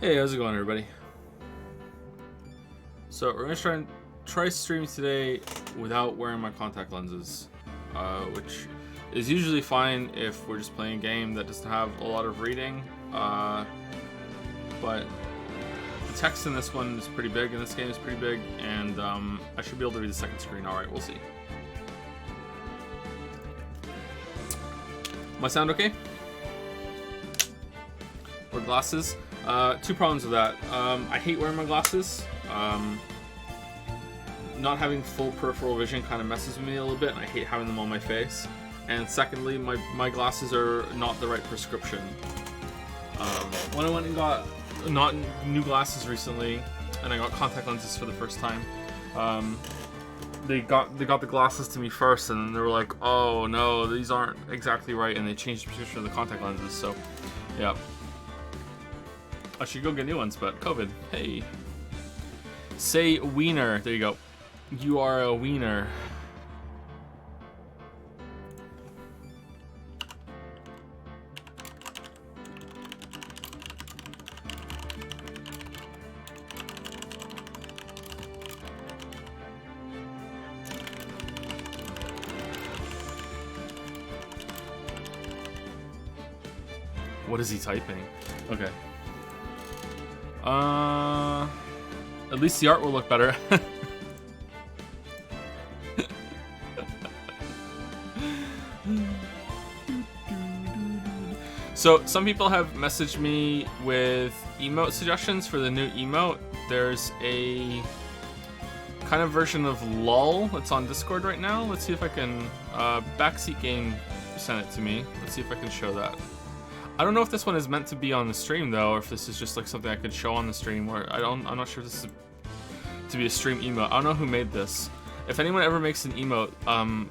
Hey, how's it going, everybody? So we're gonna try streaming today without wearing my contact lenses, which is usually fine if we're just playing a game that doesn't have a lot of reading. But the text in this one is pretty big, and this game is pretty big, and I should be able to read the second screen. All right, we'll see. My sound okay? Wear glasses. Two problems with that. I hate wearing my glasses. Not having full peripheral vision kind of messes with me a little bit, and I hate having them on my face. And secondly, my glasses are not the right prescription. When I went and got new glasses recently, and I got contact lenses for the first time, they got the glasses to me first, and they were like, "Oh no, these aren't exactly right," and they changed the prescription of the contact lenses. So, yeah. I should go get new ones, but COVID. Hey. Say wiener. There you go. You are a wiener. What is he typing? Okay. At least the art will look better. So, some people have messaged me with emote suggestions for the new emote. There's a kind of version of LOL that's on Discord right now. Let's see if I can... Backseat Game sent it to me. Let's see if I can show that. I don't know if this one is meant to be on the stream though, or if this is just like something I could show on the stream. Where I'm not sure if this is to be a stream emote. I don't know who made this. If anyone ever makes an emote,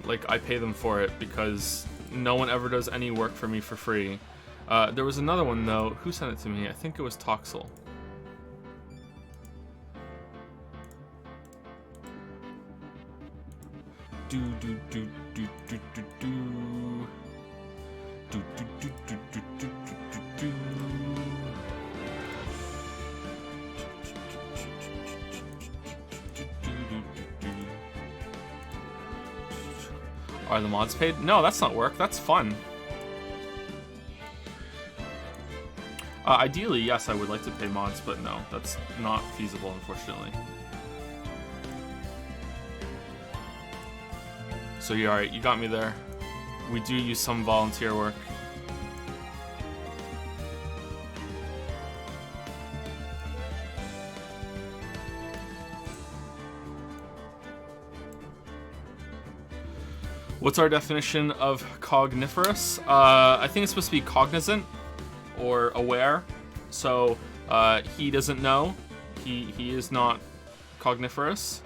like I pay them for it because no one ever does any work for me for free. There was another one though. Who sent it to me? I think it was Toxel. Do do do do do do do. Do, do, do, do, do, do, do, do. Are the mods paid? No, that's not work. That's fun. Ideally, yes, I would like to pay mods, but no, that's not feasible, unfortunately. So you're alright, you got me there. We do use some volunteer work. What's our definition of cogniferous? I think it's supposed to be cognizant or aware. So he doesn't know. He is not cogniferous.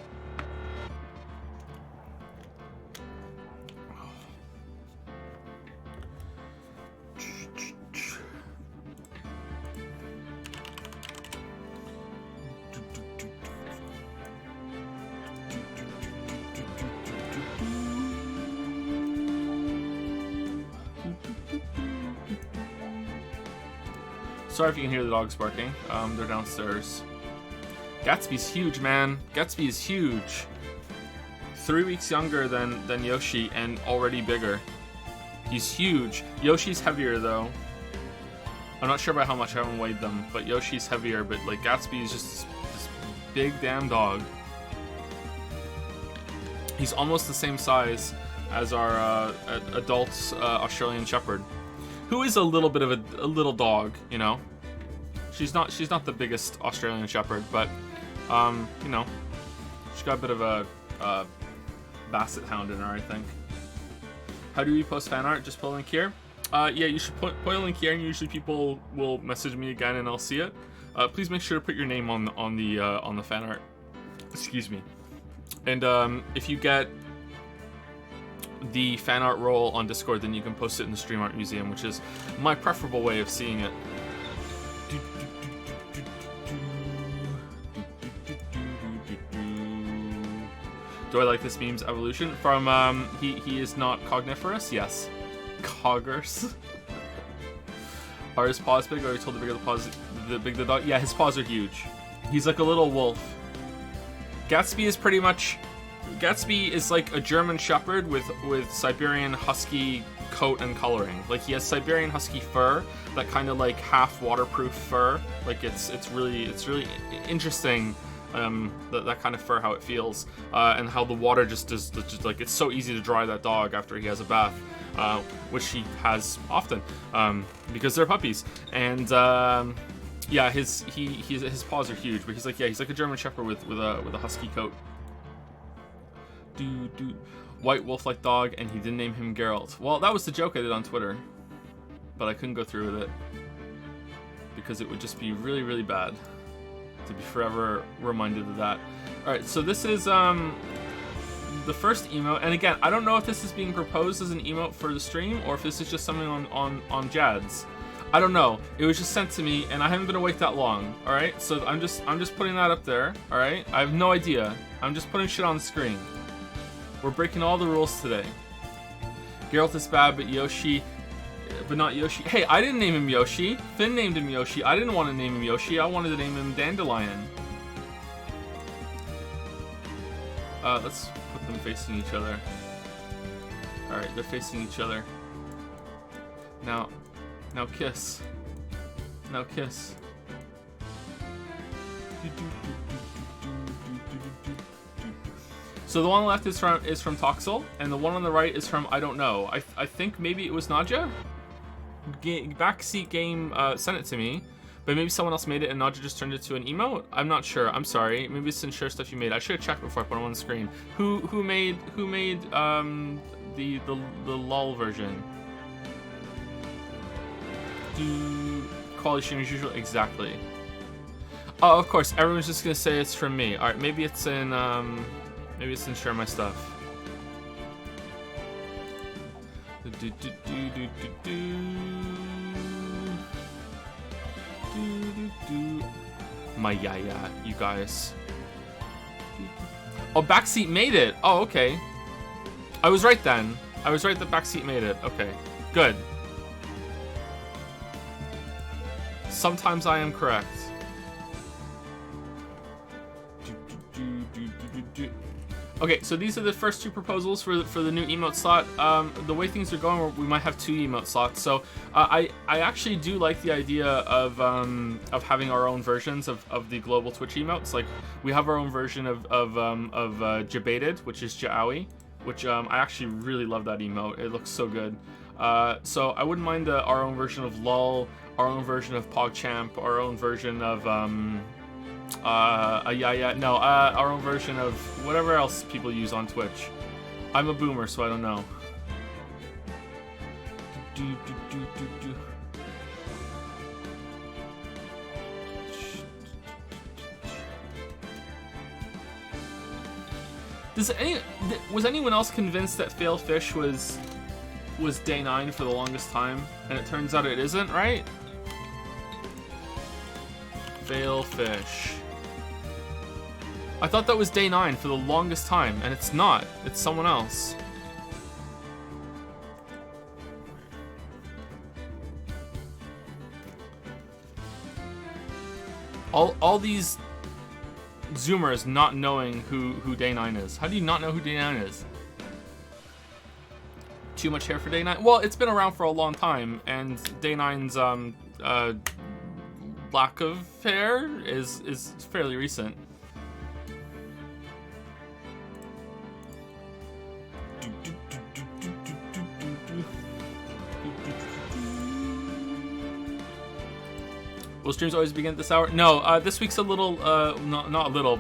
Sorry if you can hear the dogs barking. They're downstairs. Gatsby's huge, man. Gatsby is huge. 3 weeks younger than Yoshi and already bigger. He's huge. Yoshi's heavier though. I'm not sure about how much. I haven't weighed them, but Yoshi's heavier. But like Gatsby is just this big damn dog. He's almost the same size as our adult Australian Shepherd, who is a little bit of a little dog, you know. She's not the biggest Australian Shepherd, but you know, she's got a bit of a Basset Hound in her, I think. How do we post fan art? Just put a link here. Yeah, you should put a link here, and usually people will message me again, and I'll see it. Please make sure to put your name on the fan art. Excuse me. And if you get the fan art roll on Discord, then you can post it in the Stream Art Museum, which is my preferable way of seeing it. Do I like this meme's evolution? From he is not cogniferous? Yes. Coggers. Are his paws big? Or are you told the bigger the paws, the dog. Yeah, his paws are huge. He's like a little wolf. Gatsby is like a German Shepherd with Siberian Husky coat and coloring. Like he has Siberian Husky fur, that kind of like half waterproof fur. Like it's really interesting. That kind of fur, how it feels, and how the water just like it's so easy to dry that dog after he has a bath, which he has often, because they're puppies. And yeah, his paws are huge, but he's like a German Shepherd with a husky coat. White wolf-like dog, and he didn't name him Geralt. Well, that was the joke I did on Twitter, but I couldn't go through with it because it would just be really bad to be forever reminded of that. Alright, so this is the first emote, and again, I don't know if this is being proposed as an emote for the stream or if this is just something on Jad's. I don't know. It was just sent to me, and I haven't been awake that long. Alright, so I'm just putting that up there. Alright, I have no idea. I'm just putting shit on the screen. We're breaking all the rules today. Geralt is bad, but not Yoshi. Hey, I didn't name him Yoshi. Finn named him Yoshi. I didn't want to name him Yoshi. I wanted to name him Dandelion. Let's put them facing each other. Alright, they're facing each other. Now kiss. Now kiss. So the one on the left is from Toxel, and the one on the right is from I don't know. I think maybe it was Nadja. Backseat Game sent it to me, but maybe someone else made it and Nadja just turned it to an emote. I'm not sure. I'm sorry. Maybe it's ensure stuff you made. I should have checked before I put it on the screen. Who made the LOL version? Quality stream as usual. Exactly. Oh, of course. Everyone's just gonna say it's from me. All right. Maybe it's in share my stuff. My yaya, you guys. Oh, Backseat made it. Oh, okay. I was right then. I was right that Backseat made it. Okay, good. Sometimes I am correct. Okay, so these are the first two proposals for the new emote slot. The way things are going, we might have 2 emote slots. So I actually do like the idea of having our own versions of the global Twitch emotes. Like we have our own version of Jabated, which is Ja'awi, which I actually really love that emote. It looks so good. So I wouldn't mind our own version of LOL, our own version of PogChamp, our own version of our own version of whatever else people use on Twitch. I'm a boomer, so I don't know. Was anyone else convinced that Fail Fish was day 9 for the longest time, and it turns out it isn't, right? Fail Fish. I thought that was day 9 for the longest time, and it's not. It's someone else. All these Zoomers not knowing who day 9 is. How do you not know who day 9 is? Too much hair for day 9? Well, it's been around for a long time, and day 9's lack of hair is fairly recent. Will streams always begin at this hour? No, this week's a little, not a little,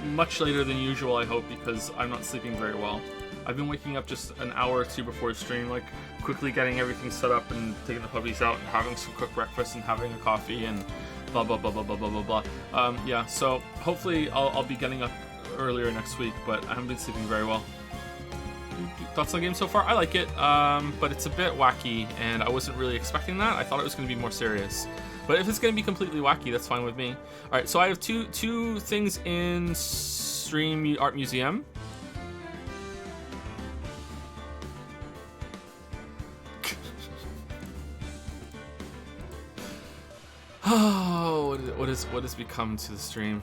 much later than usual, I hope, because I'm not sleeping very well. I've been waking up just an hour or 2 before stream, like quickly getting everything set up and taking the puppies out and having some quick breakfast and having a coffee and blah blah blah blah blah blah blah blah. Yeah, so hopefully I'll be getting up earlier next week, but I haven't been sleeping very well. Thoughts on the game so far? I like it, but it's a bit wacky, and I wasn't really expecting that. I thought it was going to be more serious. But if it's going to be completely wacky, that's fine with me. All right, so I have two things in Stream Art Museum. Oh, what has become to the stream?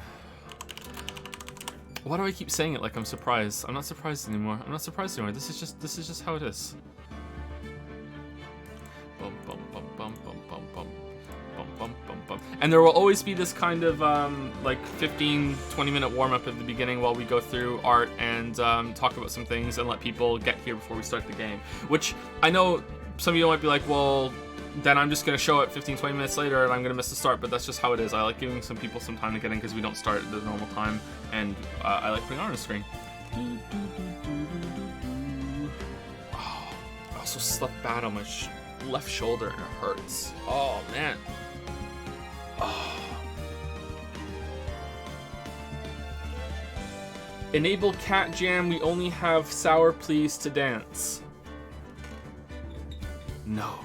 Why do I keep saying it like I'm surprised? I'm not surprised anymore. I'm not surprised anymore. This is just how it is. Bum, bum, bum, bum, bum, bum, bum. Bum, bum, bum, bum. And there will always be this kind of like 15-20 minute warm-up at the beginning while we go through art and talk about some things and let people get here before we start the game. Which I know some of you might be like, well, then I'm just going to show it 15-20 minutes later and I'm going to miss the start, but that's just how it is. I like giving some people some time to get in because we don't start at the normal time, and I like putting on the screen. Oh, I also slept bad on my left shoulder and it hurts. Oh, man. Oh. Enable cat jam, we only have sour please to dance. No.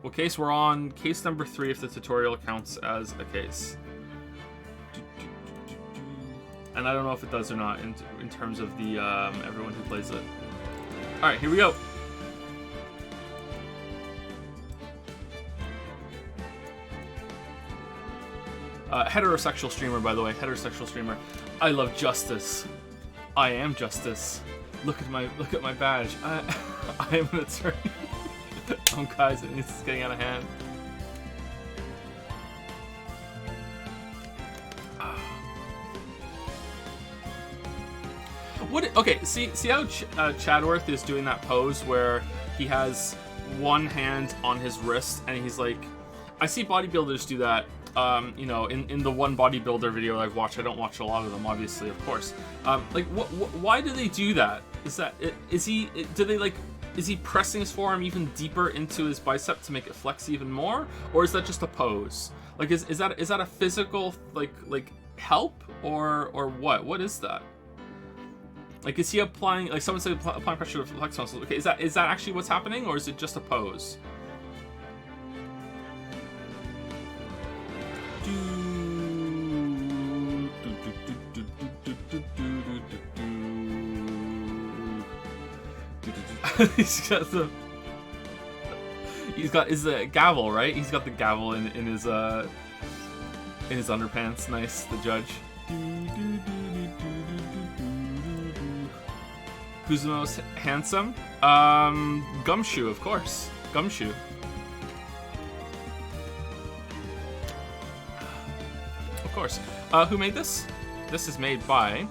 What case we're on? Case number 3 if the tutorial counts as a case. And I don't know if it does or not in terms of the everyone who plays it. Alright, here we go. Heterosexual streamer, by the way. Heterosexual streamer. I love justice. I am justice. Look at my badge. I am an attorney. Oh, guys, this is getting out of hand. What? Okay, see how Chadworth is doing that pose where he has one hand on his wrist and he's like, I see bodybuilders do that. You know, in the one bodybuilder video I've watched, I don't watch a lot of them, obviously, of course. Like, why do they do that? Is he pressing his forearm even deeper into his bicep to make it flex even more, or is that just a pose? Like, is that a physical like help or what? What is that? Like, is he applying, like someone said, applying pressure to flex muscles? Okay, is that actually what's happening, or is it just a pose? He's got his gavel, right? He's got the gavel in his underpants. Nice, the judge. Who's the most handsome? Gumshoe, of course. Gumshoe. Of course. Who made this? This is made by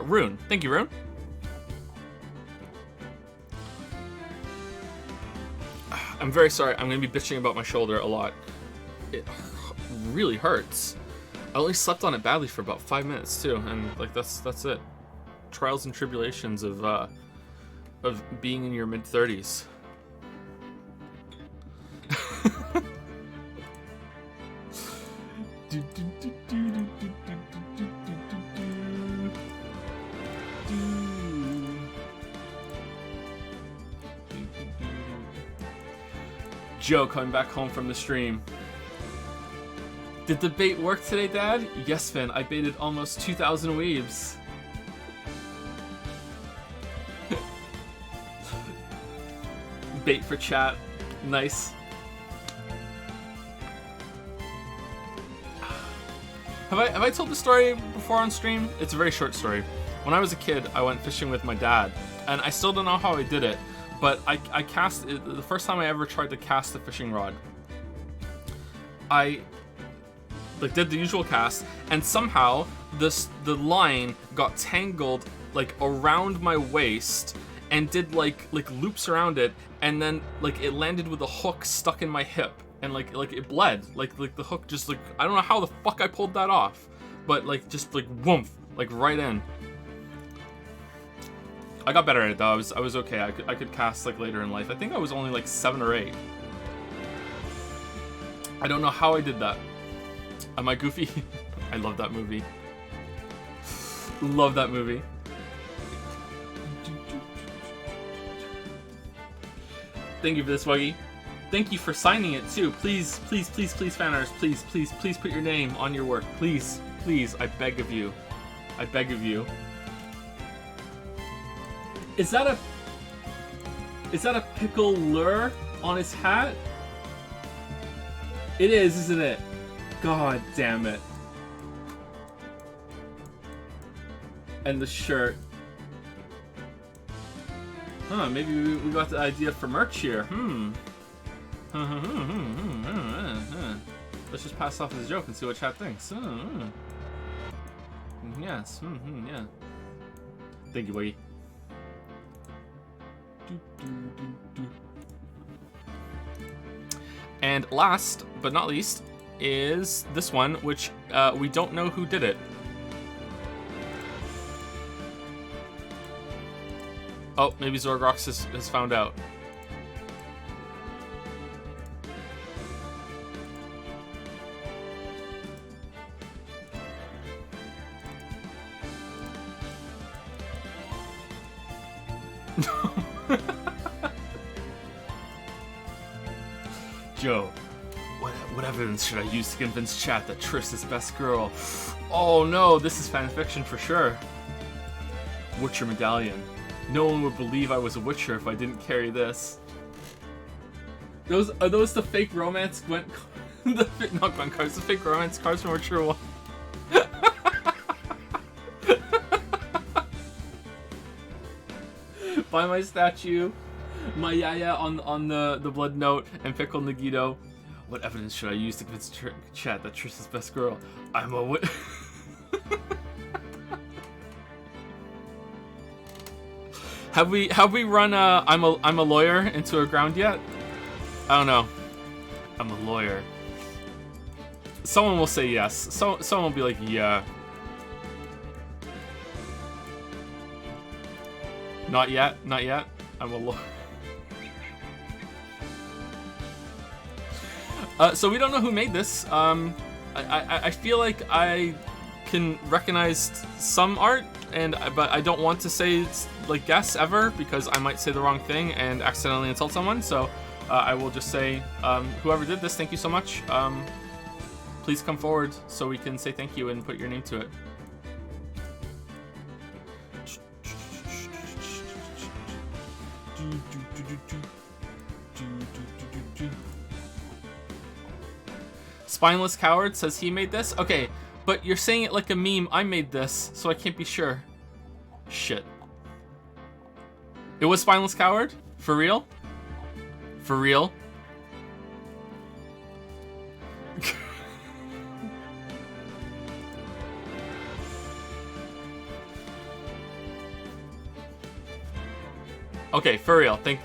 Rune. Thank you, Rune. I'm very sorry. I'm going to be bitching about my shoulder a lot. It really hurts. I only slept on it badly for about 5 minutes too, and like that's it. Trials and tribulations of being in your mid-30s. Joe coming back home from the stream. Did the bait work today, Dad? Yes, Finn. I baited almost 2,000 weebs. Bait for chat. Nice. Have I told the story before on stream? It's a very short story. When I was a kid, I went fishing with my dad, and I still don't know how I did it, but I cast it, the first time I ever tried to cast a fishing rod. I did the usual cast, and somehow the line got tangled like around my waist and did like loops around it, and then like it landed with a hook stuck in my hip, and like it bled, like the hook just like, I don't know how the fuck I pulled that off, but like just like woomph, like right in. I got better at it though. I was okay. I could cast like later in life. I think I was only like 7 or 8. I don't know how I did that. Am I goofy? I love that movie. Love that movie. Thank you for this, Wuggy. Thank you for signing it too. Please, please, please, please, fan artists, please, please, please put your name on your work. Please, please, I beg of you. I beg of you. Is that a pickle lure on his hat? It is, isn't it? God damn it. And the shirt. Huh, maybe we got the idea for merch here. Let's just pass off as a joke and see what chat thinks. Yes, yeah. Thank you, buddy. And last but not least is this one, which we don't know who did it. Oh, maybe Zorgrox has found out. Joe, what evidence should I use to convince chat that Triss is best girl? Oh no, this is fan fiction for sure. Witcher medallion. No one would believe I was a Witcher if I didn't carry this. Are those the fake romance Gwent? Not Gwent cards, the fake romance cards from Witcher 1. Buy my statue, my Yaya on the blood note, and Pickle Nagito. What evidence should I use to convince chat that Triss is best girl? I'm a Have we run I'm a lawyer into a ground yet? I don't know. I'm a lawyer. Someone will say yes. Someone will be like, yeah. Not yet. Not yet. I'm a lawyer. So we don't know who made this. I feel like I can recognize some art, but I don't want to say it's like guess ever because I might say the wrong thing and accidentally insult someone. So I will just say, whoever did this, thank you so much. Please come forward so we can say thank you and put your name to it. Spineless Coward says he made this. Okay, but you're saying it like a meme. I made this, so I can't be sure. Shit. It was Spineless Coward? For real? For real? Okay, for real. Thank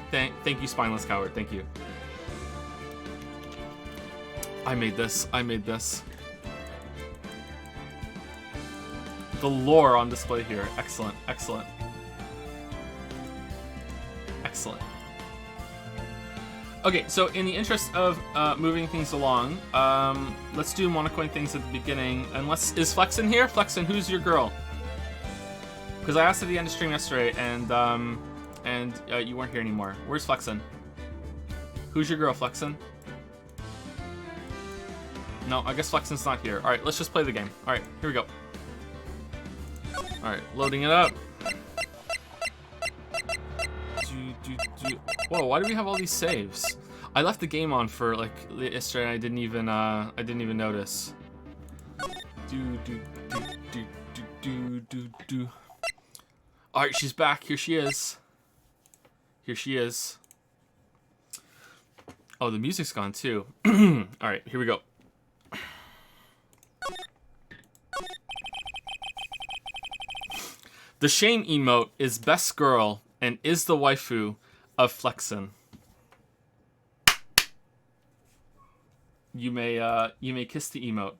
you, Spineless Coward. Thank you. I made this. I made this. The lore on display here. Excellent. Excellent. Excellent. Okay, so in the interest of moving things along, let's do monocoin things at the beginning. Unless is Flexin here? Flexin, who's your girl? Because I asked at the end of stream yesterday, and you weren't here anymore. Where's Flexin? Who's your girl, Flexin? No, I guess Flexin's not here. All right, let's just play the game. All right, here we go. All right, loading it up. Whoa, why do we have all these saves? I left the game on for like yesterday and I didn't even notice. All right, she's back. Here she is. Here she is. Oh, the music's gone too. All right, here we go. The shame emote is best girl and is the waifu of Flexin. You may kiss the emote.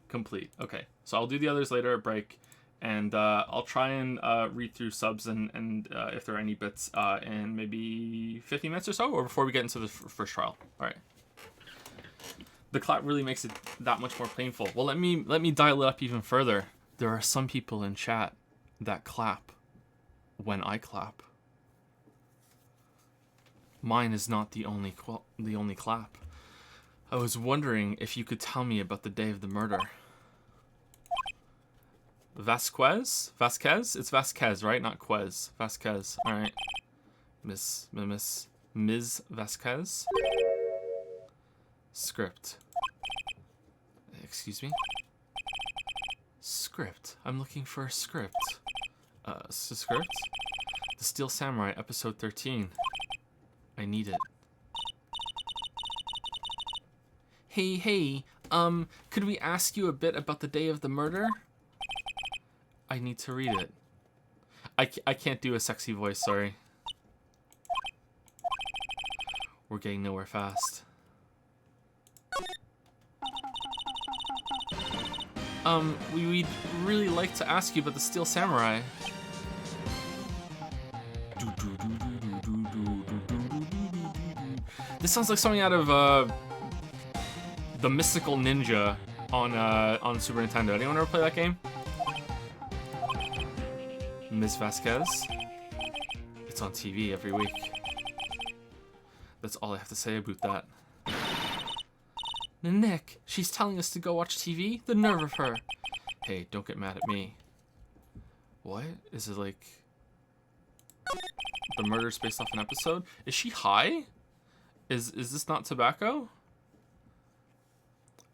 Complete. Okay, so I'll do the others later at break, and I'll try and read through subs and if there are any bits in maybe 50 minutes or so, or before we get into the first trial. All right. The clap really makes it that much more painful. Well, let me dial it up even further. There are some people in chat that clap when I clap. Mine is not the only clap. I was wondering if you could tell me about the day of the murder. Vasquez? It's Vasquez, right? Not Quez. Vasquez. All right. Ms. Vasquez. Script. Excuse me? Script. I'm looking for a script. Script? The Steel Samurai, episode 13. I need it. Hey, could we ask you a bit about the day of the murder? I need to read it. I can't do a sexy voice, sorry. We're getting nowhere fast. We'd really like to ask you about the Steel Samurai. This sounds like something out of the Mystical Ninja on Super Nintendo. Anyone ever play that game? Ms. Vasquez? It's on TV every week. That's all I have to say about that. Nick, she's telling us to go watch TV? The nerve of her. Hey, don't get mad at me. What? Is it like... the murder's based off an episode? Is she high? Is this not tobacco?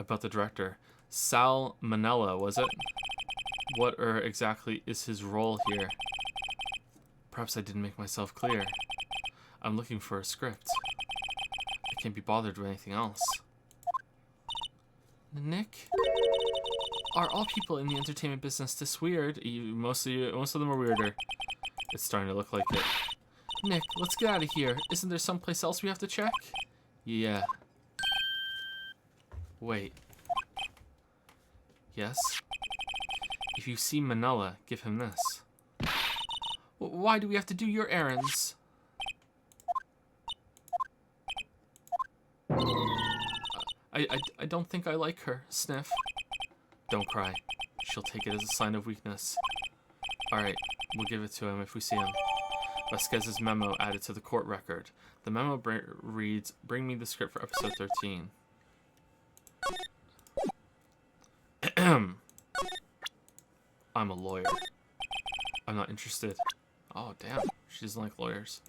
About the director. Sal Manella, was it? What exactly is his role here? Perhaps I didn't make myself clear. I'm looking for a script. I can't be bothered with anything else. Nick? Are all people in the entertainment business this weird? Most of them are weirder. It's starting to look like it. Nick, let's get out of here. Isn't there someplace else we have to check? Yeah. Wait. Yes? If you see Manila, give him this. Why do we have to do your errands? I don't think I like her, Sniff. Don't cry. She'll take it as a sign of weakness. Alright, we'll give it to him if we see him. Vasquez's memo added to the court record. The memo reads, bring me the script for episode 13. I'm a lawyer. I'm not interested. Oh, damn. She doesn't like lawyers.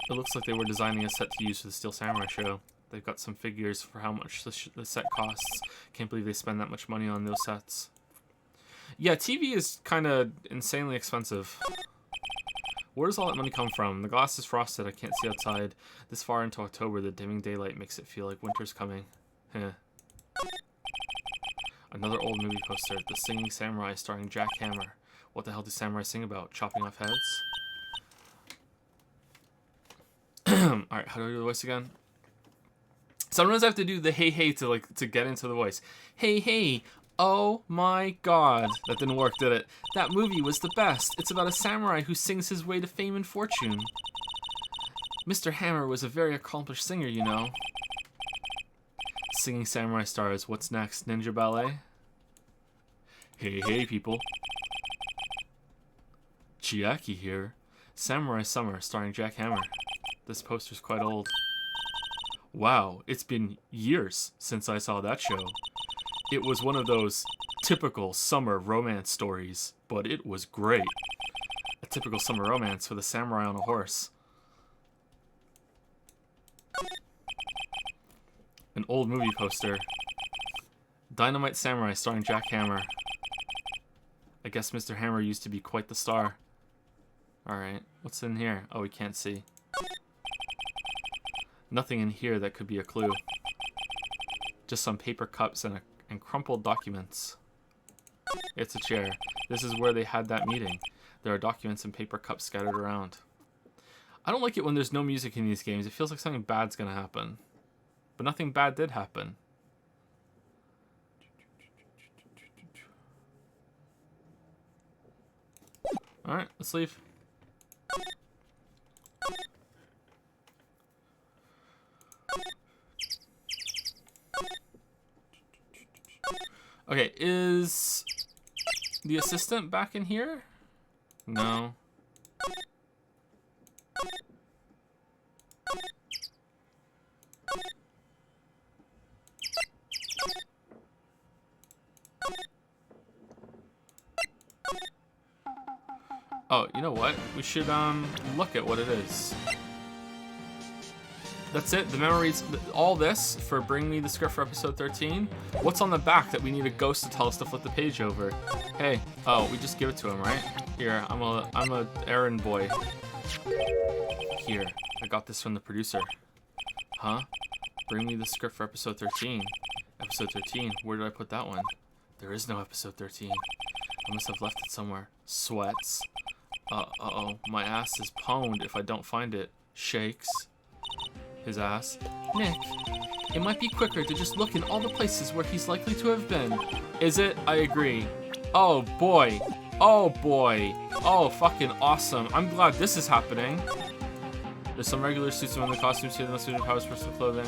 It looks like they were designing a set to use for the Steel Samurai show. They've got some figures for how much the set costs. Can't believe they spend that much money on those sets. Yeah, TV is kind of insanely expensive. Where does all that money come from? The glass is frosted. I can't see outside. This far into October, the dimming daylight makes it feel like winter's coming. Heh. Another old movie poster. The Singing Samurai starring Jack Hammer. What the hell do samurai sing about? Chopping off heads? Alright, how do I do the voice again? Sometimes I have to do the hey to get into the voice. Hey, oh my god. That didn't work, did it? That movie was the best. It's about a samurai who sings his way to fame and fortune. Mr. Hammer was a very accomplished singer, you know. Singing Samurai stars. What's next? Ninja Ballet? Hey, people. Chiaki here. Samurai Summer, starring Jack Hammer. This poster's quite old. Wow, it's been years since I saw that show. It was one of those typical summer romance stories, but it was great. A typical summer romance with a samurai on a horse. An old movie poster. Dynamite Samurai starring Jack Hammer. I guess Mr. Hammer used to be quite the star. Alright, what's in here? Oh, we can't see. Nothing in here that could be a clue. Just some paper cups and crumpled documents. It's a chair. This is where they had that meeting. There are documents and paper cups scattered around. I don't like it when there's no music in these games. It feels like something bad's gonna happen. But nothing bad did happen. Alright, let's leave. Okay, is The assistant back in here? No. Oh, you know what? We should look at what it is. That's it. The memories, all this for bring me the script for episode 13. What's on the back that we need a ghost to tell us to flip the page over? Hey, oh, we just give it to him, right? Here, I'm a errand boy. Here, I got this from the producer. Huh? Bring me the script for episode 13. Episode 13. Where did I put that one? There is no episode 13. I must have left it somewhere. Sweats. Uh-oh. My ass is pwned if I don't find it. Shakes. His ass. Nick, it might be quicker to just look in all the places where he's likely to have been. Is it? I agree. Oh, boy. Oh, boy. Oh, fucking awesome. I'm glad this is happening. There's some regular suits among the costumes here that must be powers personal clothing.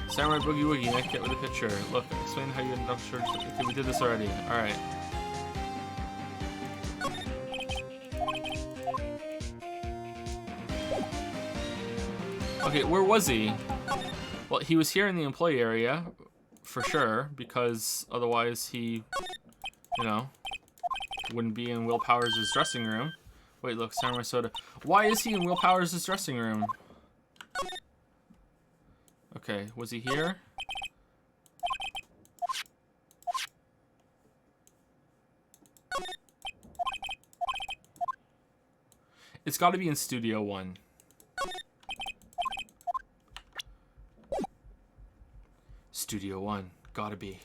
Samurai Boogie Woogie, Nick, get with the picture. Look, explain how you ended up short. Okay, we did this already. Alright. Okay, where was he? Well, he was here in the employee area, for sure, because otherwise he, you know, wouldn't be in Will Powers' dressing room. Wait, look, Samurai Soda. Why is he in Will Powers' dressing room? Okay, was he here? It's got to be in Studio 1. Studio 1. Gotta be.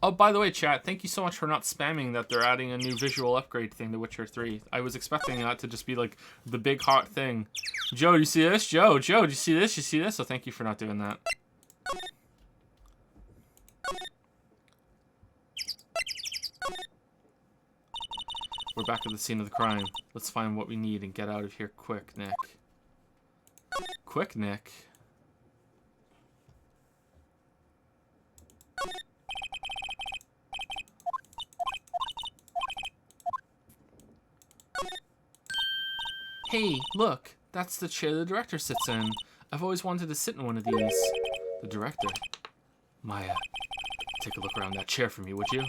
Oh, by the way, chat, thank you so much for not spamming that they're adding a new visual upgrade thing to Witcher 3. I was expecting that to just be, like, the big hot thing. Joe, do you see this? Joe, do you see this? You see this? So thank you for not doing that. We're back at the scene of the crime. Let's find what we need and get out of here quick, Nick. Quick, Nick. Hey, look. That's the chair the director sits in. I've always wanted to sit in one of these. The director? Maya, take a look around that chair for me, would you?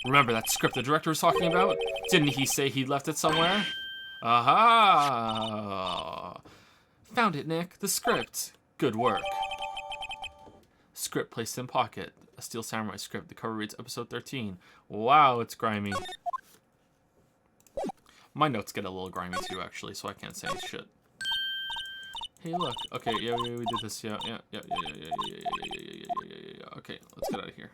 Remember that script the director was talking about? Didn't he say he left it somewhere? Aha! Found it, Nick. The script. Good work. Script placed in pocket. A Steel Samurai script. The cover reads episode 13. Wow, it's grimy. My notes get a little grimy too, actually, so I can't say shit. Hey, look. Okay, yeah, we did this. Yeah. Okay, let's get out of here.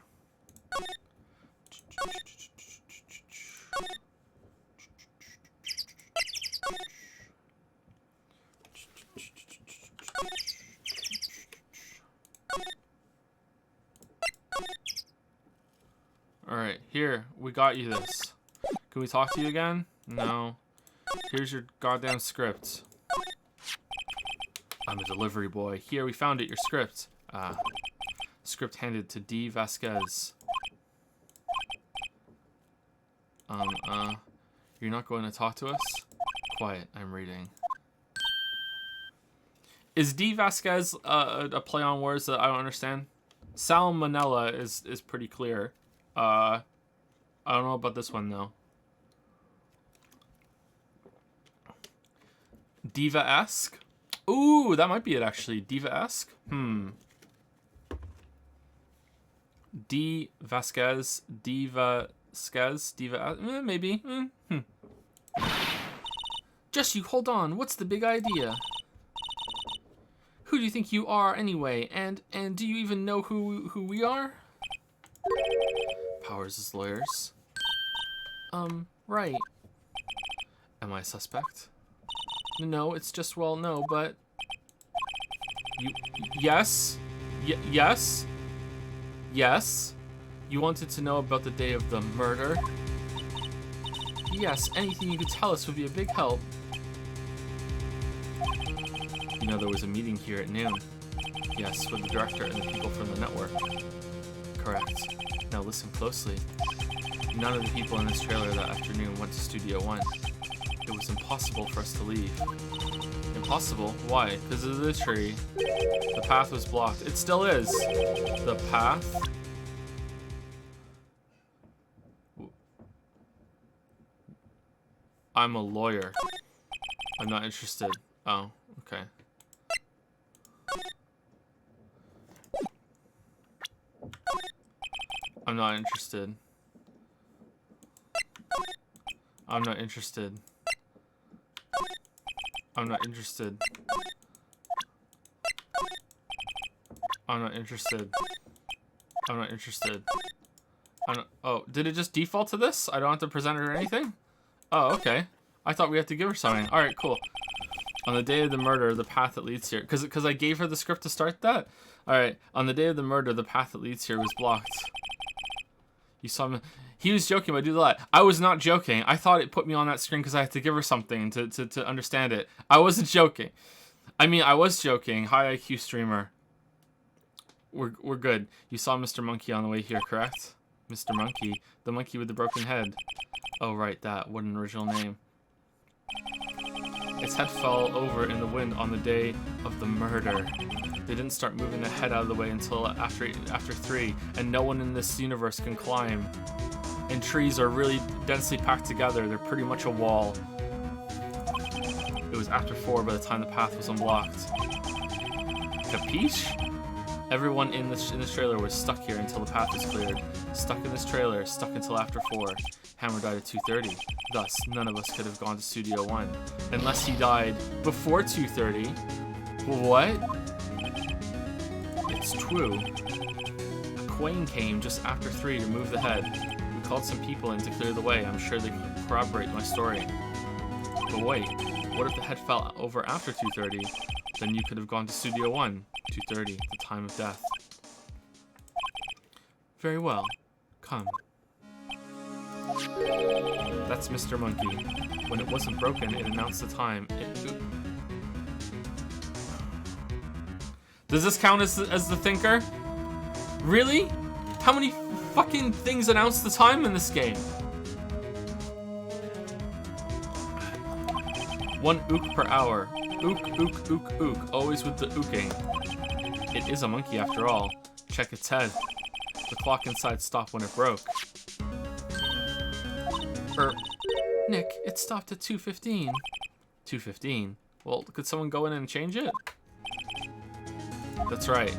Alright, here, we got you this. Can we talk to you again? No. Here's your goddamn script. I'm a delivery boy. Here, we found it, your script. Script handed to D. Vasquez. You're not going to talk to us? Quiet, I'm reading. Is D. Vasquez a play on words that I don't understand? Salmonella is pretty clear. I don't know about this one, though. Diva-esque? Ooh, that might be it, actually. Diva-esque? D. Vasquez. Diva-skez? Diva... maybe. Just you hold on. What's the big idea? Who do you think you are, anyway? And do you even know who we are? Powers' lawyers. Right. Am I a suspect? No, it's just, well, no, but... Yes? Yes? Yes? You wanted to know about the day of the murder? Yes, anything you could tell us would be a big help. You know, there was a meeting here at noon. Yes, with the director and the people from the network. Correct. Now listen closely. None of the people in this trailer that afternoon went to Studio One. It was impossible for us to leave. Impossible? Why? Because of the tree. The path was blocked. It still is. The path? I'm a lawyer. I'm not interested. Oh, okay. I'm not interested. I'm not interested. I'm not interested. I'm not interested. I'm not interested. I'm not, oh, did it just default to this? I don't have to present her or anything? Oh, okay. I thought we had to give her something. Alright, cool. On the day of the murder, the path that leads here... Because I gave her the script to start that? Alright. On the day of the murder, the path that leads here was blocked. You saw him... He was joking about do that. I was not joking. I thought it put me on that screen because I had to give her something to understand it. I wasn't joking. I mean, I was joking. High IQ streamer. We're good. You saw Mr. Monkey on the way here, correct? Mr. Monkey. The monkey with the broken head. Oh, right, that. What an original name. Its head fell over in the wind on the day of the murder. They didn't start moving the head out of the way until after 3, and no one in this universe can climb. And trees are really densely packed together. They're pretty much a wall. It was after 4 by the time the path was unblocked. Capiche? Everyone in this trailer was stuck here until the path was cleared. Stuck in this trailer, stuck until after 4. Hammer died at 2:30. Thus, none of us could have gone to Studio One. Unless he died before 2:30. What? It's true. A Quane came just after 3 to move the head. We called some people in to clear the way. I'm sure they can corroborate my story. But wait, what if the head fell over after 2:30? Then you could have gone to Studio One. 2:30, the time of death. Very well. Come. That's Mr. Monkey. When it wasn't broken, it announced the time. Does this count as the thinker? Really? How many fucking things announce the time in this game? 1 ook per hour. Ook, ook, ook, ook. Always with the ooking. It is a monkey after all. Check its head. The clock inside stopped when it broke. Nick, it stopped at 2:15. 2:15? Well, could someone go in and change it? That's right.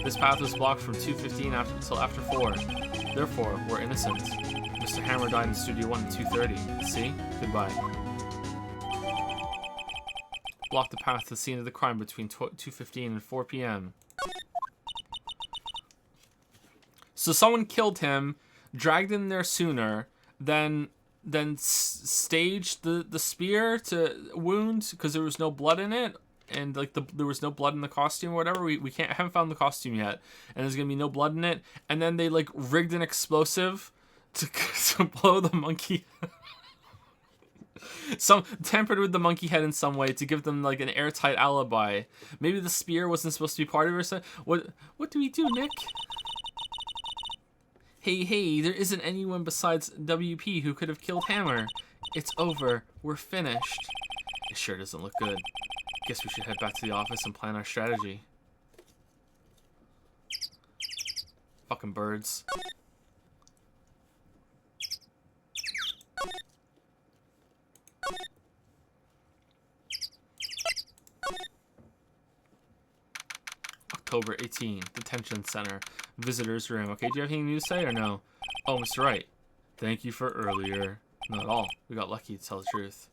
This path was blocked from 2:15 until after 4. Therefore, we're innocent. Mr. Hammer died in Studio 1 at 2:30. See? Goodbye. Block the path to the scene of the crime between 2:15 and 4 p.m. So someone killed him, dragged him there sooner, then staged the spear to wound because there was no blood in it, and like there was no blood in the costume or whatever. We haven't found the costume yet, and there's gonna be no blood in it. And then they like rigged an explosive to blow the monkey. Some tampered with the monkey head in some way to give them like an airtight alibi. Maybe the spear wasn't supposed to be part of it or something. What do we do, Nick? Hey, there isn't anyone besides WP who could have killed Hammer. It's over. We're finished. It sure doesn't look good. Guess we should head back to the office and plan our strategy. Fucking birds. October 18, Detention Center. Visitor's room. Okay, do you have anything new to say or no? Oh, Mr. Wright. Thank you for earlier. Not at all. We got lucky, to tell the truth.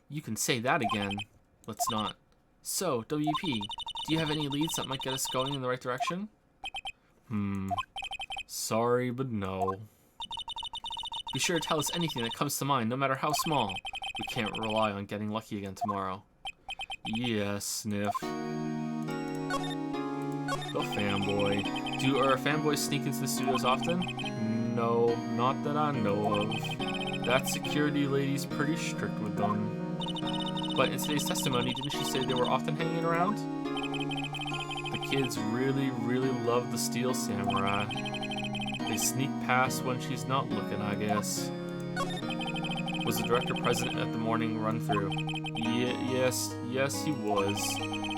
You can say that again. Let's not. So, WP, do you have any leads that might get us going in the right direction? Sorry, but no. Be sure to tell us anything that comes to mind, no matter how small. We can't rely on getting lucky again tomorrow. Yeah, sniff. The fanboy. Do our fanboys sneak into the studios often? No, not that I know of. That security lady's pretty strict with them. But in today's testimony, didn't she say they were often hanging around? kids really, really love the Steel Samurai. They sneak past when she's not looking, I guess. Was the director present at the morning run-through? Yes, he was.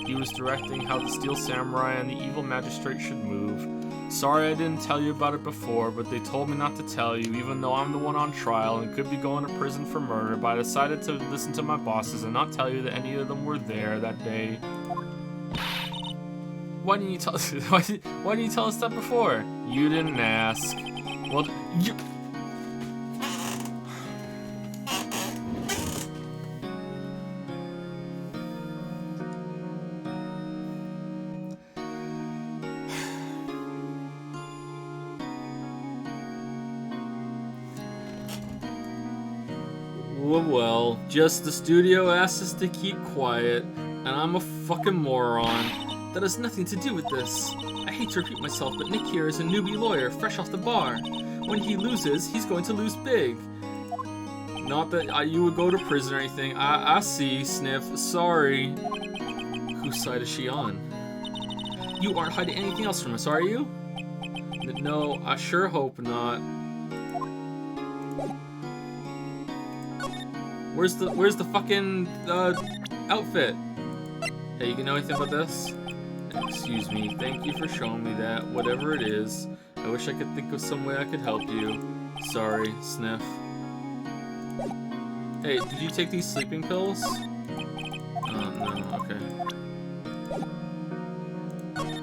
He was directing how the Steel Samurai and the evil magistrate should move. Sorry I didn't tell you about it before, but they told me not to tell you, even though I'm the one on trial and could be going to prison for murder, but I decided to listen to my bosses and not tell you that any of them were there that day. Why didn't you tell us? Why didn't you tell us that before? You didn't ask. Well, you... Well, just the studio asked us to keep quiet, and I'm a fucking moron. That has nothing to do with this. I hate to repeat myself, but Nick here is a newbie lawyer, fresh off the bar. When he loses, he's going to lose big. Not that you would go to prison or anything. I see, Sniff. Sorry. Whose side is she on? You aren't hiding anything else from us, are you? No, I sure hope not. Where's the fucking outfit? Hey, you know anything about this? Excuse me. Thank you for showing me that. Whatever it is, I wish I could think of some way I could help you. Sorry, Sniff. Hey, did you take these sleeping pills? No. Okay.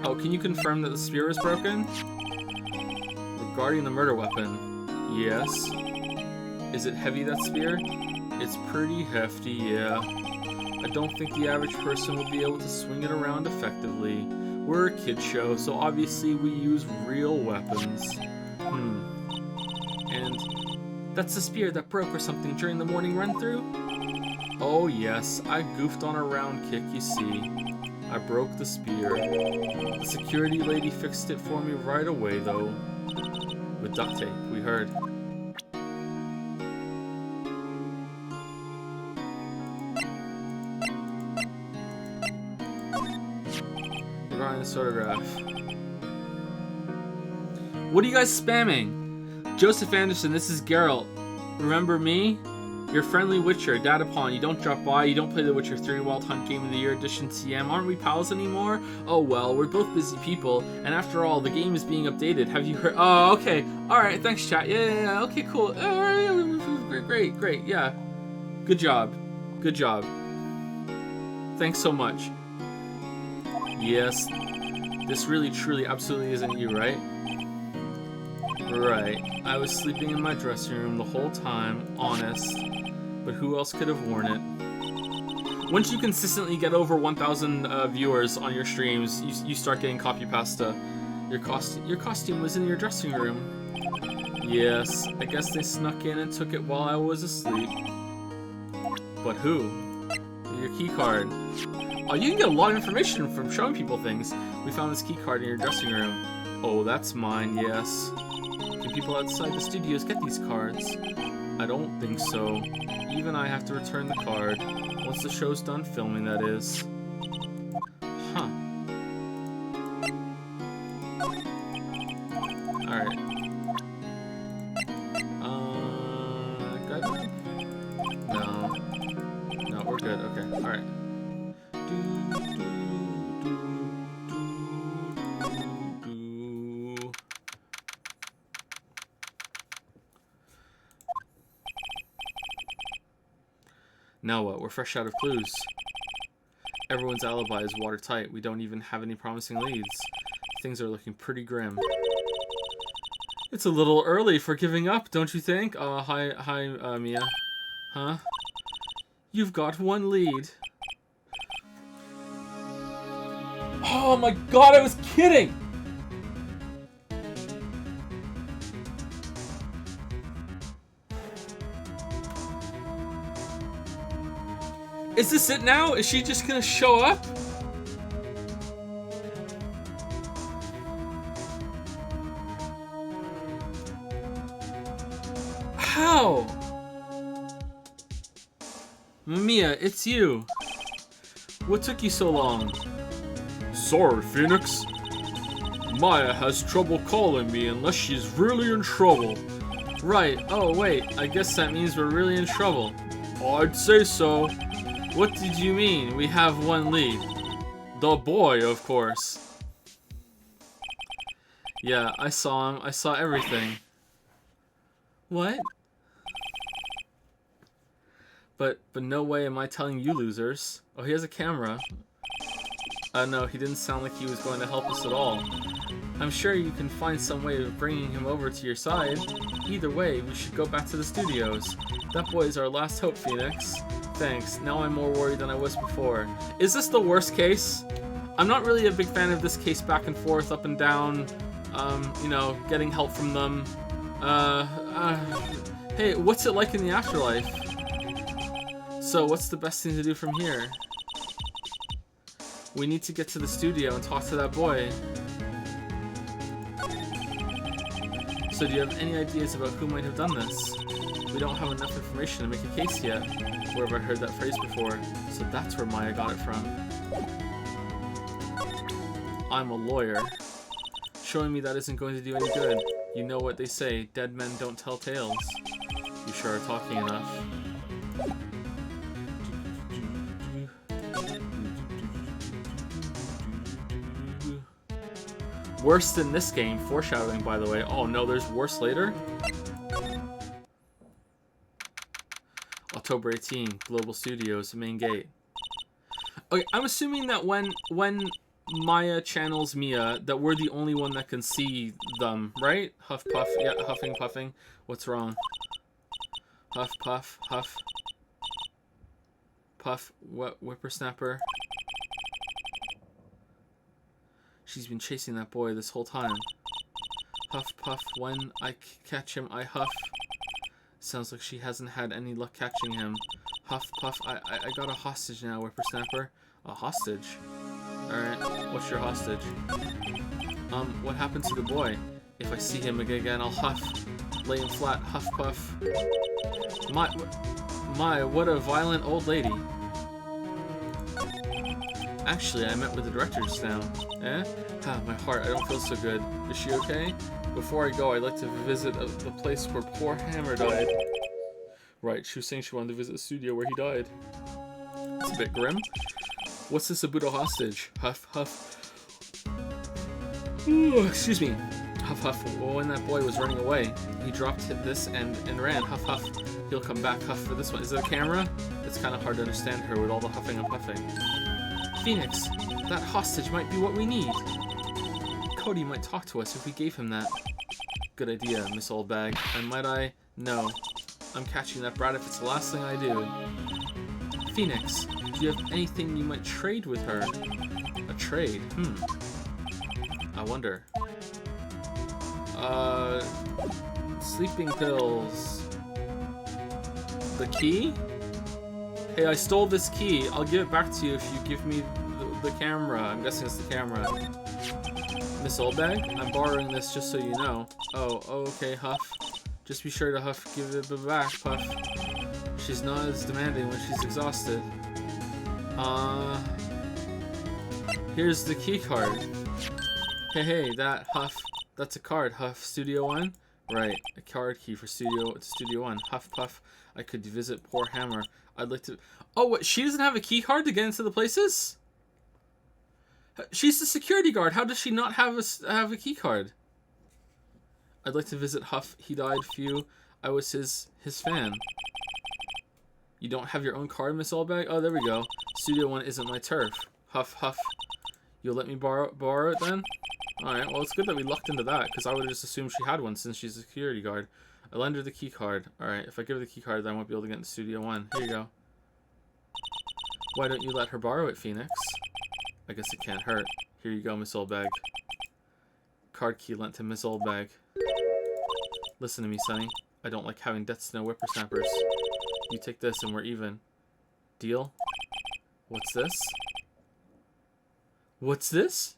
Oh, can you confirm that the spear is broken? Regarding the murder weapon, yes. Is it heavy, that spear? It's pretty hefty, yeah. I don't think the average person would be able to swing it around effectively. We're a kid show, so obviously we use real weapons. And that's the spear that broke or something during the morning run-through? Oh yes, I goofed on a round kick, you see. I broke the spear. The security lady fixed it for me right away, though. With duct tape, we heard. Regarding this photograph. What are you guys spamming? Joseph Anderson, this is Geralt. Remember me? Your friendly Witcher, Datapon. You don't drop by, you don't play the Witcher 3 Wild Hunt Game of the Year Edition TM. Aren't we pals anymore? Oh well, we're both busy people, and after all, the game is being updated. Have you heard? Oh, okay. Alright, thanks, chat. Yeah, okay, cool. Great, yeah. Good job. Thanks so much. Yes, this really, truly, absolutely isn't you, right? Right. I was sleeping in my dressing room the whole time, honest. But who else could have worn it? Once you consistently get over 1,000 viewers on your streams, you start getting copy pasta. Your costume was in your dressing room. Yes, I guess they snuck in and took it while I was asleep. But who? Your keycard. Oh, you can get a lot of information from showing people things. We found this keycard in your dressing room. Oh, that's mine, yes. Can people outside the studios get these cards? I don't think so. Even I have to return the card. Once the show's done filming, that is. Huh. Alright. Good? No, we're good. Okay, alright. Now what? We're fresh out of clues. Everyone's alibi is watertight. We don't even have any promising leads. Things are looking pretty grim. It's a little early for giving up, don't you think? Hi, Mia. Huh? You've got one lead. Oh my god, I was kidding! Is this it now? Is she just gonna show up? How? Mia, it's you. What took you so long? sorry, Phoenix. Maya has trouble calling me unless she's really in trouble. Right, oh wait, I guess that means we're really in trouble. I'd say so. What did you mean? We have one lead. The boy, of course. Yeah, I saw him. I saw everything. What? But no way am I telling you losers. Oh, he has a camera. No, he didn't sound like he was going to help us at all. I'm sure you can find some way of bringing him over to your side. Either way, we should go back to the studios. That boy is our last hope, Phoenix. Thanks. Now I'm more worried than I was before. Is this the worst case? I'm not really a big fan of this case back and forth, up and down. You know, getting help from them. Hey, what's it like in the afterlife? So, what's the best thing to do from here? We need to get to the studio and talk to that boy. So, do you have any ideas about who might have done this? We don't have enough information to make a case yet. Where have I heard that phrase before? So that's where Maya got it from. I'm a lawyer. Showing me that isn't going to do any good. You know what they say, dead men don't tell tales. You sure are talking enough. Worse than this game, foreshadowing by the way. Oh no, there's worse later? October 18, Global Studios, main gate. Okay, I'm assuming that when Maya channels Mia, that we're the only one that can see them, right? Huff, puff, yeah, huffing, puffing. What's wrong? Huff, puff, huff. Puff, what, whippersnapper? She's been chasing that boy this whole time. Huff, puff, when I catch him, I huff. Sounds like she hasn't had any luck catching him. Huff, puff, I got a hostage now, whippersnapper. A hostage? Alright, what's your hostage? What happened to the boy? If I see him again, I'll huff. Lay him flat, huff, puff. My, what a violent old lady. Actually, I met with the director just now. Eh? Ah, my heart, I don't feel so good. Is she okay? Before I go, I'd like to visit the place where poor Hammer died. Right, she was saying she wanted to visit the studio where he died. It's a bit grim. What's this Abuto hostage? Huff, huff. Ooh, excuse me. Huff, huff. Well, when that boy was running away, he dropped this and ran. Huff, huff. He'll come back. Huff for this one. Is it a camera? It's kind of hard to understand her with all the huffing and puffing. Phoenix, that hostage might be what we need. Cody might talk to us if we gave him that. Good idea, Miss Oldbag. And might I? No. I'm catching that brat if it's the last thing I do. Phoenix, do you have anything you might trade with her? A trade? I wonder. Sleeping pills. The key? Hey, I stole this key. I'll give it back to you if you give me the camera. I'm guessing it's the camera. Miss Oldbag, I'm borrowing this just so you know. Oh, okay, Huff. Just be sure to Huff give it back, Puff. She's not as demanding when she's exhausted. Here's the key card. Hey, that Huff. That's a card, Huff. Studio 1? Right, a card key for Studio 1. Huff, puff. I could visit poor Hammer. I'd like to... Oh, what? She doesn't have a key card to get into the places? She's the security guard. How does she not have a key card? I'd like to visit Huff. He died few. I was his fan. You don't have your own card, Miss Oldbag? Oh, there we go. Studio 1 isn't my turf. Huff, huff. You'll let me borrow it then? Alright, well, it's good that we lucked into that, because I would have just assumed she had one since she's a security guard. I lend her the key card. Alright, if I give her the key card, then I won't be able to get into Studio 1. Here you go. Why don't you let her borrow it, Phoenix? I guess it can't hurt. Here you go, Miss Oldbag. Card key lent to Miss Oldbag. Listen to me, Sonny. I don't like having debts to no whippersnappers. You take this and we're even. Deal? What's this? What's this?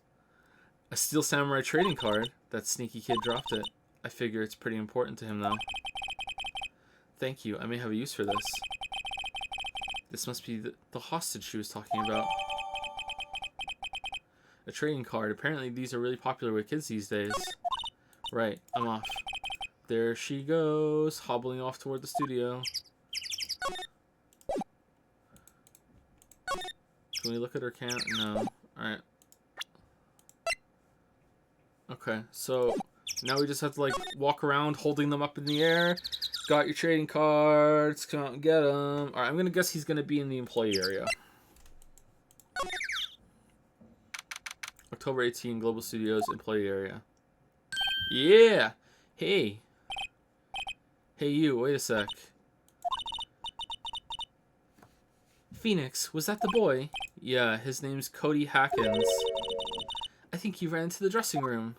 A Steel Samurai trading card. That sneaky kid dropped it. I figure it's pretty important to him, though. Thank you. I may have a use for this. This must be the hostage she was talking about. A trading card. Apparently these are really popular with kids these days. Right, I'm off. There she goes, hobbling off toward the studio. Can we look at her count? No. Alright. Okay, so now we just have to like walk around holding them up in the air. Got your trading cards, come out and get them. Alright, I'm gonna guess he's gonna be in the employee area. October 18, Global Studios, employee area. Yeah! Hey! Hey you, wait a sec. Phoenix, was that the boy? Yeah, his name's Cody Hackins. I think he ran into the dressing room.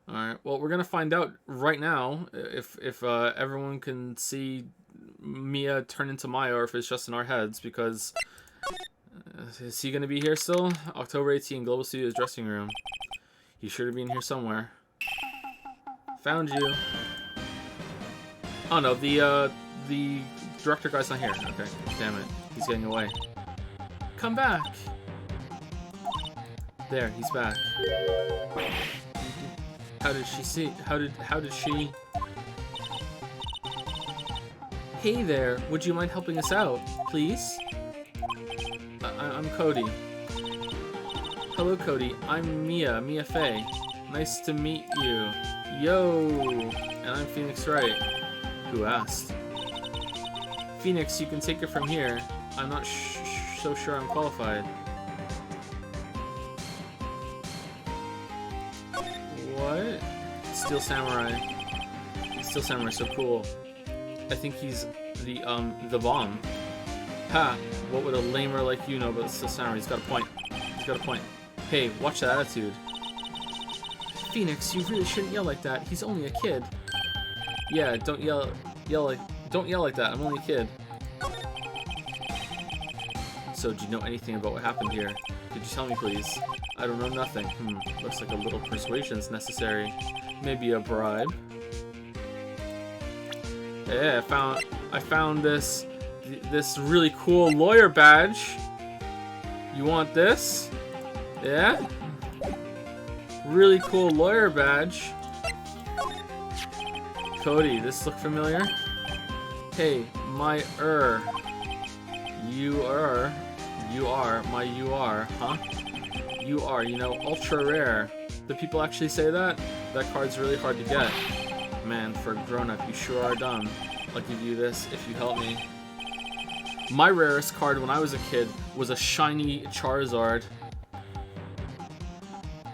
Alright, well, we're gonna find out right now if everyone can see Mia turn into Maya or if it's just in our heads, because... is he gonna be here still? October 18, Global Studios dressing room. He's sure to be in here somewhere. Found you. Oh no, the director guy's not here. Okay, damn it. He's getting away. Come back! There, he's back. How did she see? How did she? Hey there, would you mind helping us out, please? I'm Cody. Hello, Cody. I'm Mia Faye. Nice to meet you. Yo! And I'm Phoenix Wright. Who asked? Phoenix, you can take it from here. I'm not so sure I'm qualified. What? Steel Samurai. Steel Samurai, so cool. I think he's the bomb. Ha! What would a lamer like you know about the Steel Samurai? He's got a point. He's got a point. Hey, watch that attitude. Phoenix, you really shouldn't yell like that. He's only a kid. Yeah, don't yell like that. I'm only a kid. So, do you know anything about what happened here? Could you tell me, please? I don't know nothing. Looks like a little persuasion's necessary. Maybe a bribe. Yeah, I found this really cool lawyer badge. You want this? Yeah? Really cool lawyer badge. Cody, this look familiar? Hey, you are, huh? You are, you know, ultra rare. Do people actually say that? That card's really hard to get. Man, for a grown-up, you sure are dumb. I'll give you this if you help me. My rarest card when I was a kid was a shiny Charizard.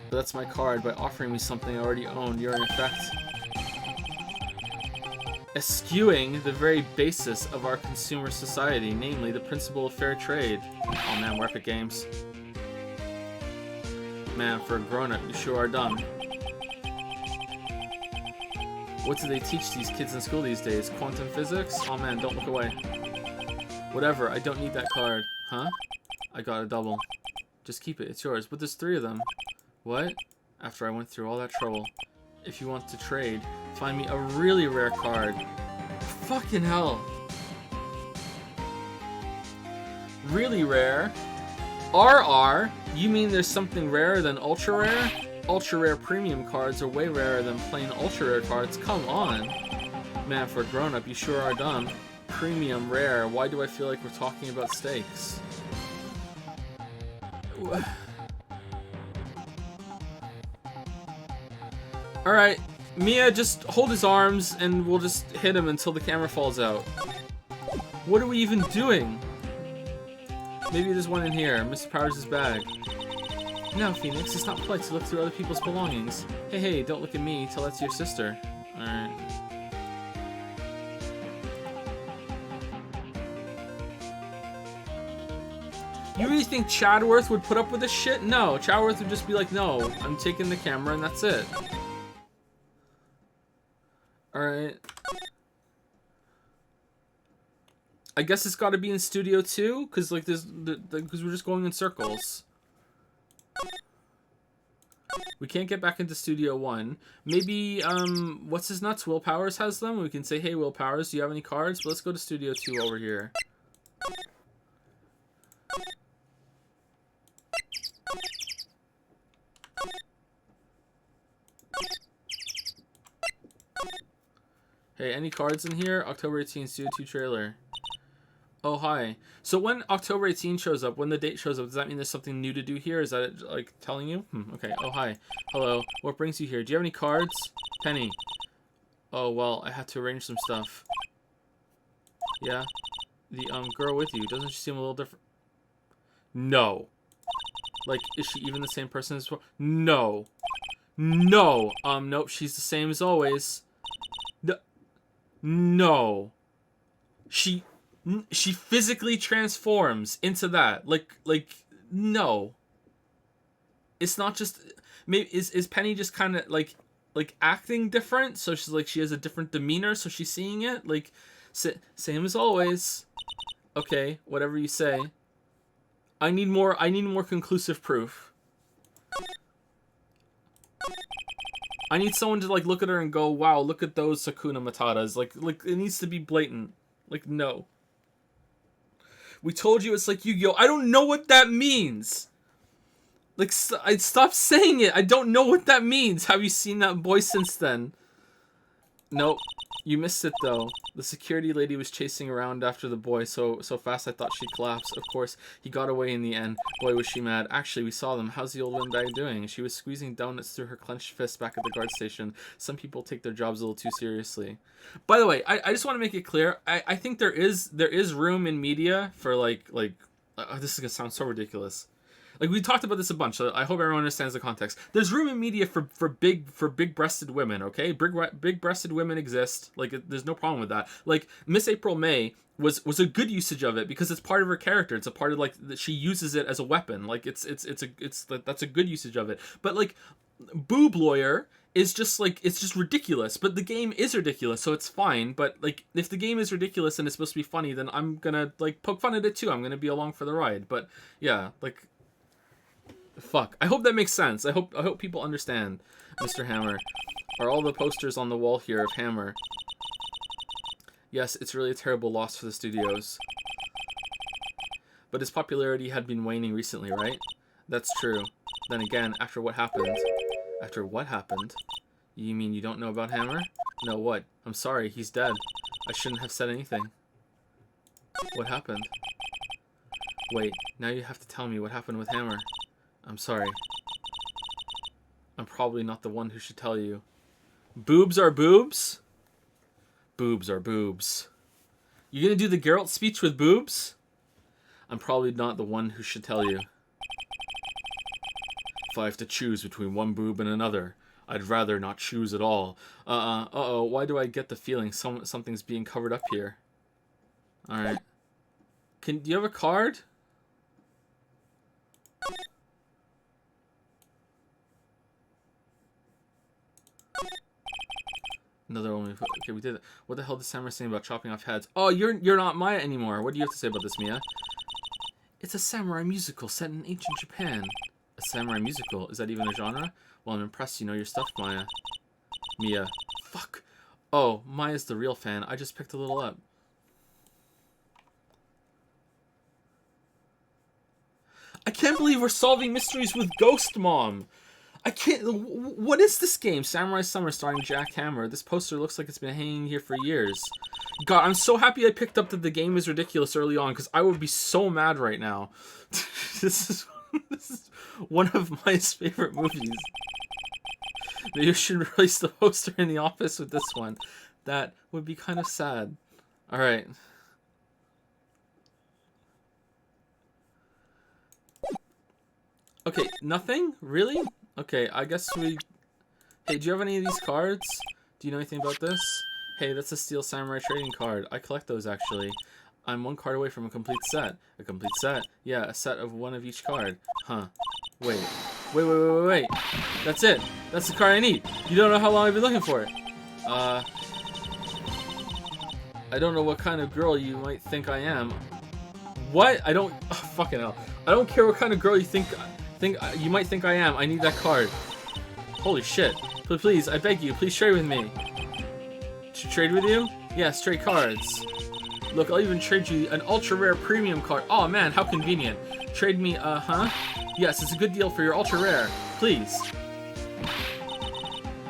But that's my card. By offering me something I already owned, you're in effect eschewing the very basis of our consumer society, namely the principle of fair trade. Oh man, we're Epic Games. Man, for a grown-up, you sure are dumb. What do they teach these kids in school these days? Quantum physics? Oh man, don't look away. Whatever, I don't need that card. Huh? I got a double. Just keep it, it's yours. But there's 3 of them. What? After I went through all that trouble. If you want to trade, find me a really rare card. Fucking hell. Really rare? RR? You mean there's something rarer than ultra rare? Ultra rare premium cards are way rarer than plain ultra rare cards. Come on. Man, for a grown-up, you sure are dumb. Premium rare. Why do I feel like we're talking about stakes? Alright, Mia, just hold his arms and we'll just hit him until the camera falls out. What are we even doing? Maybe there's one in here. Mr. Powers' bag. Now, Phoenix, it's not polite to look through other people's belongings. Hey, don't look at me. Tell that to your sister. Alright. You really think Chadworth would put up with this shit? No, Chadworth would just be like, no, I'm taking the camera and that's it. Alright. I guess it's gotta be in Studio 2, because like because we're just going in circles. We can't get back into Studio 1. Maybe, what's his nuts? Will Powers has them? We can say, hey, Will Powers, do you have any cards? But let's go to Studio 2 over here. Hey, any cards in here? October 18th, Studio 2 trailer. Oh, hi. So when October 18 shows up, when the date shows up, does that mean there's something new to do here? Is that it, like, telling you? Okay. Oh, hi. Hello. What brings you here? Do you have any cards? Penny. Oh, well, I had to arrange some stuff. Yeah? The, girl with you, doesn't she seem a little different? No. Like, is she even the same person as well? No. No. Nope, she's the same as always. No. She physically transforms into that. Like, no. It's not just... Maybe, is Penny just kind of, like acting different? So she's like, she has a different demeanor, so she's seeing it? Like, same as always. Okay, whatever you say. I need more conclusive proof. I need someone to, like, look at her and go, wow, look at those Hakuna Matatas. Like, it needs to be blatant. Like, no. We told you it's like Yu-Gi-Oh! I don't know what that means! Like, stop saying it! I don't know what that means! Have you seen that boy since then? Nope. You missed it, though. The security lady was chasing around after the boy so fast I thought she'd collapse. Of course, he got away in the end. Boy, was she mad. Actually, we saw them. How's the old one guy doing? She was squeezing donuts through her clenched fist back at the guard station. Some people take their jobs a little too seriously. By the way, I just want to make it clear. I think there is room in media for, like this is going to sound so ridiculous. Like, we talked about this a bunch, so I hope everyone understands the context. There's room in media for big-breasted women, okay? Big-breasted women exist. Like, there's no problem with that. Like, Miss April May was a good usage of it because it's part of her character. It's a part of, like, she uses it as a weapon. Like, that's a good usage of it. But, like, Boob Lawyer is just, like, it's just ridiculous. But the game is ridiculous, so it's fine. But, like, if the game is ridiculous and it's supposed to be funny, then I'm gonna, like, poke fun at it too. I'm gonna be along for the ride. But, yeah, like... Fuck. I hope that makes sense. I hope people understand, Mr. Hammer. Are all the posters on the wall here of Hammer? Yes, it's really a terrible loss for the studios. But his popularity had been waning recently, right? That's true. Then again, after what happened... After what happened? You mean you don't know about Hammer? No, what? I'm sorry, he's dead. I shouldn't have said anything. What happened? Wait, now you have to tell me what happened with Hammer. I'm sorry. I'm probably not the one who should tell you. Boobs are boobs? Boobs are boobs. You gonna do the Geralt speech with boobs? I'm probably not the one who should tell you. If I have to choose between one boob and another, I'd rather not choose at all. Uh-oh, why do I get the feeling something's being covered up here? Alright. Do you have a card? Another one. Okay, we did it. What the hell did Samurai say about chopping off heads? Oh, you're not Maya anymore. What do you have to say about this, Mia? It's a samurai musical set in ancient Japan. A samurai musical? Is that even a genre? Well, I'm impressed you know your stuff, Maya. Mia. Fuck. Oh, Maya's the real fan. I just picked a little up. I can't believe we're solving mysteries with Ghost Mom. I can't... What is this game? Samurai Summer starring Jack Hammer. This poster looks like it's been hanging here for years. God, I'm so happy I picked up that the game is ridiculous early on, because I would be so mad right now. This is one of my favorite movies. Maybe you should release the poster in the office with this one. That would be kind of sad. Alright. Okay, nothing? Really? Okay, I guess we... Hey, do you have any of these cards? Do you know anything about this? Hey, that's a Steel Samurai trading card. I collect those, actually. I'm one card away from a complete set. A complete set? Yeah, a set of one of each card. Huh. Wait. Wait. That's it. That's the card I need. You don't know how long I've been looking for it. I don't know what kind of girl you might think I am. What? I don't... Oh, fucking hell. I don't care what kind of girl you think you might think I am. I need that card. Holy shit. Please, I beg you, please trade with me. To trade with you? Yes, trade cards. Look, I'll even trade you an ultra rare premium card. Oh man, how convenient. Trade me, huh? Yes, it's a good deal for your ultra rare. Please.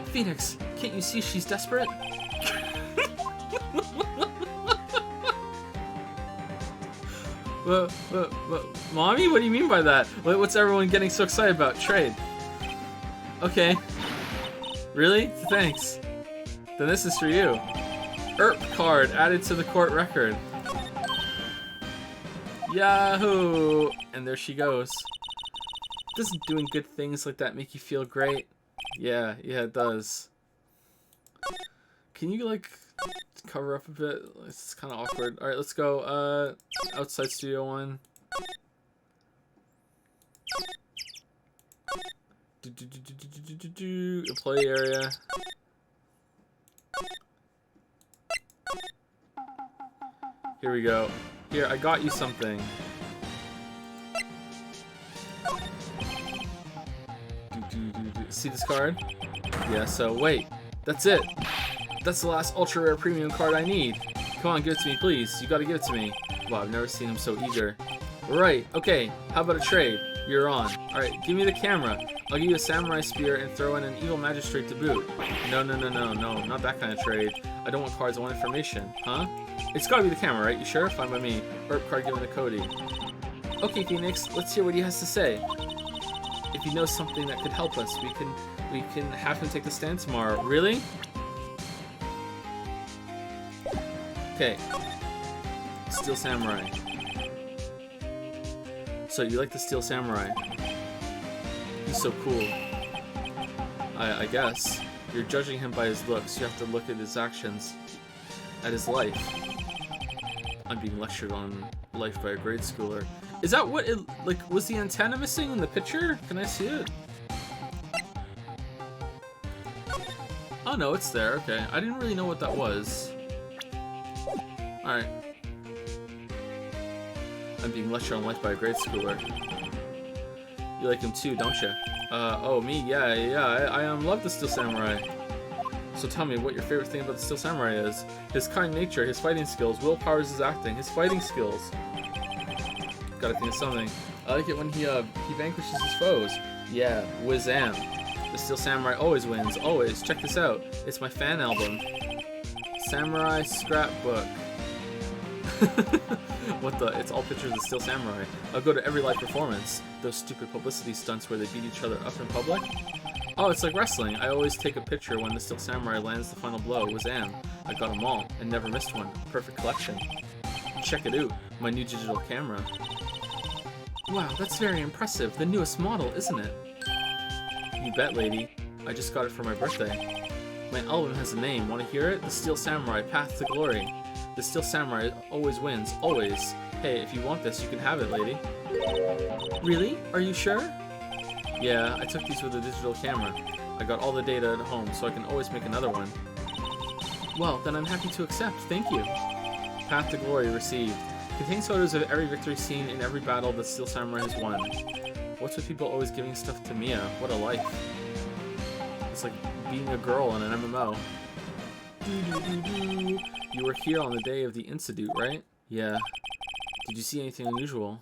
Phoenix, can't you see she's desperate? What, Mommy? What do you mean by that? What's everyone getting so excited about? Trade. Okay. Really? Thanks. Then this is for you. ERP card added to the court record. Yahoo! And there she goes. Doesn't doing good things like that make you feel great? Yeah, it does. Can you, like, cover up a bit? It's kind of awkward. Alright, let's go, outside Studio 1. Employee area. Here we go. Here, I got you something. See this card? Yeah, so wait. That's it. That's the last ultra rare premium card I need. Come on, give it to me, please. You gotta give it to me. Wow, I've never seen him so eager. Right, okay. How about a trade? You're on. Alright, give me the camera. I'll give you a samurai spear and throw in an evil magistrate to boot. No, not that kind of trade. I don't want cards, I want information. Huh? It's gotta be the camera, right? You sure? Fine by me. ERP card given to Cody. Okay, Phoenix, let's hear what he has to say. If he knows something that could help us, we can have him take the stand tomorrow. Really? Okay. Steel Samurai. So you like the Steel Samurai? He's so cool. I guess. You're judging him by his looks. You have to look at his actions. At his life. I'm being lectured on life by a grade schooler. Is that what it, like, was the antenna missing in the picture? Can I see it? Oh no, it's there, okay. I didn't really know what that was. Alright. I'm being lectured on life by a grade schooler. You like him too, don't you? Oh, me? Yeah, I love the Steel Samurai. So tell me what your favorite thing about the Steel Samurai is. His kind nature, his fighting skills, willpower is his acting, his fighting skills. Gotta think of something. I like it when he vanquishes his foes. Yeah, Wizam. The Steel Samurai always wins, always. Check this out. It's my fan album. Samurai Scrapbook. What the? It's all pictures of Steel Samurai. I'll go to every live performance. Those stupid publicity stunts where they beat each other up in public. Oh, it's like wrestling. I always take a picture when the Steel Samurai lands the final blow. Wazam. I got them all and never missed one. Perfect collection. Check it out. My new digital camera. Wow, that's very impressive. The newest model, isn't it? You bet, lady. I just got it for my birthday. My album has a name. Want to hear it? The Steel Samurai, Path to Glory. The Steel Samurai always wins, always. Hey, if you want this, you can have it, lady. Really? Are you sure? Yeah, I took these with a digital camera. I got all the data at home, so I can always make another one. Well, then I'm happy to accept. Thank you. Path to Glory received. Contains photos of every victory seen in every battle that Steel Samurai has won. What's with people always giving stuff to Mia? What a life. It's like being a girl in an MMO. You were here on the day of the incident, right? Yeah. Did you see anything unusual?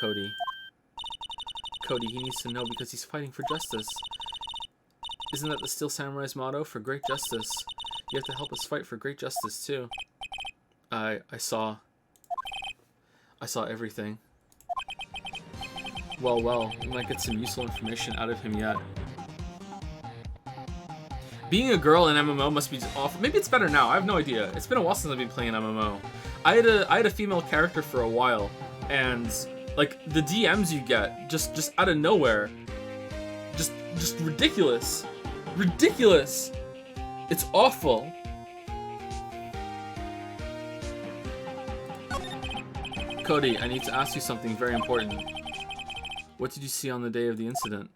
Cody. Cody, he needs to know because he's fighting for justice. Isn't that the Steel Samurai's motto? For great justice. You have to help us fight for great justice, too. I saw everything. Well, we might get some useful information out of him yet. Being a girl in MMO must be awful. Maybe it's better now. I have no idea. It's been a while since I've been playing an MMO. I had a female character for a while, and like the DMs you get just out of nowhere, just ridiculous, ridiculous. It's awful. Cody, I need to ask you something very important. What did you see on the day of the incident?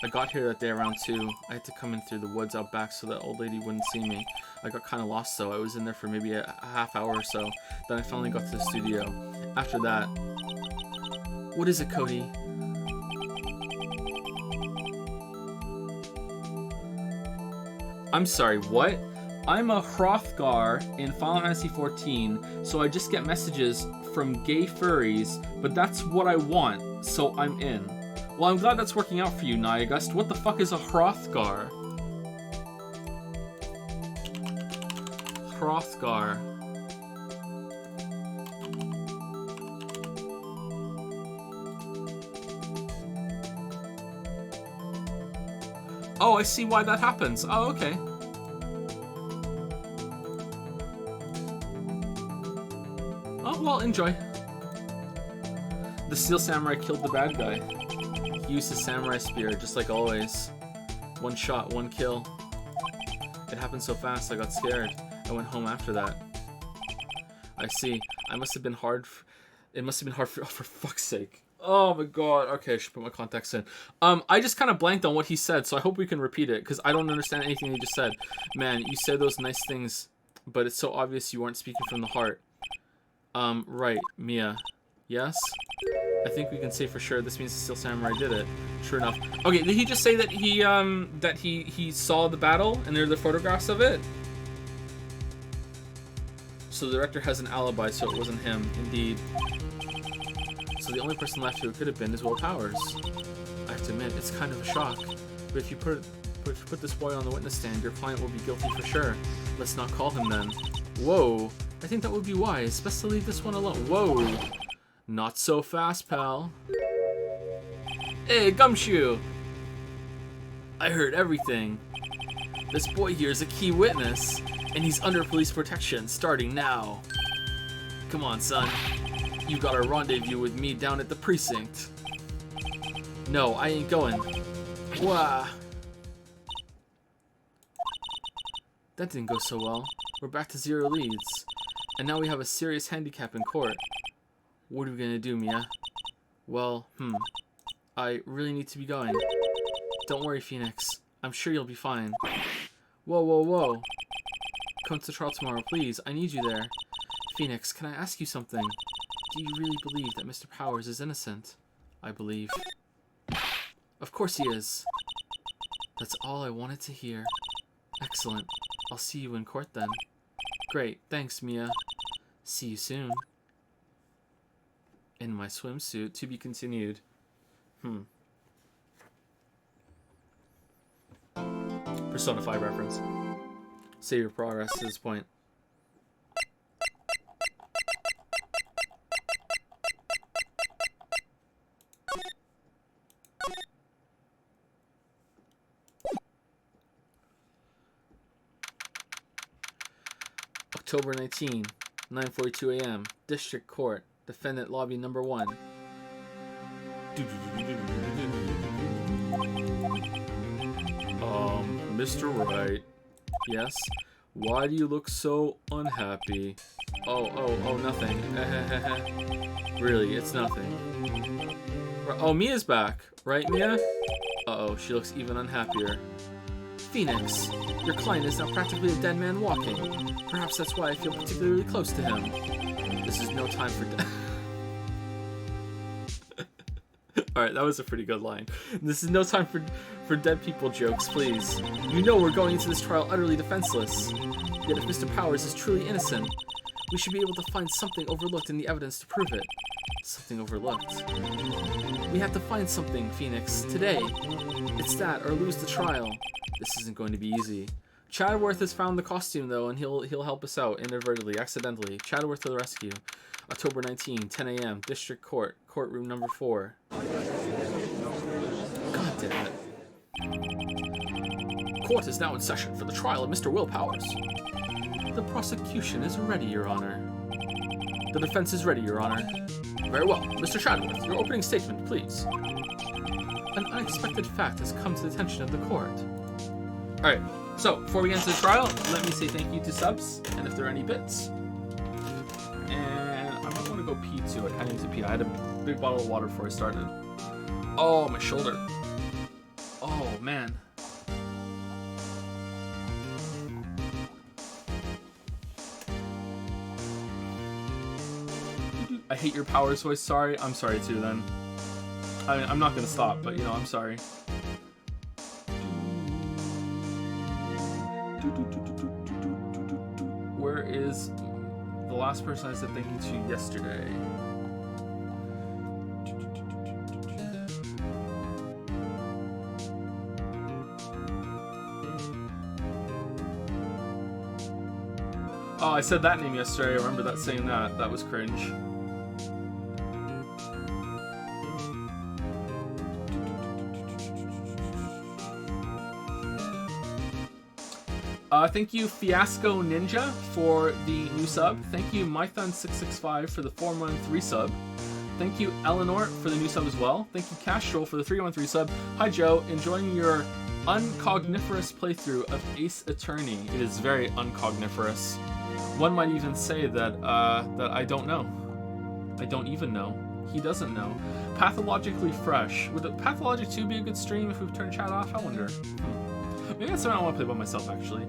I got here that day around 2. I had to come in through the woods out back so that old lady wouldn't see me. I got kind of lost though. I was in there for maybe a half hour or so. Then I finally got to the studio. After that... What is it, Cody? I'm sorry, what? I'm a Hrothgar in Final Fantasy XIV, so I just get messages from gay furries, but that's what I want, so I'm in. Well, I'm glad that's working out for you, Niagust. What the fuck is a Hrothgar? Hrothgar. Oh, I see why that happens. Oh, okay. Oh, well, enjoy. The Steel Samurai killed the bad guy. He used his samurai spear, just like always. One shot, one kill. It happened so fast, I got scared. I went home after that. I see. It must have been hard for, oh, for fuck's sake. Oh my god. Okay, I should put my contacts in. I just kind of blanked on what he said, so I hope we can repeat it, because I don't understand anything he just said. Man, you said those nice things, but it's so obvious you weren't speaking from the heart. Right, Mia. Yes? I think we can say for sure this means the Steel Samurai did it. Sure enough. Okay, did he just say that he saw the battle and there are the photographs of it? So the director has an alibi, so it wasn't him. Indeed. So the only person left who it could have been is Will Powers. I have to admit, it's kind of a shock. But if you put this boy on the witness stand, your client will be guilty for sure. Let's not call him then. Whoa. I think that would be wise. Best to leave this one alone. Whoa. Not so fast, pal. Hey, Gumshoe! I heard everything. This boy here is a key witness, and he's under police protection starting now. Come on, son. You got a rendezvous with me down at the precinct. No, I ain't going. Wah! That didn't go so well. We're back to 0 leads. And now we have a serious handicap in court. What are we gonna do, Mia? Well, I really need to be going. Don't worry, Phoenix. I'm sure you'll be fine. Whoa, whoa, whoa. Come to the trial tomorrow, please. I need you there. Phoenix, can I ask you something? Do you really believe that Mr. Powers is innocent? I believe. Of course he is. That's all I wanted to hear. Excellent. I'll see you in court then. Great. Thanks, Mia. See you soon. In my swimsuit, to be continued. Persona 5 reference. Save your progress to this point. October 19, 9:42 a.m. District Court. Defendant Lobby Number 1. Mr. Wright. Yes? Why do you look so unhappy? Oh, nothing. Really, it's nothing. Oh, Mia's back. Right, Mia? Uh-oh, she looks even unhappier. Phoenix, your client is now practically a dead man walking. Perhaps that's why I feel particularly close to him. This is no time for Alright, that was a pretty good line. This is no time for dead people jokes, please. You know we're going into this trial utterly defenseless. Yet if Mr. Powers is truly innocent, we should be able to find something overlooked in the evidence to prove it. Something overlooked. We have to find something, Phoenix, today. It's that, or lose the trial. This isn't going to be easy. Chadworth has found the costume, though, and he'll help us out, inadvertently, accidentally. Chadworth to the rescue. October 19, 10 a.m., District Court, courtroom number 4. God damn it. Court is now in session for the trial of Mr. Will Powers. The prosecution is ready, Your Honor. The defense is ready, Your Honor. Very well. Mr. Chadworth, your opening statement, please. An unexpected fact has come to the attention of the court. Alright, so, before we get into the trial, let me say thank you to subs, and if there are any bits. And I might want to go pee too. I kind of need to pee. I had a big bottle of water before I started. Oh, my shoulder. Oh, man. I hate your Powers voice. Sorry. I'm sorry too then. I mean, I'm not going to stop, but you know, I'm sorry. Where is the last person I said thank you to yesterday? Oh, I said that name yesterday. I remember that saying that. That was cringe. Thank you, Fiasco Ninja, for the new sub. Thank you, Mython665, for the 4-month resub. Thank you, Eleanor, for the new sub as well. Thank you, Castrol, for the 3-month resub. Hi, Joe. Enjoying your uncogniferous playthrough of Ace Attorney. It is very uncogniferous. One might even say that that I don't know. I don't even know. He doesn't know. Pathologically fresh. Would Pathologic 2 be a good stream if we've turned chat off? I wonder. Maybe that's something I want to play by myself, actually.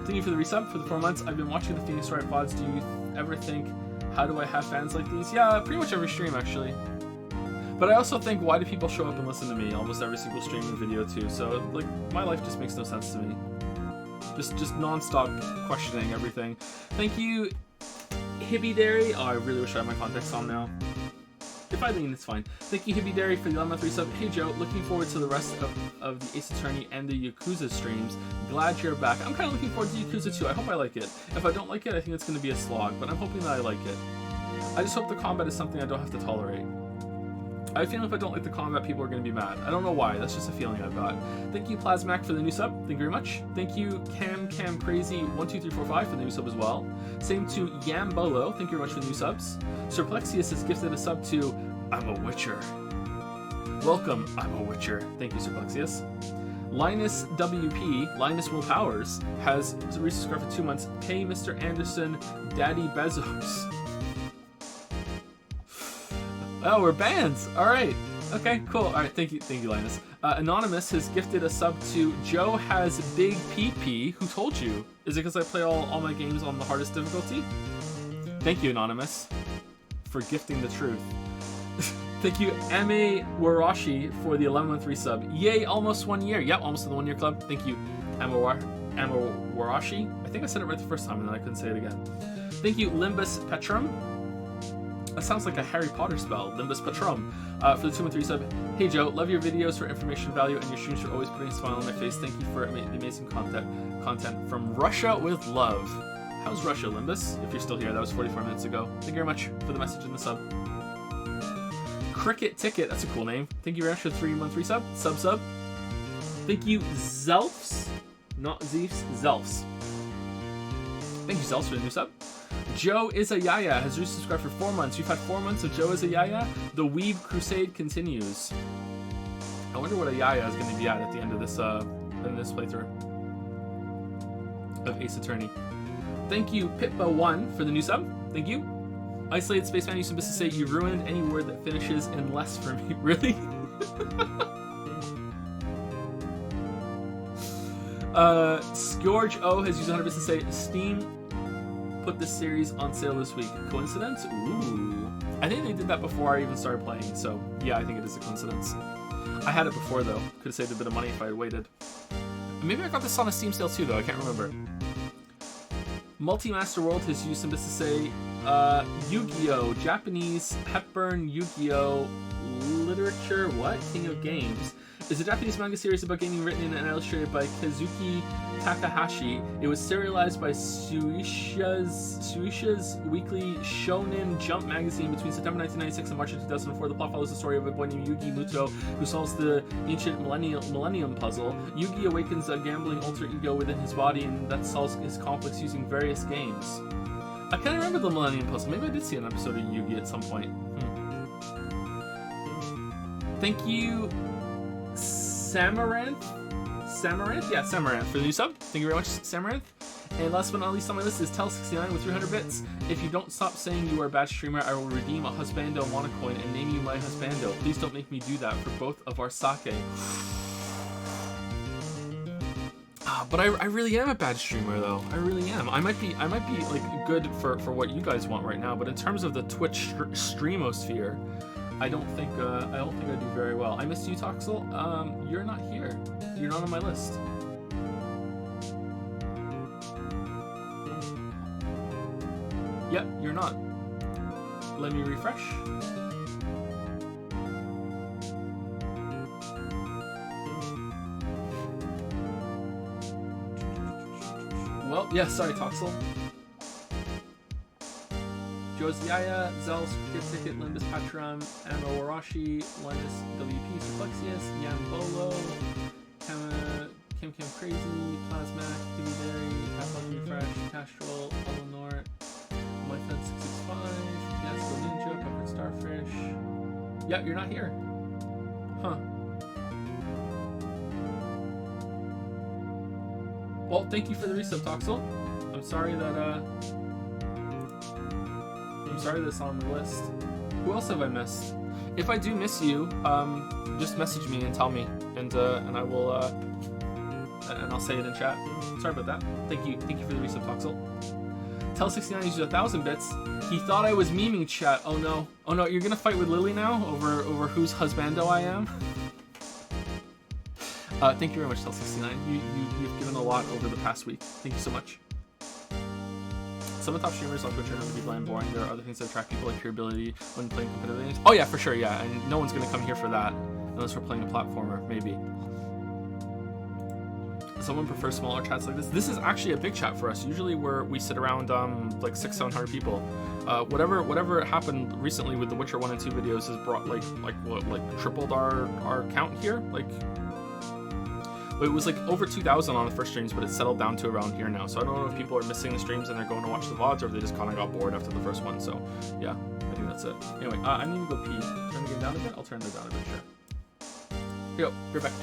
Thank you for the resub for the 4 months. I've been watching the P-Wright VODs. Do you ever think, how do I have fans like these? Yeah, pretty much every stream, actually. But I also think, why do people show up and listen to me almost every single stream and video, too? So, like, my life just makes no sense to me. Just non-stop questioning everything. Thank you, Hibby Dairy. Oh, I really wish I had my context on now. If I lean, it's fine. Thank you, Hibby Dairy, for the 11-month resub. Hey, Joe, looking forward to the rest of the Ace Attorney and the Yakuza streams. Glad you're back. I'm kind of looking forward to Yakuza too. I hope I like it. If I don't like it, I think it's going to be a slog, but I'm hoping that I like it. I just hope the combat is something I don't have to tolerate. I have a feeling if I don't like the combat, people are going to be mad. I don't know why. That's just a feeling I've got. Thank you, Plasmac, for the new sub. Thank you very much. Thank you, Cam Crazy 12345 for the new sub as well. Same to Yambolo. Thank you very much for the new subs. Sirplexius has gifted a sub to I'm a Witcher. Welcome, I'm a Witcher. Thank you, Sirplexius. Linus WP, Linus Will Powers, has resubscribed for 2 months. Pay Mr. Anderson, Daddy Bezos. Oh, we're bands. All right. Okay, cool. All right, thank you, Linus. Anonymous has gifted a sub to Joe has Big PP. Who told you? Is it because I play all my games on the hardest difficulty? Thank you, Anonymous, for gifting the truth. Thank you, Ame Warashi, for the 11-month resub. Yay, almost 1 year. Yep, almost in the 1 year club. Thank you, Ame Warashi. I think I said it right the first time and then I couldn't say it again. Thank you, Limbus Petrum. That sounds like a Harry Potter spell, Limbus Patrum, for the 2-month resub. Hey Joe, love your videos for information value and your streams for always putting a smile on my face. Thank you for the amazing content from Russia with love. How's Russia, Limbus? If you're still here, that was 44 minutes ago. Thank you very much for the message in the sub. Cricket Ticket, that's a cool name. Thank you very much for the 3-month resub. Sub. Thank you, Zelfs. Not Zeefs, Zelfs. Thank you, Zelfs, for the new sub. Joe is a Yaya has resubscribed for 4 months. You've had 4 months of Joe is a Yaya. The Weeb Crusade continues. I wonder what a Yaya is going to be at the end of this playthrough of Ace Attorney. Thank you, Pippa1, for the new sub. Thank you. Isolated Spaceman used to say, you ruined any word that finishes in less for me. Really? Scourge O has used 100 to say, Steam put this series on sale this week. Coincidence? Ooh. I think they did that before I even started playing, so yeah, I think it is a coincidence. I had it before, though. Could have saved a bit of money if I had waited. Maybe I got this on a Steam sale, too, though. I can't remember. Multi-Master World has used some to say, Yu-Gi-Oh! Japanese Hepburn Yu-Gi-Oh! Literature, what? King of Games. Is a Japanese manga series about gaming written and illustrated by Kazuki Takahashi. It was serialized by Shueisha's weekly Shonen Jump magazine between September 1996 and March of 2004. The plot follows the story of a boy named Yugi Muto who solves the ancient Millennium Puzzle. Yugi awakens a gambling alter ego within his body and that solves his conflicts using various games. I can't remember the Millennium Puzzle. Maybe I did see an episode of Yugi at some point. Thank you, Samaranth? Yeah, Samaranth for the new sub. Thank you very much, Samaranth. And last but not least on my list is Tel69 with 300 bits. If you don't stop saying you are a bad streamer, I will redeem a Husbando Monocoin and name you my Husbando. Please don't make me do that for both of our sake. But I really am a bad streamer, though. I really am. I might be like good for what you guys want right now, but in terms of the Twitch streamosphere, I don't think I do very well. I missed you, Toxel. You're not here. You're not on my list. Yep, you're not. Let me refresh. Well, yeah, sorry, Toxel. Josiah, Zels, Cricket Ticket, Limbus Patram, Amro Warashi, Linus, WP, Suplexius, Yambolo, Kim Crazy, Plasmac, Kitty Berry, Pathology Fresh, Castrol, Eleanor, MyFed 665, Fiasco Ninja, Peppered Starfish. Yeah, you're not here. Huh. Well, thank you for the resub, Toxel. I'm sorry that it's on the list. Who else have I missed? If I do miss you, just message me and tell me, and I will and I'll say it in chat. Sorry about that. Thank you for the resub, Toxel. Tel69 used 1,000 bits. He thought I was memeing chat. Oh no, you're gonna fight with Lily now over whose husbando I am. Thank you very much, Tel69. You've given a lot over the past week. Thank you so much. Some of the top streamers on Twitch are known to be bland and boring. There are other things that attract people, like your ability when playing competitive games. Oh yeah, for sure, yeah. And no one's gonna come here for that unless we're playing a platformer, maybe. Someone prefers smaller chats like this. This is actually a big chat for us. Usually we sit around like 600-700 people. Whatever happened recently with the Witcher 1 and 2 videos has brought like tripled our count here. Like it was like over 2,000 on the first streams, but it's settled down to around here now. So I don't know if people are missing the streams and they're going to watch the VODs, or if they just kind of got bored after the first one. So yeah, I think that's it. Anyway, I need to go pee. Turn the game down a bit. I'll turn it down a bit. Sure. Here you go. Be right back.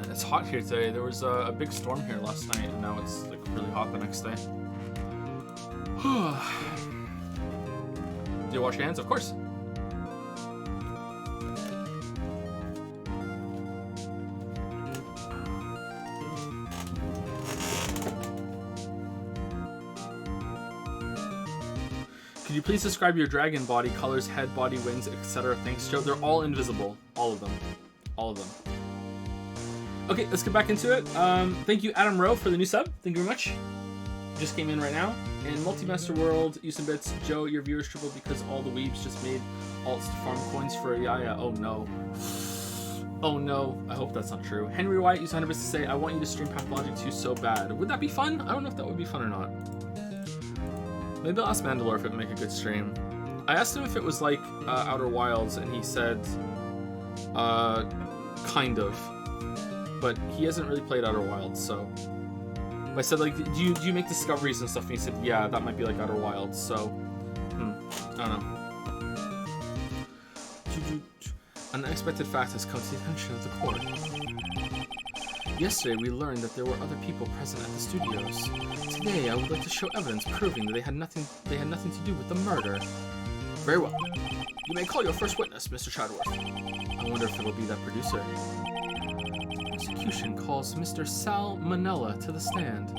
It's hot here today. There was a big storm here last night, and now it's like really hot the next day. Do you wash your hands? Of course. Could you please describe your dragon body, colors, head, body, wings, etc.? Thanks, Joe. They're all invisible. All of them. All of them. Okay, let's get back into it. Thank you, Adam Rowe, for the new sub. Thank you very much. Just came in right now. In Multi-Master World, use some bits. Joe, your viewers tripled because all the weebs just made alts to farm coins for a Yaya. Oh no. Oh no. I hope that's not true. Henry White used 100 bits to say, I want you to stream Pathologic 2 so bad. Would that be fun? I don't know if that would be fun or not. Maybe I'll ask Mandalore if it would make a good stream. I asked him if it was like Outer Wilds, and he said, kind of. But he hasn't really played Outer Wilds, so I said, like, do you make discoveries and stuff? And he said, yeah, that might be like Outer Wilds. So I don't know. An unexpected fact has come to the attention of the court. Yesterday we learned that there were other people present at the studios. Today I would like to show evidence proving that they had nothing to do with the murder. Very well. You may call your first witness, Mr. Chadworth. I wonder if it'll be that producer. Prosecution calls Mr. Sal Manella to the stand.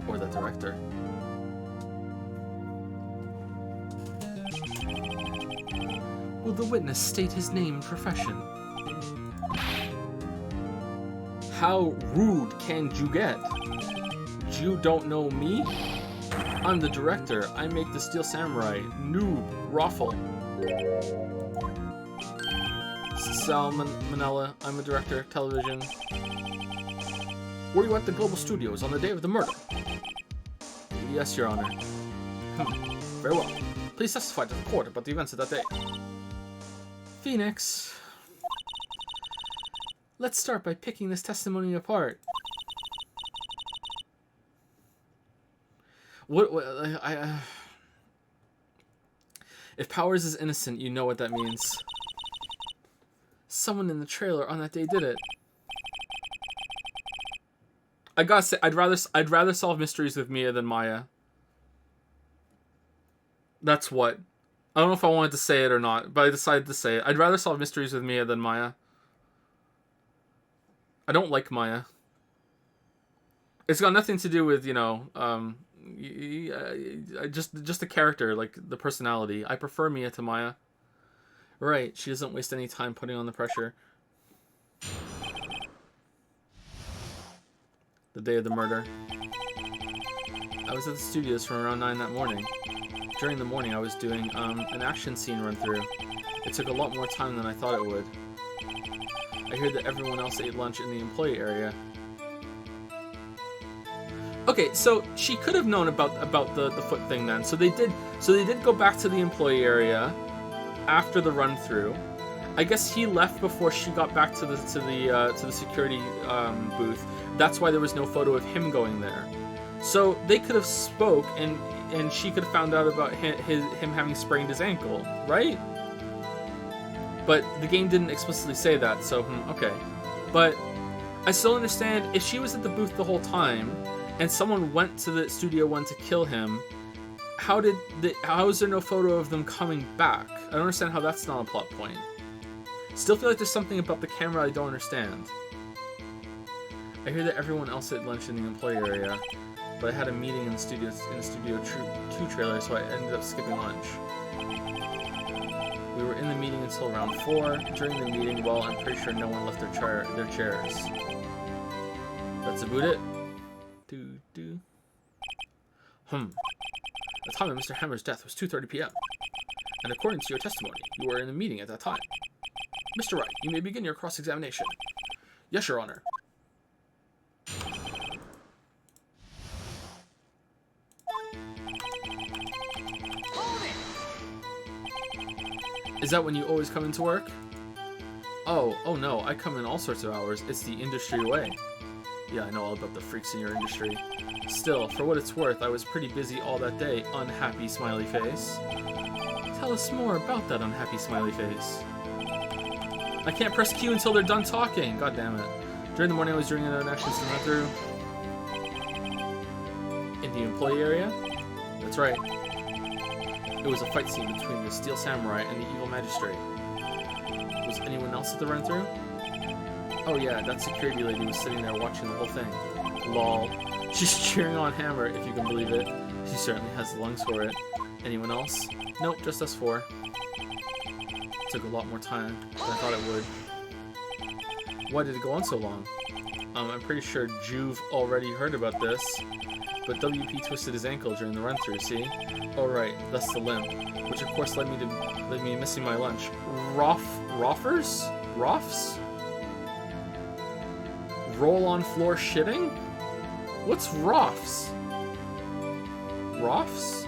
Or that director. Will the witness state his name and profession? How rude can you get? You don't know me? I'm the director. I make the Steel Samurai. Noob. Raffle. Sal Manella. I'm a director. Television. Were you at the Global Studios on the day of the murder? Yes, Your Honor. Very well. Please testify to the court about the events of that day. Phoenix. Let's start by picking this testimony apart. If Powers is innocent, you know what that means. Someone in the trailer on that day did it. I gotta say, I'd rather solve mysteries with Mia than Maya. That's what. I don't know if I wanted to say it or not, but I decided to say it. I'd rather solve mysteries with Mia than Maya. I don't like Maya. It's got nothing to do with, you know, just the character, like the personality. I prefer Mia to Maya. Right, she doesn't waste any time putting on the pressure. The day of the murder. I was at the studios from around 9 that morning. During the morning, I was doing an action scene run through. It took a lot more time than I thought it would. I heard that everyone else ate lunch in the employee area. Okay, so she could have known about the foot thing then. So they did go back to the employee area after the run through. I guess he left before she got back to the security booth. That's why there was no photo of him going there. So they could have spoke and she could have found out about him having sprained his ankle, right? But the game didn't explicitly say that, so okay. But I still understand if she was at the booth the whole time and someone went to the Studio 1 to kill him, how is there no photo of them coming back? I don't understand how that's not a plot point. Still feel like there's something about the camera I don't understand. I hear that everyone else ate lunch in the employee area, but I had a meeting in the Studio 2 trailer, so I ended up skipping lunch. We were in the meeting until around 4. During the meeting, well, I'm pretty sure no one left their chairs. That's about it. The time of Mr. Hammer's death was 2:30 p.m. And according to your testimony, you were in a meeting at that time. Mr. Wright, you may begin your cross-examination. Yes, Your Honor. Is that when you always come into work? Oh no, I come in all sorts of hours. It's the industry way. Yeah, I know all about the freaks in your industry. Still, for what it's worth, I was pretty busy all that day. Unhappy smiley face. Tell us more about that unhappy smiley face. I can't press Q until they're done talking. God damn it. During the morning, I was doing an action scene run through. In the employee area? That's right. It was a fight scene between the Steel Samurai and the Evil Magistrate. Was anyone else at the run through? Oh yeah, that security lady was sitting there watching the whole thing. Lol. She's cheering on Hammer, if you can believe it. She certainly has the lungs for it. Anyone else? Nope, just us 4. Took a lot more time than I thought it would. Why did it go on so long? I'm pretty sure Juve already heard about this, but WP twisted his ankle during the run-through, see? Oh right, that's the limp, which of course led me missing my lunch. Roffers? Roffs? Roll on floor shitting? What's Roffs? Roffs?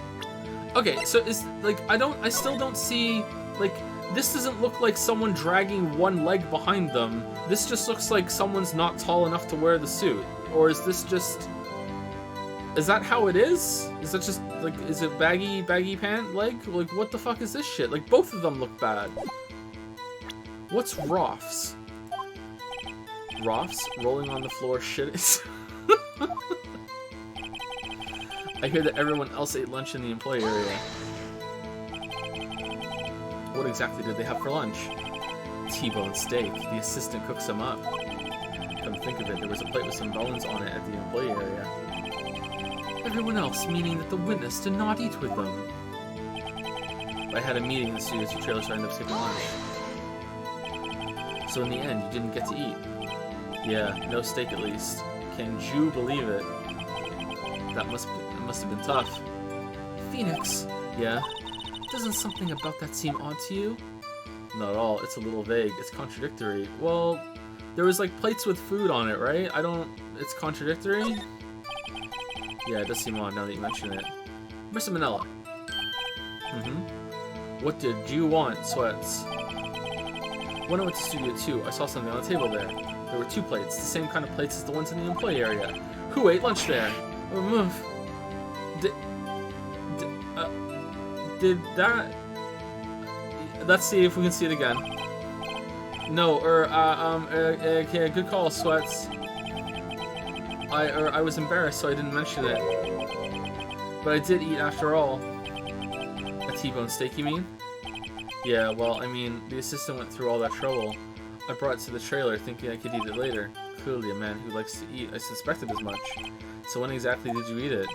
Okay, so is like I still don't see like this doesn't look like someone dragging one leg behind them. This just looks like someone's not tall enough to wear the suit. Or is this just is that how it is? Is that just like is it baggy pant leg? Like what the fuck is this shit? Like both of them look bad. What's Roffs? Roffs rolling on the floor shit. I hear that everyone else ate lunch in the employee area. What exactly did they have for lunch? T-bone steak. The assistant cooks them up. Come think of it, there was a plate with some bones on it at the employee area. Everyone else, meaning that the witness did not eat with them. I had a meeting in the Studio 2 trailer, so I ended up skipping lunch. So in the end, you didn't get to eat. Yeah, no steak at least. Can you believe it? That must have been tough. Phoenix. Yeah? Doesn't something about that seem odd to you? Not at all. It's a little vague. It's contradictory. Well, there was like plates with food on it, right? It's contradictory? Yeah, it does seem odd now that you mention it. Mr. Manila. What did you want, Sweats? When I went to Studio 2, I saw something on the table there. There were 2 plates, the same kind of plates as the ones in the employee area. Who ate lunch there? Did that... Let's see if we can see it again. No, okay, good call, Sweats. I was embarrassed, so I didn't mention it. But I did eat after all. A T-bone steak, you mean? Yeah, well, I mean, the assistant went through all that trouble. I brought it to the trailer thinking I could eat it later. Clearly a man who likes to eat. I suspected as much. So when exactly did you eat it?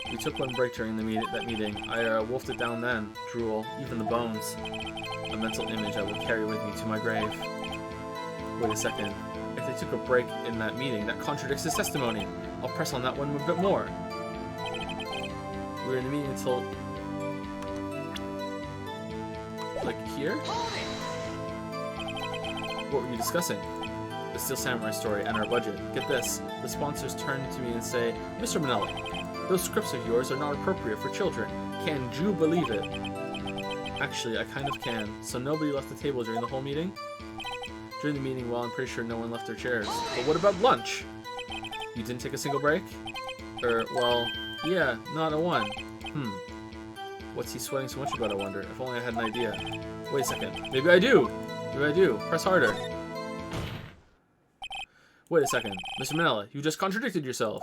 We took one break during that meeting. I wolfed it down then. Drool. Even the bones. A mental image I will carry with me to my grave. Wait a second. If they took a break in that meeting, that contradicts his testimony. I'll press on that one a bit more. We were in the meeting until... like here? What were you discussing? The Steel Samurai story and our budget. Get this. The sponsors turn to me and say, Mr. Manelli, those scripts of yours are not appropriate for children. Can you believe it? Actually, I kind of can. So nobody left the table during the whole meeting? During the meeting, well, I'm pretty sure no one left their chairs. But what about lunch? You didn't take a single break? Well, yeah, not a one. What's he sweating so much about, I wonder? If only I had an idea. Wait a second. Maybe I do! Maybe I do. Press harder. Wait a second. Mr. Manella, you just contradicted yourself.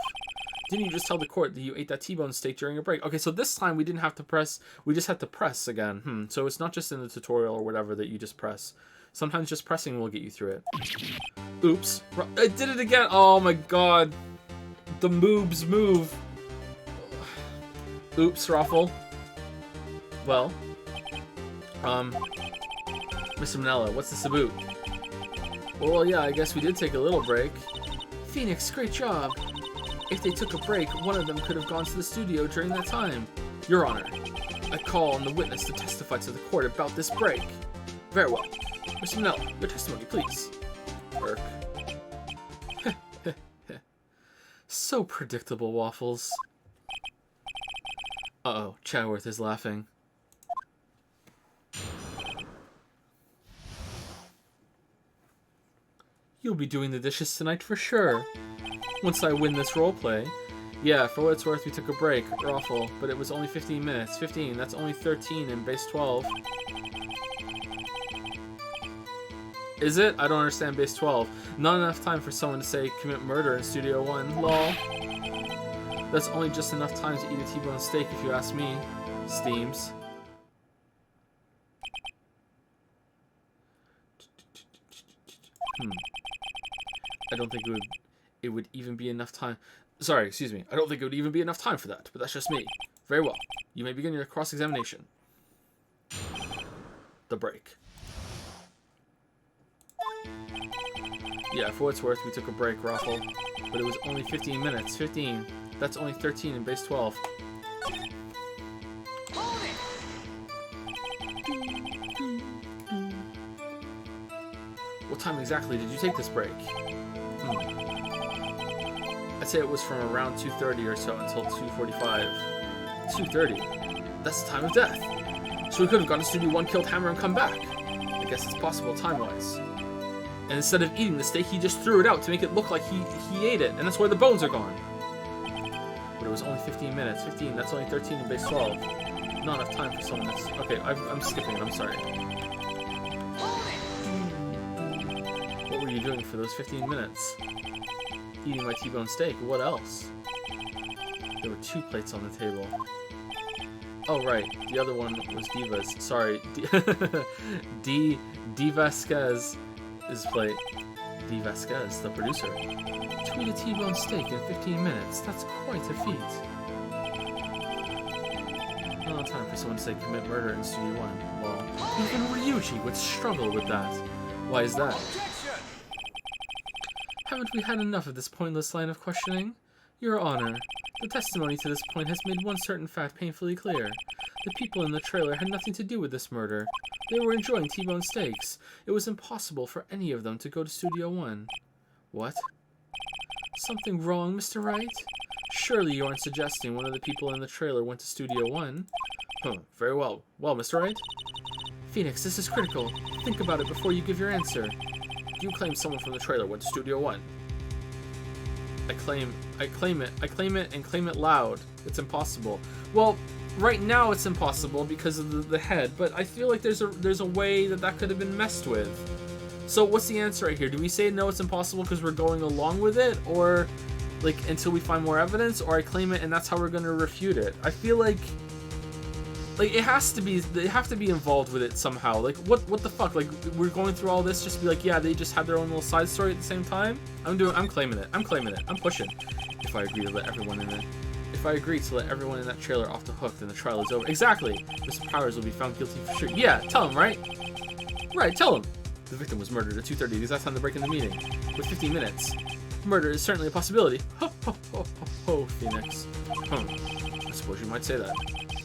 Didn't you just tell the court that you ate that T-bone steak during a break? Okay, so this time we didn't have to press. We just had to press again. So it's not just in the tutorial or whatever that you just press. Sometimes just pressing will get you through it. Oops. I did it again. Oh my god. The moobs move. Oops, Raffle. Well. Mr. Manella, what's this about? Well, yeah, I guess we did take a little break. Phoenix, great job. If they took a break, one of them could have gone to the studio during that time. Your Honor, I call on the witness to testify to the court about this break. Very well. Mr. Manella, your testimony, please. Irk. So predictable, Waffles. Uh-oh, Chadworth is laughing. You'll be doing the dishes tonight for sure. Once I win this roleplay. Yeah, for what it's worth, we took a break. Awful, but it was only 15 minutes. 15, that's only 13 in base 12. Is it? I don't understand base 12. Not enough time for someone to say, commit murder in Studio 1. Lol. That's only just enough time to eat a T-bone steak if you ask me. Steams. I don't think it would even be enough time. Sorry, excuse me. I don't think it would even be enough time for that, but that's just me. Very well. You may begin your cross-examination. The break. Yeah, for what it's worth, we took a break, Raffle. But it was only 15 minutes. 15. That's only 13 in base 12. What time exactly did you take this break? I'd say it was from around 2:30 or so until 2:45. 2:30? That's the time of death. So we could have gone to Studio 1, killed Hammer, and come back. I guess it's possible time-wise. And instead of eating the steak, he just threw it out to make it look like he ate it, and that's why the bones are gone. But it was only 15 minutes. 15, that's only 13 in base 12. Not enough time for someone that's... Okay, I'm skipping, I'm sorry. What were you doing for those 15 minutes? Eating my T-bone steak. What else? There were 2 plates on the table. Oh, right. The other one was Diva's. Sorry. D Vasquez's plate. D Vasquez, the producer. To eat a T-bone steak in 15 minutes. That's quite a feat. Not time for someone to say commit murder in Studio 1. Well, even Ryuji would struggle with that. Why is that? Haven't we had enough of this pointless line of questioning? Your Honor, the testimony to this point has made one certain fact painfully clear. The people in the trailer had nothing to do with this murder. They were enjoying T-bone steaks. It was impossible for any of them to go to Studio 1. What? Something wrong, Mr. Wright? Surely you aren't suggesting one of the people in the trailer went to Studio 1? Huh, very well. Well, Mr. Wright? Phoenix, this is critical. Think about it before you give your answer. You claim someone from the trailer went to Studio One. I claim it, and claim it loud. It's impossible. Well, right now it's impossible because of the head, but I feel like there's a way that could have been messed with. So what's the answer right here? Do we say no, it's impossible because we're going along with it, or like until we find more evidence, or I claim it and that's how we're gonna refute it? I feel like they have to be involved with it somehow. Like what the fuck? Like we're going through all this just to be like, yeah, they just had their own little side story at the same time. I'm claiming it. I'm pushing. If I agree to let everyone in that trailer off the hook, then the trial is over. Exactly. Mr. Powers will be found guilty for sure. Yeah, tell him, right? Right, tell him. The victim was murdered at 2:30, the exact time to break in the meeting. With 15 minutes. Murder is certainly a possibility. Ho, ho, ho, ho, ho, Phoenix. I suppose you might say that.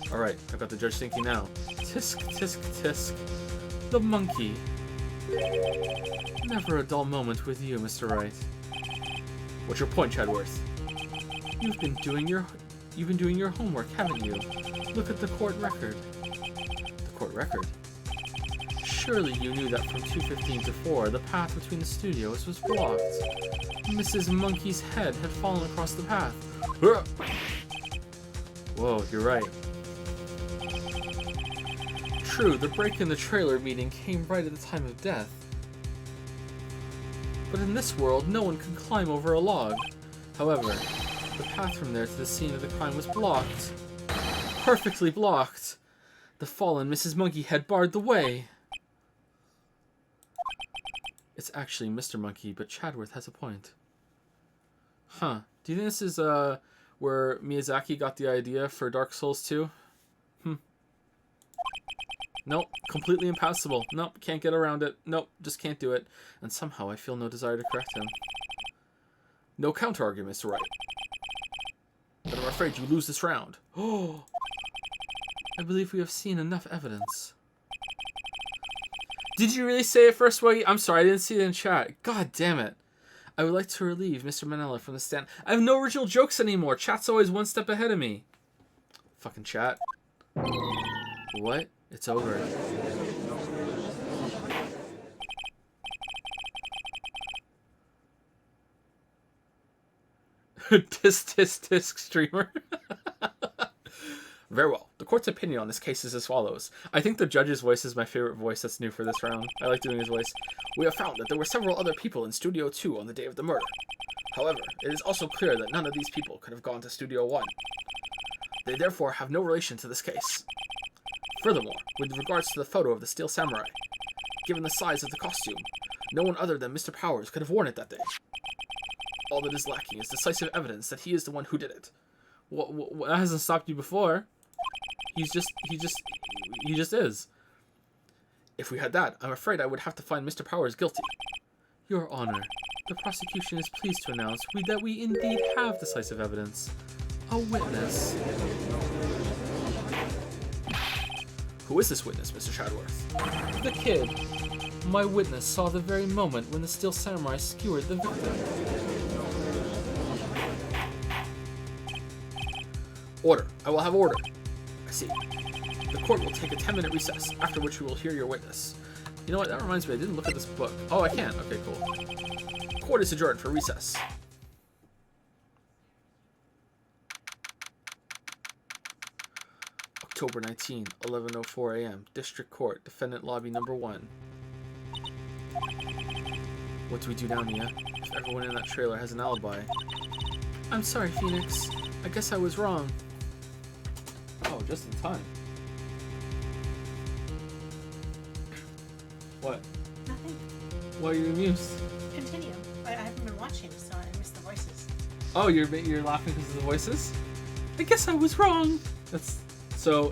Alright, I've got the judge thinking now. Tisk, tisk, tisk. The monkey. Never a dull moment with you, Mr. Wright. What's your point, Chadworth? You've been doing your homework, haven't you? Look at the court record. The court record? Surely you knew that from 2:15 to 4, the path between the studios was blocked. Mrs. Monkey's head had fallen across the path. Whoa, you're right. True, the break in the trailer meeting came right at the time of death. But in this world, no one can climb over a log. However, the path from there to the scene of the crime was blocked. Perfectly blocked. The fallen Mrs. Monkey had barred the way. It's actually Mr. Monkey, but Chadworth has a point. Huh. Do you think this is where Miyazaki got the idea for Dark Souls 2? Nope, completely impossible. Nope, can't get around it. Nope, just can't do it. And somehow I feel no desire to correct him. No counter-arguments, right? But I'm afraid you lose this round. Oh, I believe we have seen enough evidence. Did you really say it first, Wuggy? I'm sorry, I didn't see it in chat. God damn it. I would like to relieve Mr. Manella from the stand. I have no original jokes anymore. Chat's always one step ahead of me. Fucking chat. What? It's over. Tisk streamer. Very well. The court's opinion on this case is as follows. I think the judge's voice is my favorite voice that's new for this round. I like doing his voice. We have found that there were several other people in Studio 2 on the day of the murder. However, it is also clear that none of these people could have gone to Studio 1. They therefore have no relation to this case. Furthermore, with regards to the photo of the Steel Samurai, given the size of the costume, no one other than Mr. Powers could have worn it that day. All that is lacking is decisive evidence that he is the one who did it. That hasn't stopped you before. He just is. If we had that, I'm afraid I would have to find Mr. Powers guilty. Your Honor, the prosecution is pleased to announce that we indeed have decisive evidence. A witness. Who is this witness, Mr. Chadworth? The kid. My witness saw the very moment when the Steel Samurai skewered the victim. Order. I will have order. I see. The court will take a 10-minute recess, after which we will hear your witness. You know what? That reminds me, I didn't look at this book. Oh, I can. Okay, cool. Court is adjourned for recess. October 19, 11:04 a.m. District Court, Defendant Lobby Number 1. What do we do now, Nia? If everyone in that trailer has an alibi. I'm sorry, Phoenix. I guess I was wrong. Oh, just in time. What? Nothing. Why are you amused? Continue. I haven't been watching, so I missed the voices. Oh, you're laughing because of the voices? I guess I was wrong. That's so.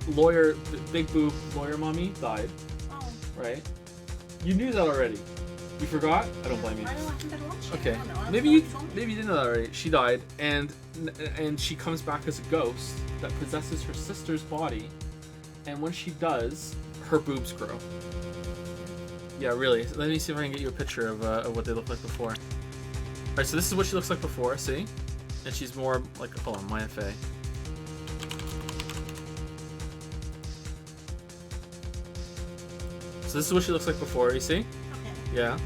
Lawyer, big boob lawyer mommy died. Oh. Right. You knew that already. You forgot? I don't blame you. I haven't been watching. Okay. I don't know. Maybe you didn't know that already. She died, and she comes back as a ghost that possesses her sister's body, and when she does, her boobs grow. Yeah, really. Let me see if I can get you a picture of what they look like before. Alright, so this is what she looks like before, see? And she's more like, hold on, Maya Fey. So this is what she looks like before, you see? Okay. Yeah.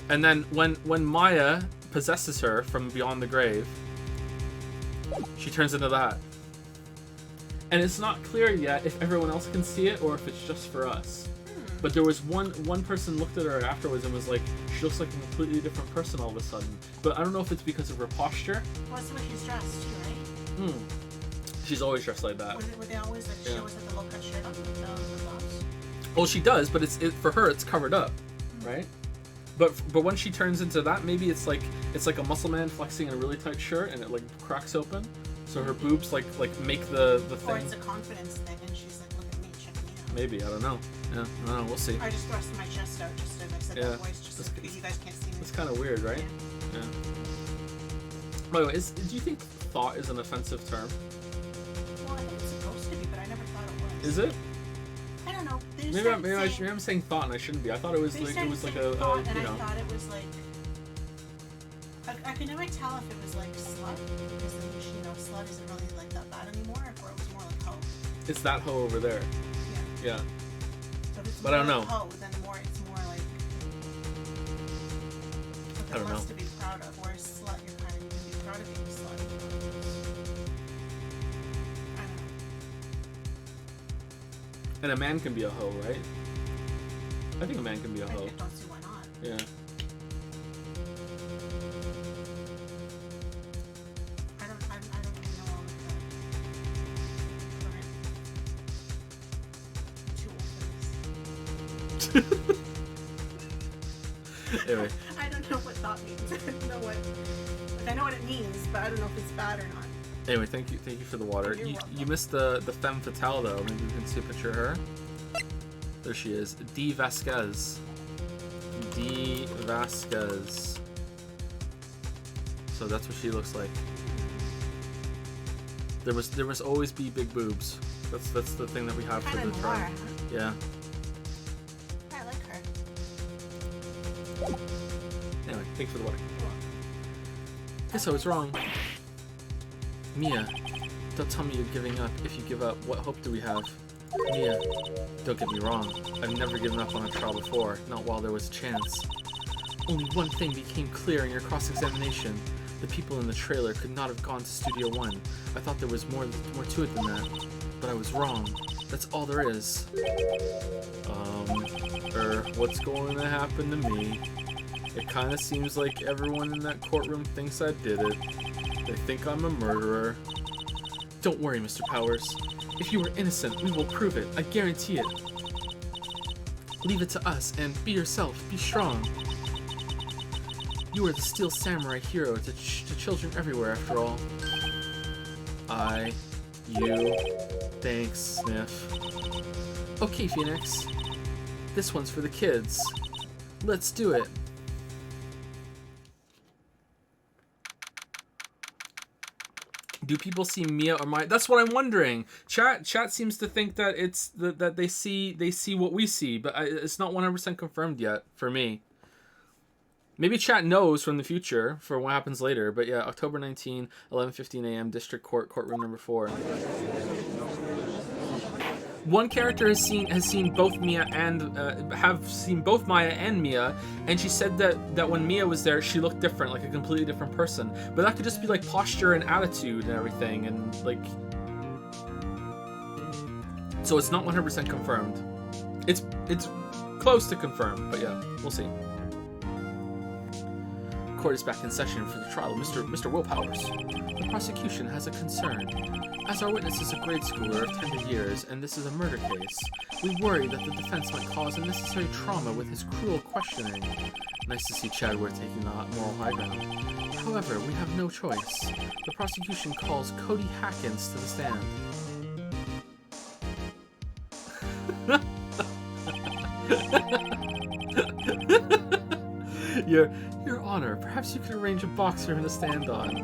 And then when Maya possesses her from beyond the grave, she turns into that. And it's not clear yet if everyone else can see it or if it's just for us. But there was one person looked at her afterwards and was like, she looks like a completely different person all of a sudden. But I don't know if it's because of her posture. Well, that's the way she's dressed too, right? She's always dressed like that. Would they always, like, she always had the low cut shirt on with the gloves? Well, she does, but for her it's covered up, right? But when she turns into that, maybe it's like a muscle man flexing in a really tight shirt and it like cracks open, so her boobs like make the thing. Or it's a confidence thing, and she's like, look at me, check me out. Maybe, I don't know. Yeah, I don't know. We'll see. I just thrust my chest out just to mix it that voice, just because you guys can't see me. It's kind of weird, right? Yeah. By the way, do you think thought is an offensive term? Well, I think it's supposed to be, but I never thought it was. Is it? I don't know. Maybe I'm saying thought and I shouldn't be. I thought it was like a thought, you and know. I thought it was like. I could never tell if it was like slut, because you know slut isn't really like that bad anymore, or it was more like hoe. It's that hoe over there. Yeah. Yeah. So if it's But I don't know. like hoe, then it's more like. I don't know. To be proud of, whereas slut, you're kind of you can be proud of being a slut. I don't know. And a man can be a hoe, right? I think a man can be a hoe. I don't see why not. Yeah. I don't really know all of the current tool for this. Anyway. I don't know what thought means. I don't know what. Like, I know what it means, but I don't know if it's bad or not. Anyway, thank you for the water. You missed the femme fatale though. Maybe you can see a picture of her. There she is, D. Vasquez. D. Vasquez. So that's what she looks like. There must always be big boobs. That's the thing that we have for the trial. Yeah. I like her. Anyway, thanks for the water. Guess I was wrong. Mia, don't tell me you're giving up. If you give up, what hope do we have? Mia, don't get me wrong. I've never given up on a trial before, not while there was a chance. Only one thing became clear in your cross-examination. The people in the trailer could not have gone to Studio 1. I thought there was more to it than that. But I was wrong. That's all there is. What's going to happen to me? It kind of seems like everyone in that courtroom thinks I did it. They think I'm a murderer. Don't worry, Mr. Powers. If you are innocent, we will prove it. I guarantee it. Leave it to us and be yourself. Be strong. You are the Steel Samurai hero to children everywhere, after all. You. Thanks, Sniff. Okay, Phoenix. This one's for the kids. Let's do it. Do people see Mia or Maya? That's what I'm wondering. Chat seems to think that it's that they see what we see, but it's not 100% confirmed yet for me. Maybe chat knows from the future for what happens later, but yeah, October 19, 11:15 a.m. District Court, courtroom number 4. One character has seen both Mia and have seen both Maya and Mia, and she said that when Mia was there, she looked different, like a completely different person. But that could just be like posture and attitude and everything, and like, so it's not 100% confirmed. It's close to confirmed, but yeah, we'll see. Court is back in session for the trial of Mr. Willpowers. The prosecution has a concern. As our witness is a grade schooler of tender years, and this is a murder case, we worry that the defense might cause unnecessary trauma with his cruel questioning. Nice to see Chadwick taking the moral high ground. However, we have no choice. The prosecution calls Cody Hackins to the stand. Your Honor, perhaps you could arrange a box for him to stand on.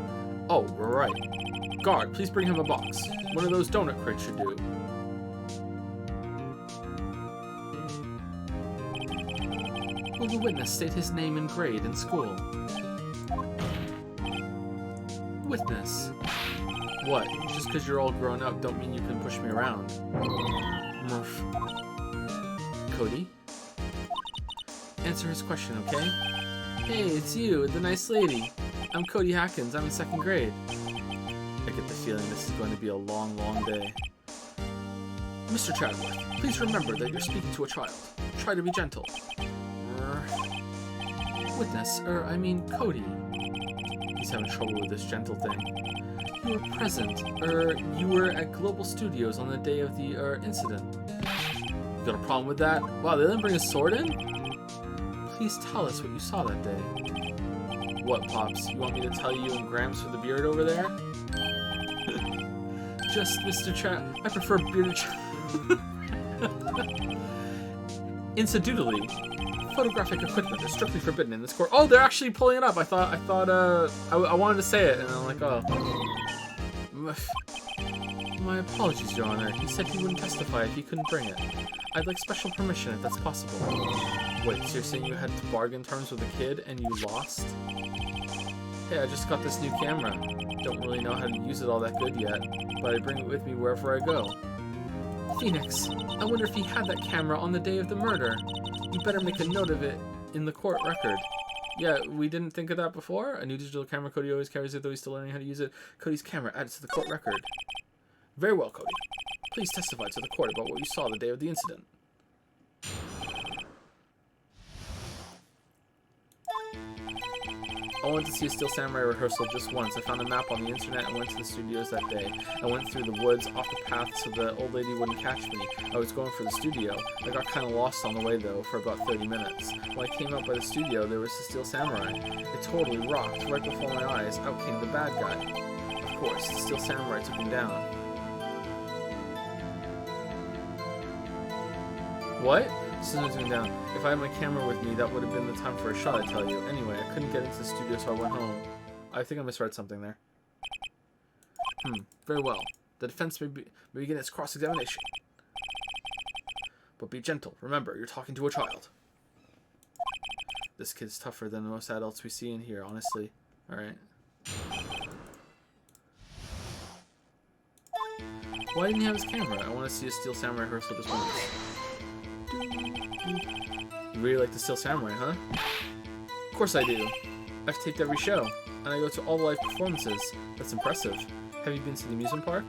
Oh, right. Guard, please bring him a box. One of those donut crates should do. Will the witness state his name and grade in school? Witness. What? Just because you're all grown up don't mean you can push me around. Murph. Cody? Answer his question, okay? Hey, it's you, the nice lady. I'm Cody Hackins. I'm in 2nd grade. I get the feeling this is going to be a long, long day. Mr. Chadworth, please remember that you're speaking to a child. Try to be gentle. Witness, I mean Cody. He's having trouble with this gentle thing. You were present, you were at Global Studios on the day of the, incident. You got a problem with that? Wow, they didn't bring a sword in? Please tell us what you saw that day. What, Pops? You want me to tell you and Gramps with the beard over there? Just, Mr. Chat, I prefer bearded Incidentally, photographic equipment is strictly forbidden in this court. Oh, they're actually pulling it up. I wanted to say it, and I'm like, oh. My apologies, Your Honor. He said he wouldn't testify if he couldn't bring it. I'd like special permission if that's possible. Wait, so you're saying you had to bargain terms with a kid and you lost? Hey, I just got this new camera. Don't really know how to use it all that good yet, but I bring it with me wherever I go. Phoenix, I wonder if he had that camera on the day of the murder. You better make a note of it in the court record. Yeah, we didn't think of that before. A new digital camera Cody always carries it, though he's still learning how to use it. Cody's camera added to the court record. Very well, Cody. Please testify to the court about what you saw the day of the incident. I wanted to see a Steel Samurai rehearsal just once. I found a map on the internet and went to the studios that day. I went through the woods off the path so the old lady wouldn't catch me. I was going for the studio. I got kind of lost on the way though for about 30 minutes. When I came out by the studio, there was the Steel Samurai. It totally rocked. Right before my eyes, out came the bad guy. Of course, the Steel Samurai took him down. What? Scissors me down. If I had my camera with me, that would have been the time for a shot, I tell you. Anyway, I couldn't get into the studio, so I went home. I think I misread something there. Very well. The defense may begin its cross-examination. But be gentle. Remember, you're talking to a child. This kid's tougher than most adults we see in here, honestly. Alright. Why didn't he have his camera? I want to see a Steel Samurai rehearsal just once. You really like the Steel Samurai, huh? Of course I do. I've taped every show, and I go to all the live performances. That's impressive. Have you been to the amusement park?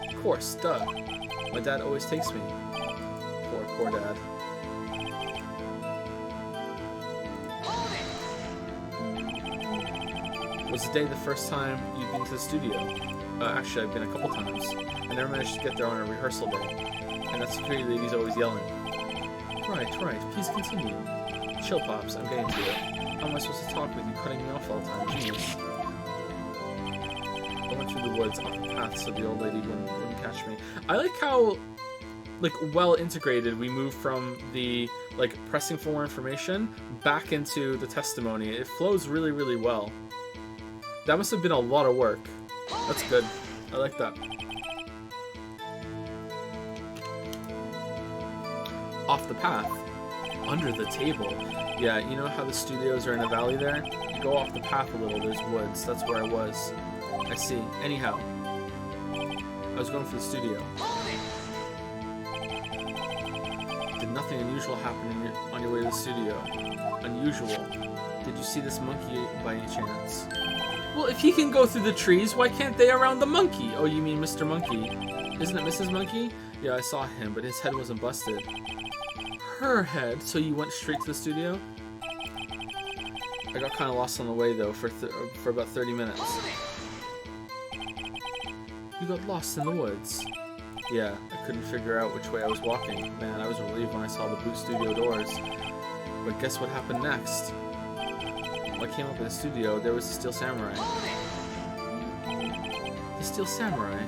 Of course, duh. My dad always takes me. Poor dad. Was the day the first time you'd been to the studio? Actually, I've been a couple times. I never managed to get there on a rehearsal day. And that security lady's always yelling. Right. Please continue. Chill, Pops. I'm getting to it. How am I supposed to talk with you cutting me off all the time? Jeez. I went through the woods off the path so the old lady wouldn't catch me. I like how, like, well integrated we move from the, like, pressing for more information back into the testimony. It flows really, really well. That must have been a lot of work. That's good. I like that. Off the path. Under the table. Yeah, you know how the studios are in a valley there? You go off the path a little, there's woods. That's where I was. I see. Anyhow. I was going for the studio. Did nothing unusual happen on your way to the studio? Unusual. Did you see this monkey by any chance? Well, if he can go through the trees, why can't they around the monkey? Oh, you mean Mr. Monkey. Isn't it Mrs. Monkey? Yeah, I saw him, but his head wasn't busted. Her head? So you went straight to the studio? I got kind of lost on the way, though, for about 30 minutes. You got lost in the woods. Yeah, I couldn't figure out which way I was walking. Man, I was relieved when I saw the boot studio doors. But guess what happened next? When I came up in the studio, there was the Steel Samurai. The Steel Samurai?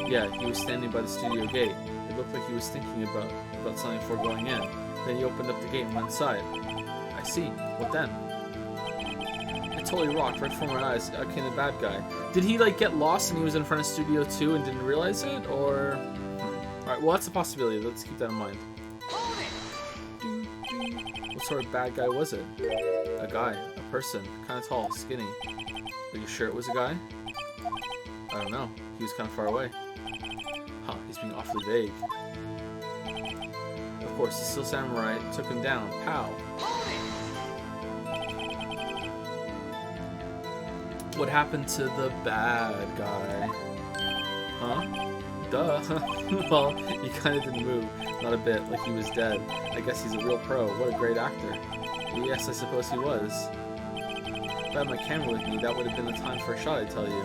Yeah, he was standing by the studio gate. It looked like he was thinking about something before going in. Then he opened up the gate and went inside. I see. What then? It totally rocked right before my eyes. Out came the bad guy. Did he, like, get lost and he was in front of Studio 2 and didn't realize it? Or... Alright, well, that's a possibility. Let's keep that in mind. What sort of bad guy was it? A guy. A person. Kind of tall. Skinny. Are you sure it was a guy? I don't know. He was kind of far away. Huh, he's being awfully vague. Of course, the Steel Samurai took him down. Pow! What happened to the bad guy? Huh? Duh. Well, he kind of didn't move. Not a bit, like he was dead. I guess he's a real pro. What a great actor. Yes, I suppose he was. If I had my camera with me, that would have been the time for a shot, I tell you.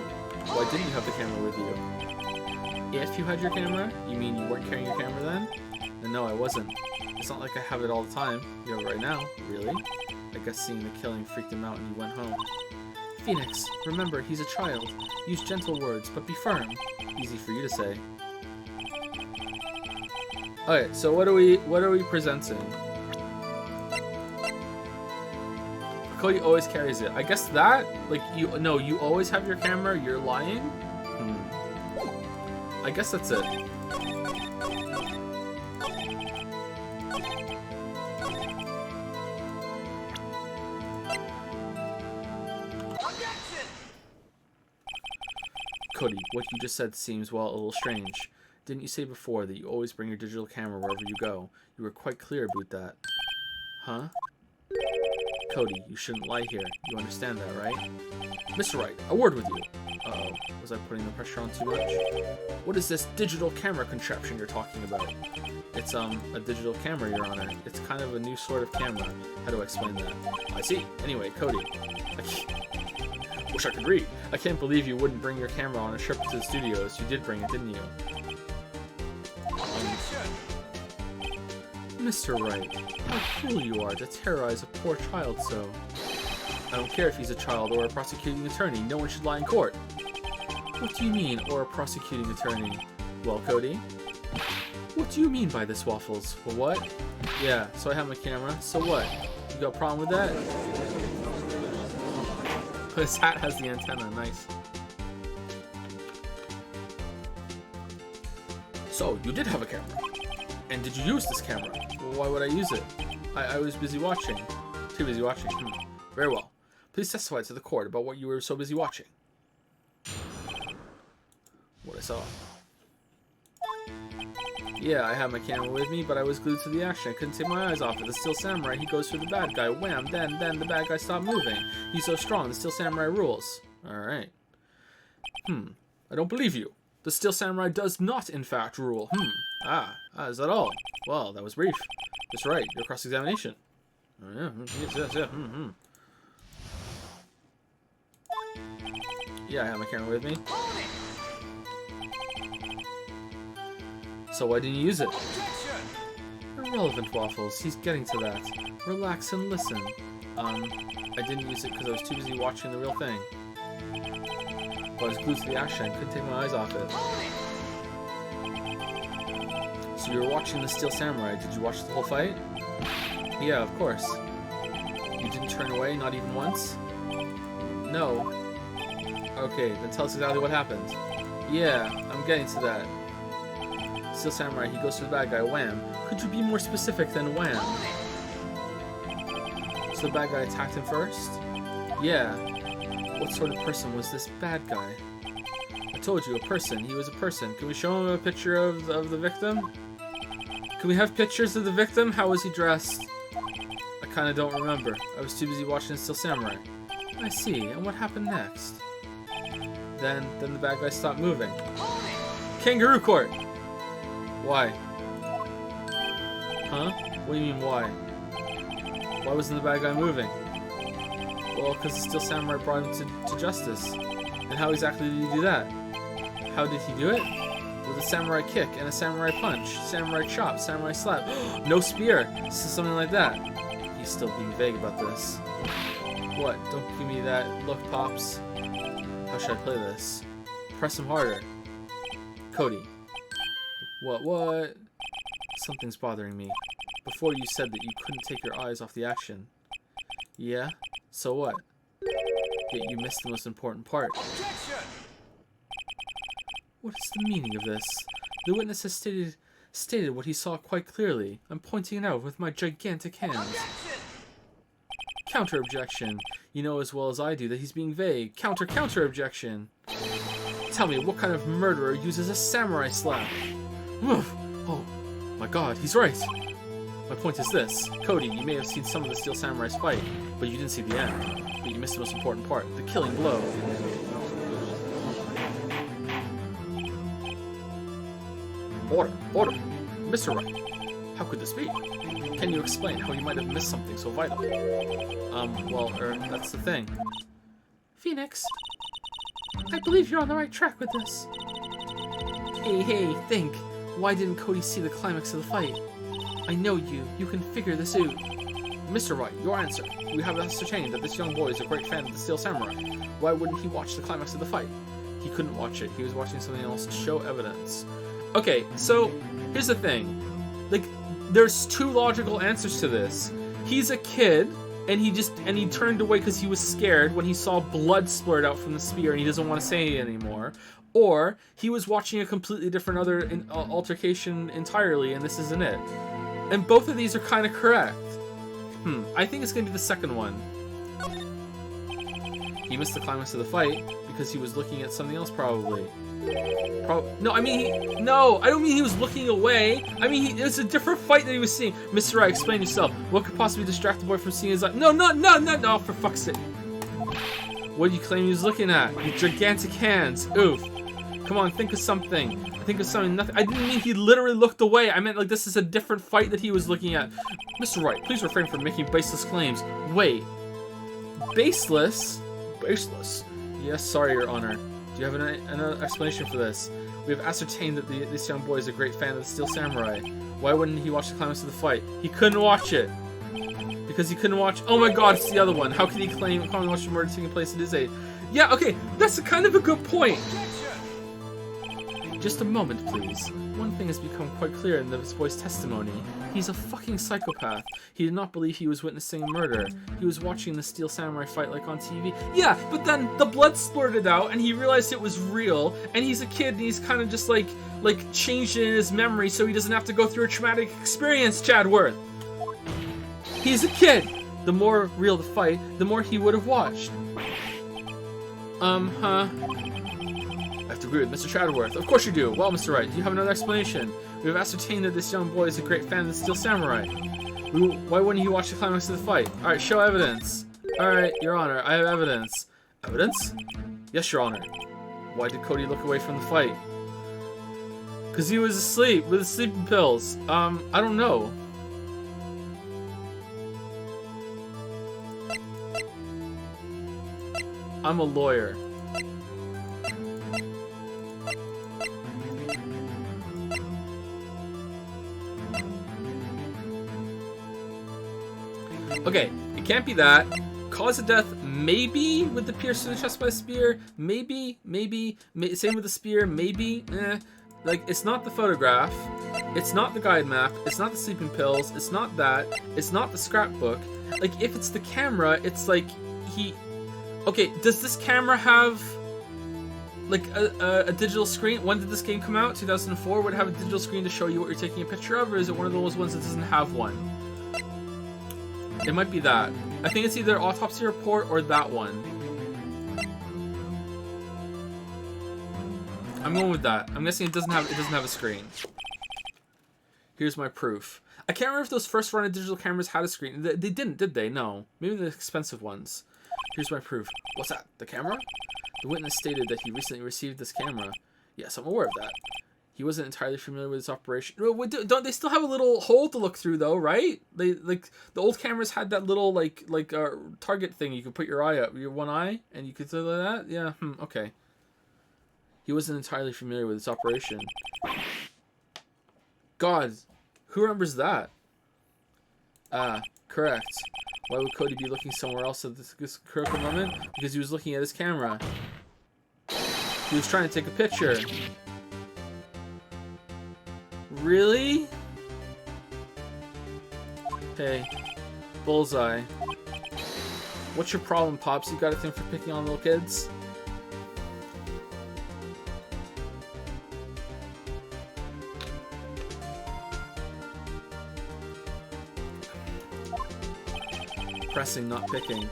Why didn't you have the camera with you? If you had your camera? You mean you weren't carrying your camera then? No, I wasn't. It's not like I have it all the time. You have it right now. Really? I guess seeing the killing freaked him out and he went home. Phoenix, remember, he's a child. Use gentle words, but be firm. Easy for you to say. Okay, so what are we presenting? Cody always carries it. I guess that, like, you always have your camera, you're lying? I guess that's it. Cody, what you just said seems, well, a little strange. Didn't you say before that you always bring your digital camera wherever you go? You were quite clear about that. Huh? Cody, you shouldn't lie here. You understand that, right? Mr. Wright, a word with you. Uh-oh. Was I putting the pressure on too much? What is this digital camera contraption you're talking about? It's, a digital camera, Your Honor. It's kind of a new sort of camera. How do I explain that? I see. Anyway, Cody. Wish I could read. I can't believe you wouldn't bring your camera on a trip to the studios. You did bring it, didn't you? Mr. Wright, how cruel you are to terrorize a poor child so. I don't care if he's a child or a prosecuting attorney. No one should lie in court. What do you mean, or a prosecuting attorney? Well, Cody? What do you mean by this, Waffles? Well, what? Yeah, so I have my camera. So what? You got a problem with that? His hat has the antenna. Nice. So, you did have a camera. And did you use this camera? Well, why would I use it? I was busy watching. Too busy watching. Very well. Please testify to the court about what you were so busy watching. What I saw. Yeah, I had my camera with me, but I was glued to the action. I couldn't take my eyes off it. The Steel Samurai, he goes for the bad guy. Wham! Then the bad guy stopped moving. He's so strong. The Steel Samurai rules. Alright. I don't believe you. The Steel Samurai does not, in fact, rule. Is that all? Well, that was brief. That's right. Your cross-examination. Oh, yeah. Yes. Yeah, I have my camera with me. So why didn't you use it? Irrelevant, Waffles. He's getting to that. Relax and listen. I didn't use it because I was too busy watching the real thing. But I was glued to the action. I couldn't take my eyes off it. So you were watching the Steel Samurai. Did you watch the whole fight? Yeah, of course. You didn't turn away, not even once? No. Okay, then tell us exactly what happened. Yeah, I'm getting to that. Steel Samurai, he goes for the bad guy. Wham. Could you be more specific than wham? So the bad guy attacked him first? Yeah. What sort of person was this bad guy? I told you, a person. He was a person. Can we show him a picture of the victim? Can we have pictures of the victim? How was he dressed? I kind of don't remember. I was too busy watching Steel Samurai. I see. And what happened next? Then the bad guy stopped moving. Kangaroo court! Why? Huh? What do you mean, why? Why wasn't the bad guy moving? Well, because the Steel Samurai brought him to justice. And how exactly did he do that? How did he do it? With a samurai kick and a samurai punch, samurai chop, samurai slap. No spear! Something like that. He's still being vague about this. What? Don't give me that look, Pops. How should I play this? Press him harder. Cody. What? Something's bothering me. Before you said that you couldn't take your eyes off the action. Yeah? So what? Yet you missed the most important part. Objection! What is the meaning of this? The witness has stated what he saw quite clearly. I'm pointing it out with my gigantic hands. Objection! Counter-objection. You know as well as I do that he's being vague. Counter-objection. Tell me, what kind of murderer uses a samurai slap? Oh, my god, he's right. My point is this. Cody, you may have seen some of the Steel Samurai's fight, but you didn't see the end. But you missed the most important part, the killing blow. Order. Mr. Wright, how could this be? Can you explain how you might have missed something so vital? That's the thing. Phoenix, I believe you're on the right track with this. Hey, think. Why didn't Cody see the climax of the fight? I know you. You can figure this out. Mr. Wright, your answer. We have ascertained that this young boy is a great fan of the Steel Samurai. Why wouldn't he watch the climax of the fight? He couldn't watch it. He was watching something else. Show evidence. Okay, so here's the thing. Like, there's two logical answers to this. He's a kid, and he turned away because he was scared when he saw blood splurt out from the spear, and he doesn't want to say it anymore. Or he was watching a completely different altercation entirely, and this isn't it. And both of these are kind of correct. I think it's gonna be the second one. He missed the climax of the fight because he was looking at something else, probably. No, I don't mean he was looking away. I mean, it was a different fight that he was seeing. Mr. Wright, explain yourself. What could possibly distract the boy from seeing his eye? No, for fuck's sake. What do you claim he was looking at? Your gigantic hands. Oof. Come on, think of something. Nothing. I didn't mean he literally looked away. I meant, like, this is a different fight that he was looking at. Mr. Wright, please refrain from making baseless claims. Wait. Baseless? Baseless? Yes, sorry, Your Honor. Do you have an explanation for this? We have ascertained that this young boy is a great fan of the Steel Samurai. Why wouldn't he watch the climax of the fight? He couldn't watch it. Because he couldn't watch... Oh my god, it's the other one. How can he claim watch the murder taking place at his age? Yeah, okay, that's kind of a good point. Just a moment, please. One thing has become quite clear in this boy's testimony. He's a fucking psychopath. He did not believe he was witnessing a murder. He was watching the Steel Samurai fight like on TV. Yeah, but then the blood splurted out and he realized it was real, and he's a kid and he's kind of just like changed it in his memory so he doesn't have to go through a traumatic experience, Chadworth. He's a kid. The more real the fight, the more he would have watched. I have to agree with Mr. Chadworth. Of course you do. Well, Mr. Wright, do you have another explanation? We have ascertained that this young boy is a great fan of the Steel Samurai. Why wouldn't he watch the climax of the fight? Alright, show evidence. Alright, Your Honor, I have evidence. Evidence? Yes, Your Honor. Why did Cody look away from the fight? Because he was asleep with his sleeping pills. I don't know. I'm a lawyer. Okay, it can't be that. Cause of death, maybe with the pierce to the chest by a spear. Maybe. Same with the spear, maybe. Like, it's not the photograph. It's not the guide map. It's not the sleeping pills. It's not that. It's not the scrapbook. Like, if it's the camera, it's like he... Okay, does this camera have like a digital screen? When did this game come out? 2004? Would it have a digital screen to show you what you're taking a picture of, or is it one of those ones that doesn't have one? It might be that. I think it's either autopsy report or that one. I'm going with that. I'm guessing it doesn't have a screen. Here's my proof. I can't remember if those first run of digital cameras had a screen. They didn't, did they? No. Maybe the expensive ones. Here's my proof. What's that? The camera? The witness stated that he recently received this camera. Yes, I'm aware of that. He wasn't entirely familiar with its operation. Don't they still have a little hole to look through though, right? They like the old cameras had that little like target thing you could put your eye up, your one eye, and you could do that. Yeah. Okay. He wasn't entirely familiar with its operation. God, who remembers that? Correct. Why would Cody be looking somewhere else at this critical moment? Because he was looking at his camera. He was trying to take a picture. Really? Hey, bullseye. What's your problem, Pops? You got a thing for picking on little kids? Pressing, not picking.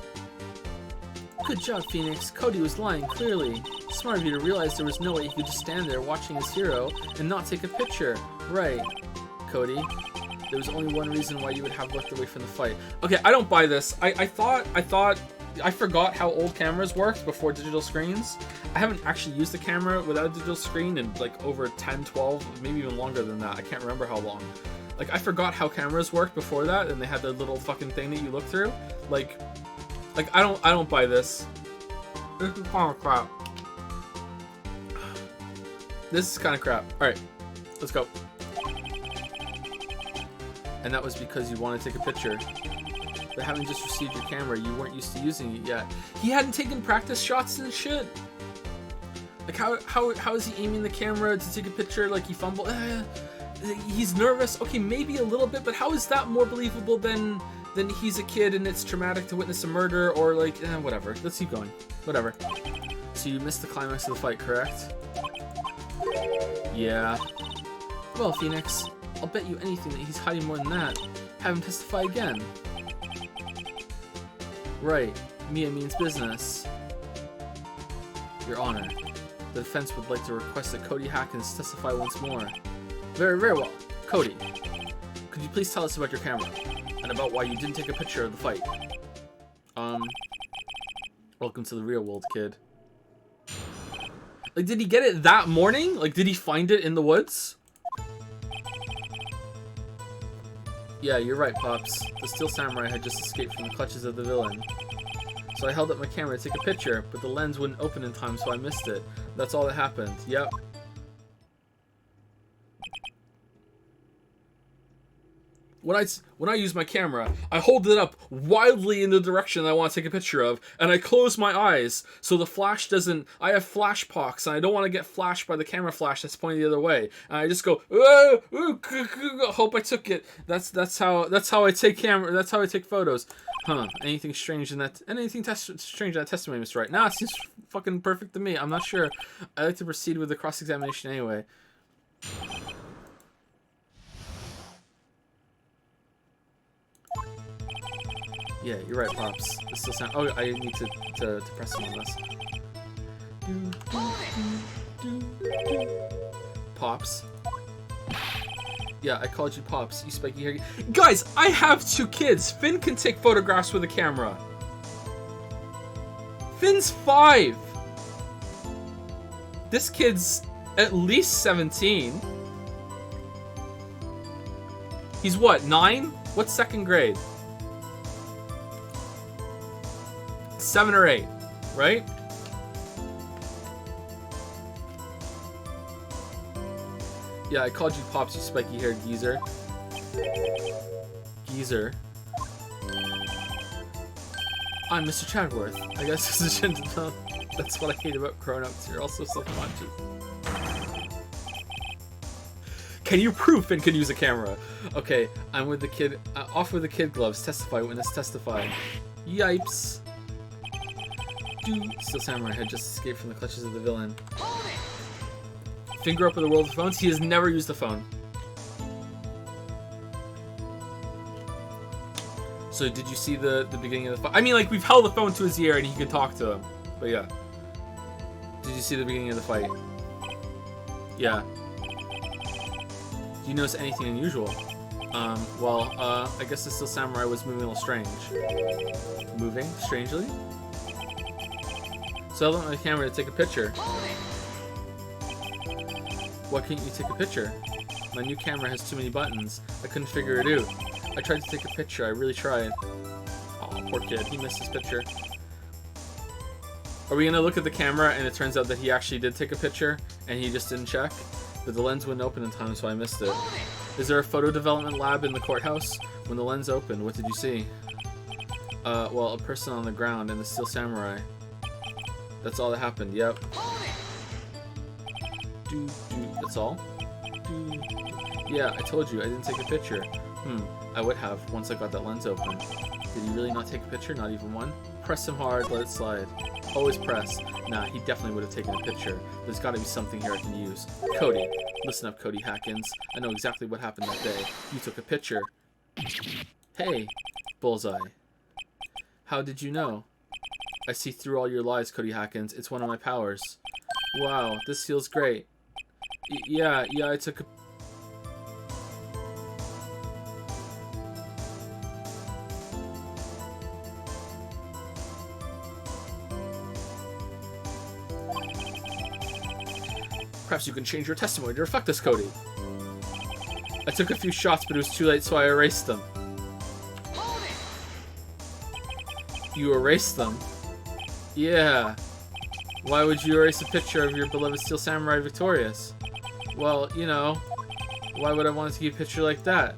Good job, Phoenix. Cody was lying, clearly. Smart of you to realize there was no way he could just stand there watching his hero and not take a picture. Right, Cody. There was only one reason why you would have looked away from the fight. Okay, I don't buy this. I thought I forgot how old cameras worked before digital screens. I haven't actually used a camera without a digital screen in like over 10, 12, maybe even longer than that. I can't remember how long. Like, I forgot how cameras worked before that, and they had the little fucking thing that you look through. Like I don't buy this. This is kind of crap. This is kind of crap. Alright, let's go. And that was because you want to take a picture. But having just received your camera, you weren't used to using it yet. He hadn't taken practice shots and shit. Like, how is he aiming the camera to take a picture? Like, he fumbled. He's nervous. Okay, maybe a little bit, but how is that more believable than he's a kid and it's traumatic to witness a murder, or like, whatever. Let's keep going. Whatever. So you missed the climax of the fight, correct? Yeah. Well, Phoenix, I'll bet you anything that he's hiding more than that. Have him testify again. Right. Mia means business. Your Honor, the defense would like to request that Cody Hackins testify once more. Very, very well. Cody, could you please tell us about your camera? And about why you didn't take a picture of the fight? Welcome to the real world, kid. Like, did he get it that morning? Like, did he find it in the woods? Yeah, you're right, Pops. The Steel Samurai had just escaped from the clutches of the villain. So I held up my camera to take a picture, but the lens wouldn't open in time, so I missed it. That's all that happened. Yep. When I use my camera, I hold it up wildly in the direction I want to take a picture of, and I close my eyes so the flash doesn't. I have flash pox, and I don't want to get flashed by the camera flash that's pointing the other way. And I just go, hope I took it. That's how I take camera. That's how I take photos. Huh? Anything strange in that? Strange in that testimony, Mr. Wright? Nah, it seems fucking perfect to me. I'm not sure. I like to proceed with the cross-examination anyway. Yeah, you're right, Pops. This still sound. Oh, I need to press him on this. Pops. Yeah, I called you Pops. You spiky hair. Guys, I have 2 kids. Finn can take photographs with a camera. Finn's 5. This kid's at least 17. He's what, 9? What's 2nd grade? 7 or 8, right? Yeah, I called you Pops, you spiky-haired geezer. Geezer. I'm Mr. Chadworth. I guess this is that's what I hate about grown-ups. You're also self-conscious. Can you prove Finn can use a camera? Okay, I'm with the kid. Off with the kid gloves. Testify, witness, testify. Yipes. Steel Samurai had just escaped from the clutches of the villain. Finn grew up in the world of phones. He has never used a phone. So did you see the beginning of the fight? I mean, like, we've held the phone to his ear and he can talk to him. But yeah. Did you see the beginning of the fight? Yeah. Do you notice anything unusual? I guess the Steel Samurai was moving a little strange. Moving? Strangely? So I went on the camera to take a picture. Why can't you take a picture? My new camera has too many buttons. I couldn't figure it out. I tried to take a picture. I really tried. Oh, poor kid. He missed his picture. Are we gonna look at the camera and it turns out that he actually did take a picture and he just didn't check? But the lens wouldn't open in time, so I missed it. Is there a photo development lab in the courthouse? When the lens opened, what did you see? Well, a person on the ground and the Steel Samurai. That's all that happened, yep. That's all? Yeah, I told you, I didn't take a picture. I would have, once I got that lens open. Did he really not take a picture? Not even one? Press him hard, let it slide. Always press. Nah, he definitely would have taken a picture. There's gotta be something here I can use. Cody. Listen up, Cody Hackins. I know exactly what happened that day. You took a picture. Hey, Bullseye. How did you know? I see through all your lies, Cody Hackins. It's one of my powers. Wow, this feels great. Yeah, I took a... Perhaps you can change your testimony to reflect this, Cody. I took a few shots, but it was too late, so I erased them. You erased them? Yeah. Why would you erase a picture of your beloved Steel Samurai victorious? Well, you know, why would I want to keep a picture like that?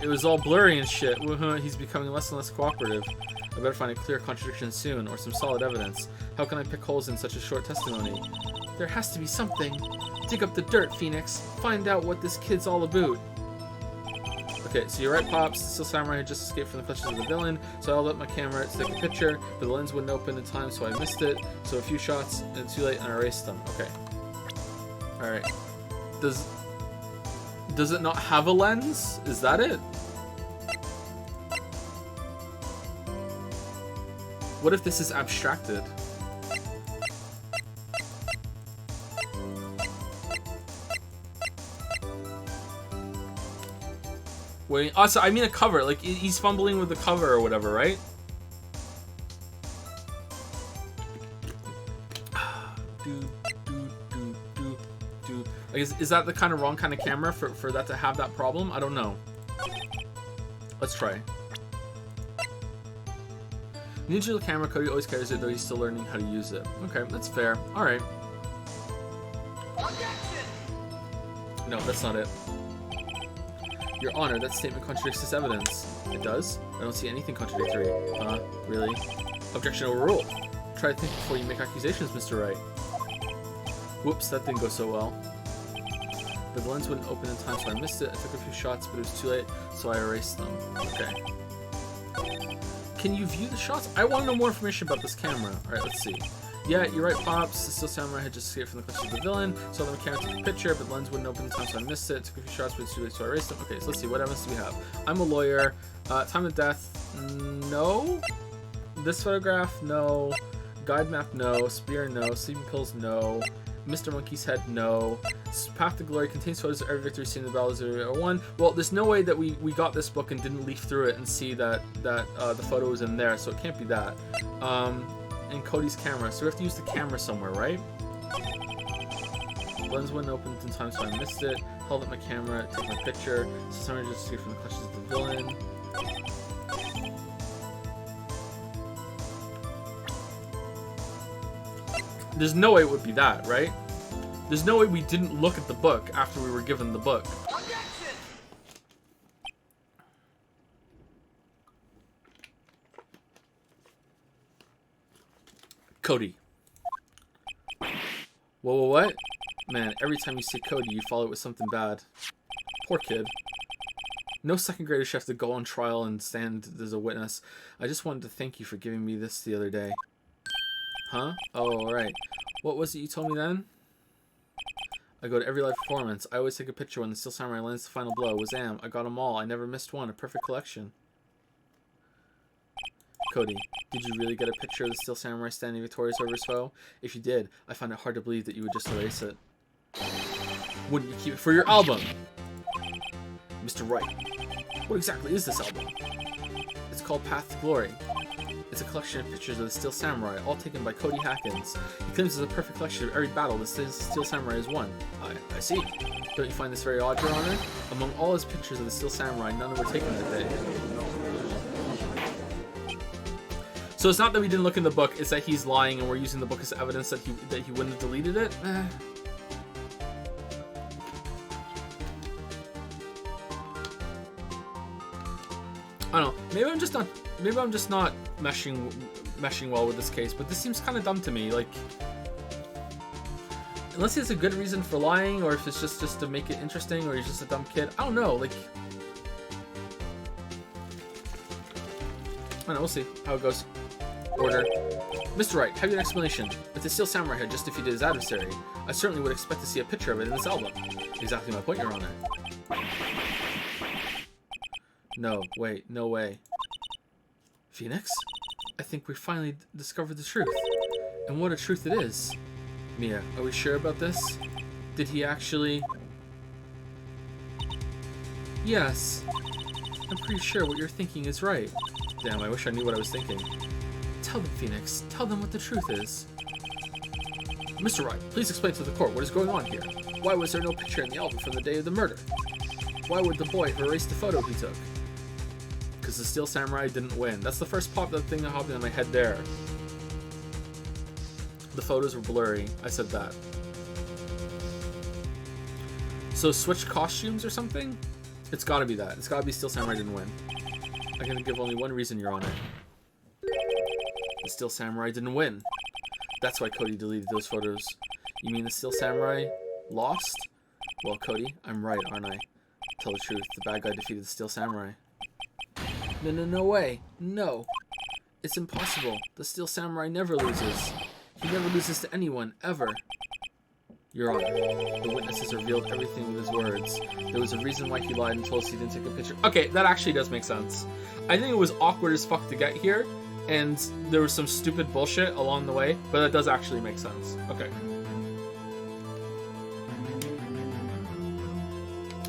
It was all blurry and shit. He's becoming less and less cooperative. I better find a clear contradiction soon, or some solid evidence. How can I pick holes in such a short testimony? There has to be something. Dig up the dirt, Phoenix. Find out what this kid's all about. Okay, so you're right, Pops. The Steel Samurai had just escaped from the clutches of the villain, so I held up my camera to take a picture, but the lens wouldn't open in time, so I missed it. So a few shots, and too late, and I erased them. Okay. Alright. Does it not have a lens? Is that it? What if this is abstracted? Wait, also, I mean a cover. Like, he's fumbling with the cover or whatever, right? Like, is that the kind of wrong kind of camera for that to have that problem? I don't know. Let's try. The digital camera, Cody always carries it, though he's still learning how to use it. Okay, that's fair. Alright. No, that's not it. Your Honor, that statement contradicts this evidence. It does? I don't see anything contradictory. Really? Objection overruled. Try to think before you make accusations, Mr. Wright. Whoops, that didn't go so well. But the lens wouldn't open in time, so I missed it. I took a few shots, but it was too late, so I erased them. Okay. Can you view the shots? I want to know more information about this camera. Alright, let's see. Yeah, you're right, Pops. The Steel Samurai had just escaped from the clutches of the villain, so the camera took a picture, but the lens wouldn't open in time, so I missed it. Took a few shots, but it was too late, so I erased them. Okay, so let's see. What evidence do we have? I'm a lawyer. Time of death, no. This photograph, no. Guide map, no. Spear, no. Sleeping pills, no. Mr. Monkey's head, no. Path to Glory contains photos of every victory seen in the Battle of 001. Well, there's no way that we got this book and didn't leaf through it and see that the photo was in there, so it can't be that. And Cody's camera, so we have to use the camera somewhere, right? Lens wouldn't open in time, so I missed it. Held up my camera, took my picture. So someone just escaped from the clutches of the villain. There's no way it would be that, right? There's no way we didn't look at the book after we were given the book. Cody. Whoa, what? Man, every time you see Cody, you follow it with something bad. Poor kid. No second graders should have to go on trial and stand as a witness. I just wanted to thank you for giving me this the other day. Huh? Oh, alright. What was it you told me then? I go to every live performance. I always take a picture when the Steel Samurai lands the final blow. Wazam, I got them all. I never missed one. A perfect collection. Cody, did you really get a picture of the Steel Samurai standing victorious over his foe? If you did, I find it hard to believe that you would just erase it. Wouldn't you keep it for your album? Mr. Wright, what exactly is this album? It's called Path to Glory. It's a collection of pictures of the Steel Samurai, all taken by Cody Hackins. He claims it's a perfect collection of every battle the Steel Samurai has won. I see. Don't you find this very odd, Your Honor? Among all his pictures of the Steel Samurai, none were taken that day. So it's not that we didn't look in the book, it's that he's lying and we're using the book as evidence that he wouldn't have deleted it? I don't know. Maybe I'm just not meshing well with this case, but this seems kind of dumb to me. Like, unless he has a good reason for lying, or if it's just to make it interesting, or he's just a dumb kid. I don't know. Like, I don't know. We'll see how it goes. Order. Mr. Wright, have your explanation. If the Steel Samurai had just defeated his adversary, I certainly would expect to see a picture of it in this album. Exactly my point, Your Honor. No, wait, no way. Phoenix? I think we finally discovered the truth. And what a truth it is. Mia, are we sure about this? Did he actually... Yes. I'm pretty sure what you're thinking is right. Damn, I wish I knew what I was thinking. Tell them, Phoenix. Tell them what the truth is. Mr. Wright, please explain to the court what is going on here. Why was there no picture in the album from the day of the murder? Why would the boy have erased the photo he took? Because the Steel Samurai didn't win. That's the first thing that popped in my head there. The photos were blurry. I said that. So switch costumes or something? It's gotta be that. It's gotta be Steel Samurai didn't win. I can give only one reason, Your Honor. The Steel Samurai didn't win. That's why Cody deleted those photos. You mean the Steel Samurai lost? Well, Cody, I'm right, aren't I? Tell the truth, the bad guy defeated the Steel Samurai. No way. No. It's impossible. The Steel Samurai never loses. He never loses to anyone, ever. Your Honor, the witnesses revealed everything with his words. There was a reason why he lied and told us he didn't take a picture. Okay, that actually does make sense. I think it was awkward as fuck to get here, and there was some stupid bullshit along the way, but that does actually make sense. Okay.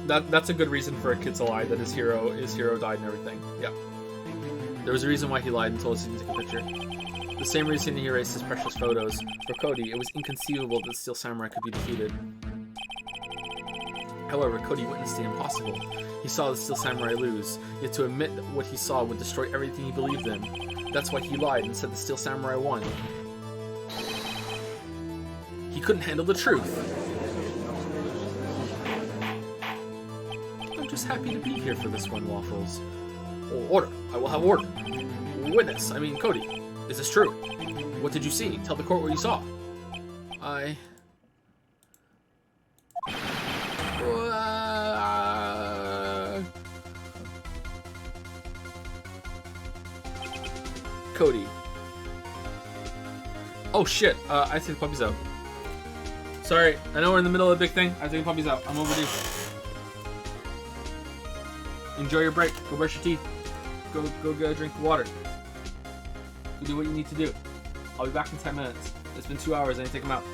That's a good reason for a kid to lie, that his hero died and everything. Yeah. There was a reason why he lied and told us he didn't take a picture. The same reason he erased his precious photos. For Cody, it was inconceivable that the Steel Samurai could be defeated. However, Cody witnessed the impossible. He saw the Steel Samurai lose, yet to admit that what he saw would destroy everything he believed in. That's why he lied and said the Steel Samurai won. He couldn't handle the truth. I'm just happy to be here for this one, Waffles. Oh, order. I will have order. Witness, Cody. Is this true? What did you see? Tell the court what you saw. Cody. Oh shit, I take the puppies out. Sorry, I know we're in the middle of a big thing. I take the puppies out. I'm overdue. Enjoy your break. Go brush your teeth. Go get a drink of water. You do what you need to do. I'll be back in 10 minutes. It's been 2 hours. I need to take them out.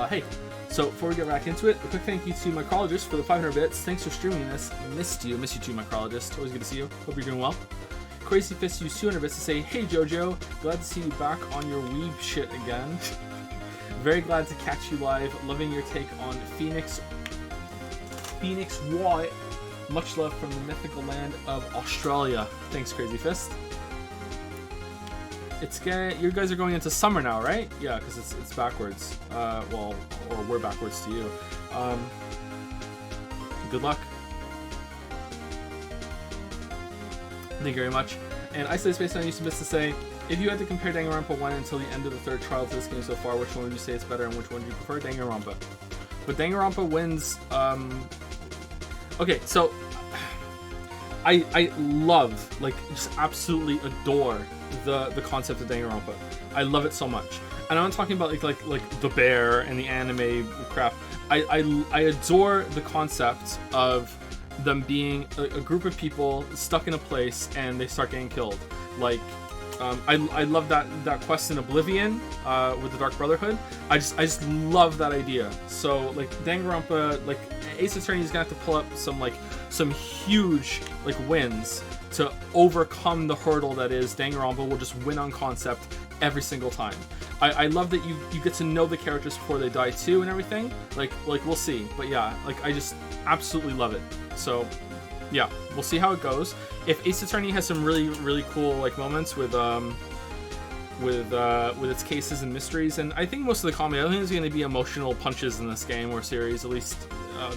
Hey, so before we get back into it, a quick thank you to Mycologist for the 500 bits. Thanks for streaming this. Missed you too, Mycologist. Always good to see you. Hope you're doing well. Crazy Fist used 200 bits to say, hey Jojo, glad to see you back on your weeb shit again. Very glad to catch you live. Loving your take on Phoenix White. Much love from the mythical land of Australia. Thanks, Crazy Fist. You guys are going into summer now, right? Yeah, because it's backwards. Well, or we're backwards to you. Good luck. Thank you very much. And Isolated Space Nine used to say, if you had to compare Danganronpa 1 until the end of the third trial to this game so far, which one would you say is better and which one do you prefer? Danganronpa. But Danganronpa wins. Okay, so I love, like, just absolutely adore the concept of Danganronpa. I love it so much. And I'm not talking about like the bear and the anime crap. I adore the concept of them being a group of people stuck in a place and they start getting killed. Like, I love that quest in Oblivion with the Dark Brotherhood. I just love that idea. So like Danganronpa, like Ace Attorney is gonna have to pull up some huge like wins to overcome the hurdle that is Danganronpa will just win on concept every single time. I love that you get to know the characters before they die too and everything. Like we'll see. But yeah, like I just absolutely love it. So yeah, we'll see how it goes. If Ace Attorney has some really cool like moments with its cases and mysteries, and I think most of the comedy, I don't think there's going to be emotional punches in this game or series. At least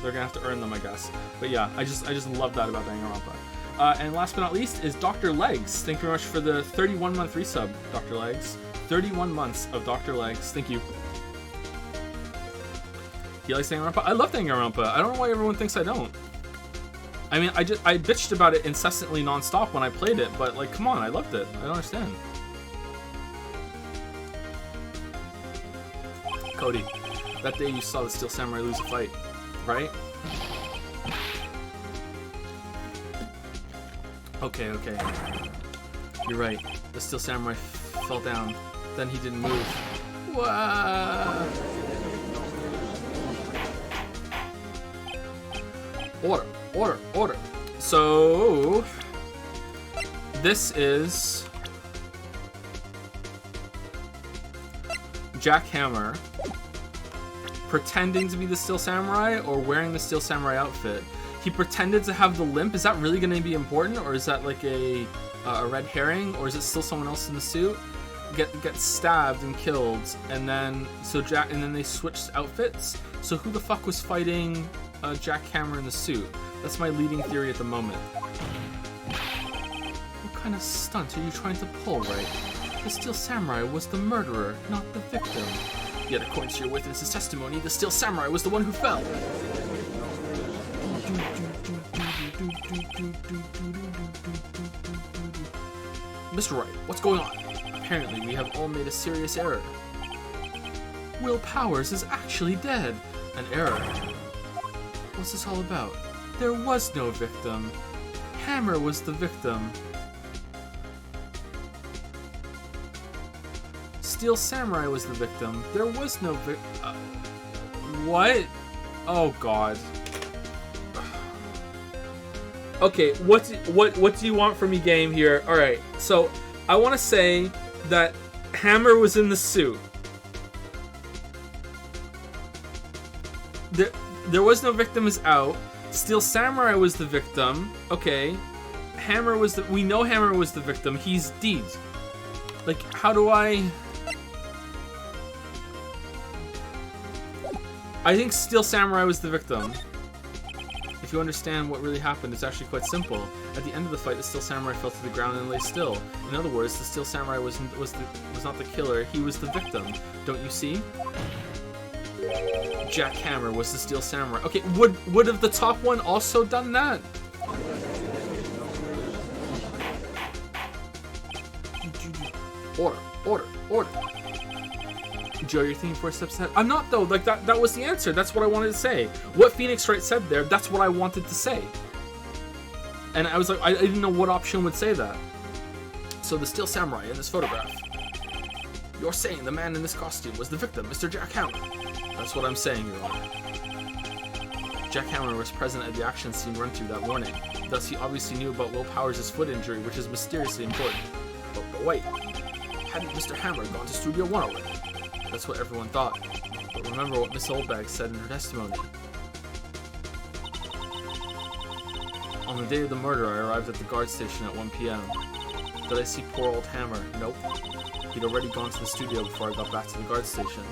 they're gonna have to earn them, I guess. But yeah, I just love that about Danganronpa. And last but not least is Dr. Legs. Thank you very much for the 31-month resub, Dr. Legs. 31 months of Dr. Legs. Thank you. He likes Danganronpa. I love Danganronpa. I don't know why everyone thinks I don't. I mean, I bitched about it incessantly nonstop when I played it, but like, come on, I loved it. I don't understand. Cody, that day you saw the Steel Samurai lose a fight, right? Okay. You're right. The Steel Samurai fell down. Then he didn't move. Wow. Order. So this is Jack Hammer pretending to be the Steel Samurai or wearing the Steel Samurai outfit. He pretended to have the limp. Is that really going to be important, or is that like a red herring, or is it still someone else in the suit? Gets stabbed and killed, and then they switched outfits. So who the fuck was fighting Jack Hammer in the suit? That's my leading theory at the moment. What kind of stunt are you trying to pull, right? The Steel Samurai was the murderer, not the victim. Yet according to your witness's testimony, the Steel Samurai was the one who fell. Mr. Wright, what's going on? Apparently we have all made a serious error. Will Powers is actually dead. An error. What's this all about? There was no victim. Hammer was the victim. Steel Samurai was the victim. There was no what? Oh god. Okay, what do you want from me, game here? All right, so I want to say that Hammer was in the suit. There was no victim is out. Steel Samurai was the victim. Okay, we know Hammer was the victim. He's dead. Like, how do I think Steel Samurai was the victim. If you understand what really happened, it's actually quite simple. At the end of the fight, the Steel Samurai fell to the ground and lay still. In other words, the Steel Samurai was not the killer, he was the victim. Don't you see? Jack Hammer was the Steel Samurai. Okay, would have the top one also done that? Order. Joe, you're thinking 4 steps ahead. I'm not though. Like that was the answer. That's what I wanted to say. What Phoenix Wright said there, that's what I wanted to say. And I was like, I didn't know what option would say that. So the Steel Samurai in this photograph. You're saying the man in this costume was the victim, Mr. Jack Hammer? That's what I'm saying, Your Honor. Jack Hammer was present at the action scene run-through that morning. Thus, he obviously knew about Will Powers' foot injury, which is mysteriously important. But wait, hadn't Mr. Hammer gone to Studio 1 already? That's what everyone thought. But remember what Miss Oldbag said in her testimony. On the day of the murder, I arrived at the guard station at 1 p.m. Did I see poor old Hammer? Nope. He'd already gone to the studio before I got back to the guard station.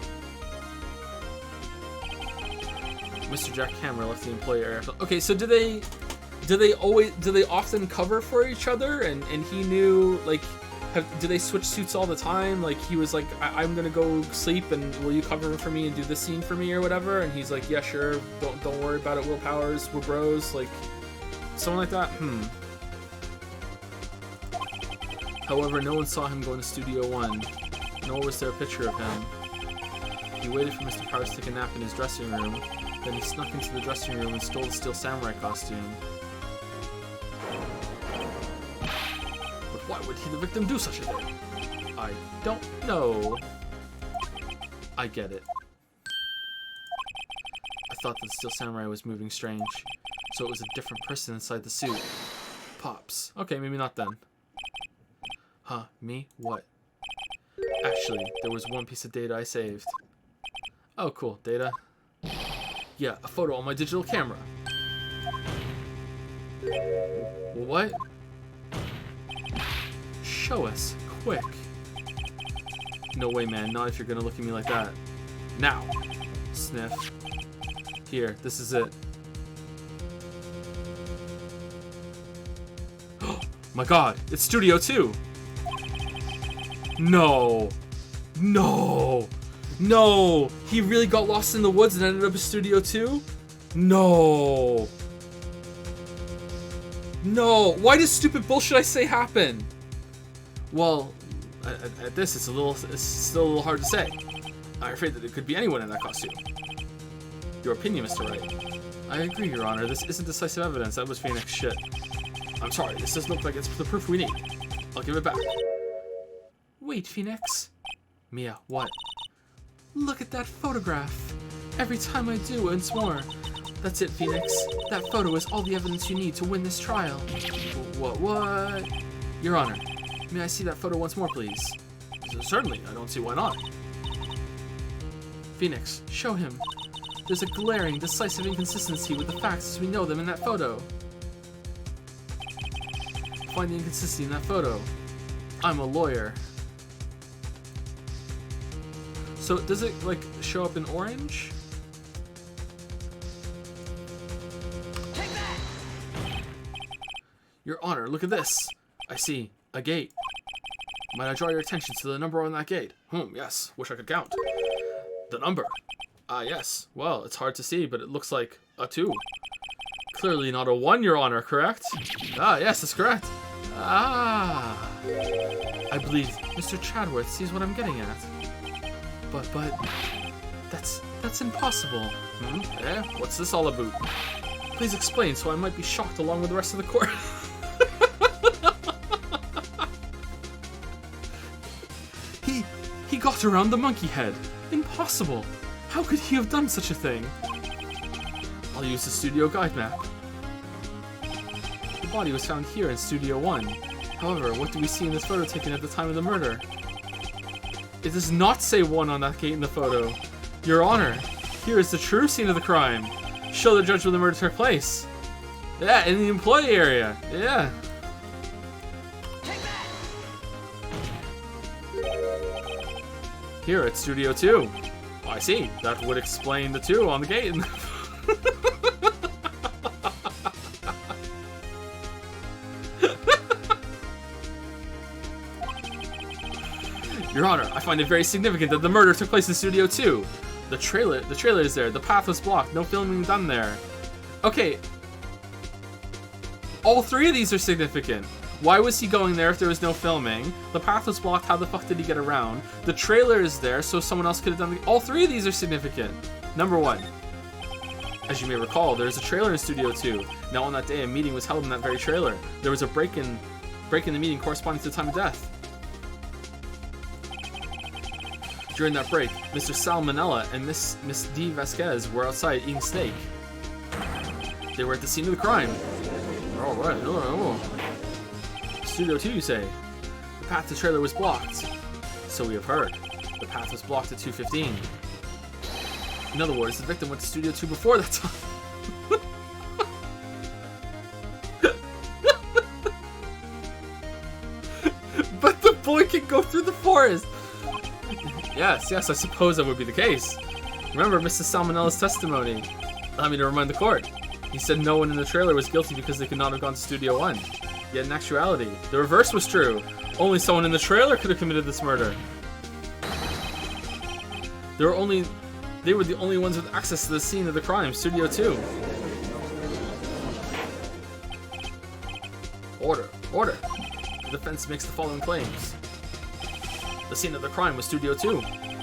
Mr. Jack Hammer left the employee area. Okay, so do they often cover for each other? And he knew, like, do they switch suits all the time? Like, he was like, I'm gonna go sleep, and will you cover for me and do this scene for me or whatever? And he's like, yeah, sure. Don't worry about it. Will Powers, we're bros. Like, something like that. However, no one saw him go into Studio 1, nor was there a picture of him. He waited for Mr. Powers to take a nap in his dressing room, then he snuck into the dressing room and stole the Steel Samurai costume. But why would he, the victim, do such a thing? I don't know. I get it. I thought that the Steel Samurai was moving strange, so it was a different person inside the suit. Pops. Okay, maybe not then. Huh, me? What? Actually, there was one piece of data I saved. Oh, cool. Data? Yeah, a photo on my digital camera. What? Show us. Quick. No way, man. Not if you're gonna look at me like that. Now. Sniff. Here, this is it. Oh my god, it's Studio 2! No! No! No! He really got lost in the woods and ended up in Studio 2? No! No! Why does stupid bullshit I say happen? Well, at this, it's still a little hard to say. I'm afraid that it could be anyone in that costume. Your opinion, Mr. Wright. I agree, Your Honor. This isn't decisive evidence. That was Phoenix shit. I'm sorry, this doesn't look like it's the proof we need. I'll give it back. Wait, Phoenix. Mia, what? Look at that photograph. Every time I do, once more. That's it, Phoenix. That photo is all the evidence you need to win this trial. What? Your Honor, may I see that photo once more, please? Certainly, I don't see why not. Phoenix, show him. There's a glaring, decisive inconsistency with the facts as we know them in that photo. Find the inconsistency in that photo. I'm a lawyer. So does it like show up in orange? Take that! Your Honor, look at this. I see a gate. Might I draw your attention to the number on that gate? Yes. Wish I could count. The number. Ah, yes. Well, it's hard to see, but it looks like a 2. Clearly not a 1, Your Honor, correct? Ah, yes, that's correct. Ah. I believe Mr. Chadworth sees what I'm getting at. But that's impossible. What's this all about? Please explain so I might be shocked along with the rest of the court. He got around the monkey head. Impossible. How could he have done such a thing? I'll use the studio guide map. The body was found here in Studio 1. However, what do we see in this photo taken at the time of the murder? It does not say 1 on that gate in the photo. Your Honor, here is the true scene of the crime. Show the judge where the murder took place. Yeah, in the employee area. Yeah. Here at Studio 2. Oh, I see. That would explain the 2 on the gate. Your Honor, I find it very significant that the murder took place in Studio 2. The trailer is there. The path was blocked. No filming done there. Okay. All 3 of these are significant. Why was he going there if there was no filming? The path was blocked. How the fuck did he get around? The trailer is there, so someone else could have done the... All 3 of these are significant. Number 1. As you may recall, there is a trailer in Studio 2. Now on that day, a meeting was held in that very trailer. There was a break in the meeting corresponding to the time of death. During that break, Mr. Salmonella and Miss D. Vasquez were outside eating steak. They were at the scene of the crime. All right. Oh. Studio 2, you say? The path to the trailer was blocked. So we have heard. The path was blocked at 2:15. In other words, the victim went to Studio 2 before that time. But the boy can go through the forest. Yes, I suppose that would be the case. Remember Mrs. Salmonella's testimony. Allow me to remind the court. He said no one in the trailer was guilty because they could not have gone to Studio 1. Yet in actuality, the reverse was true. Only someone in the trailer could have committed this murder. They were the only ones with access to the scene of the crime, Studio 2. Order. The defense makes the following claims. The scene of the crime was Studio 2.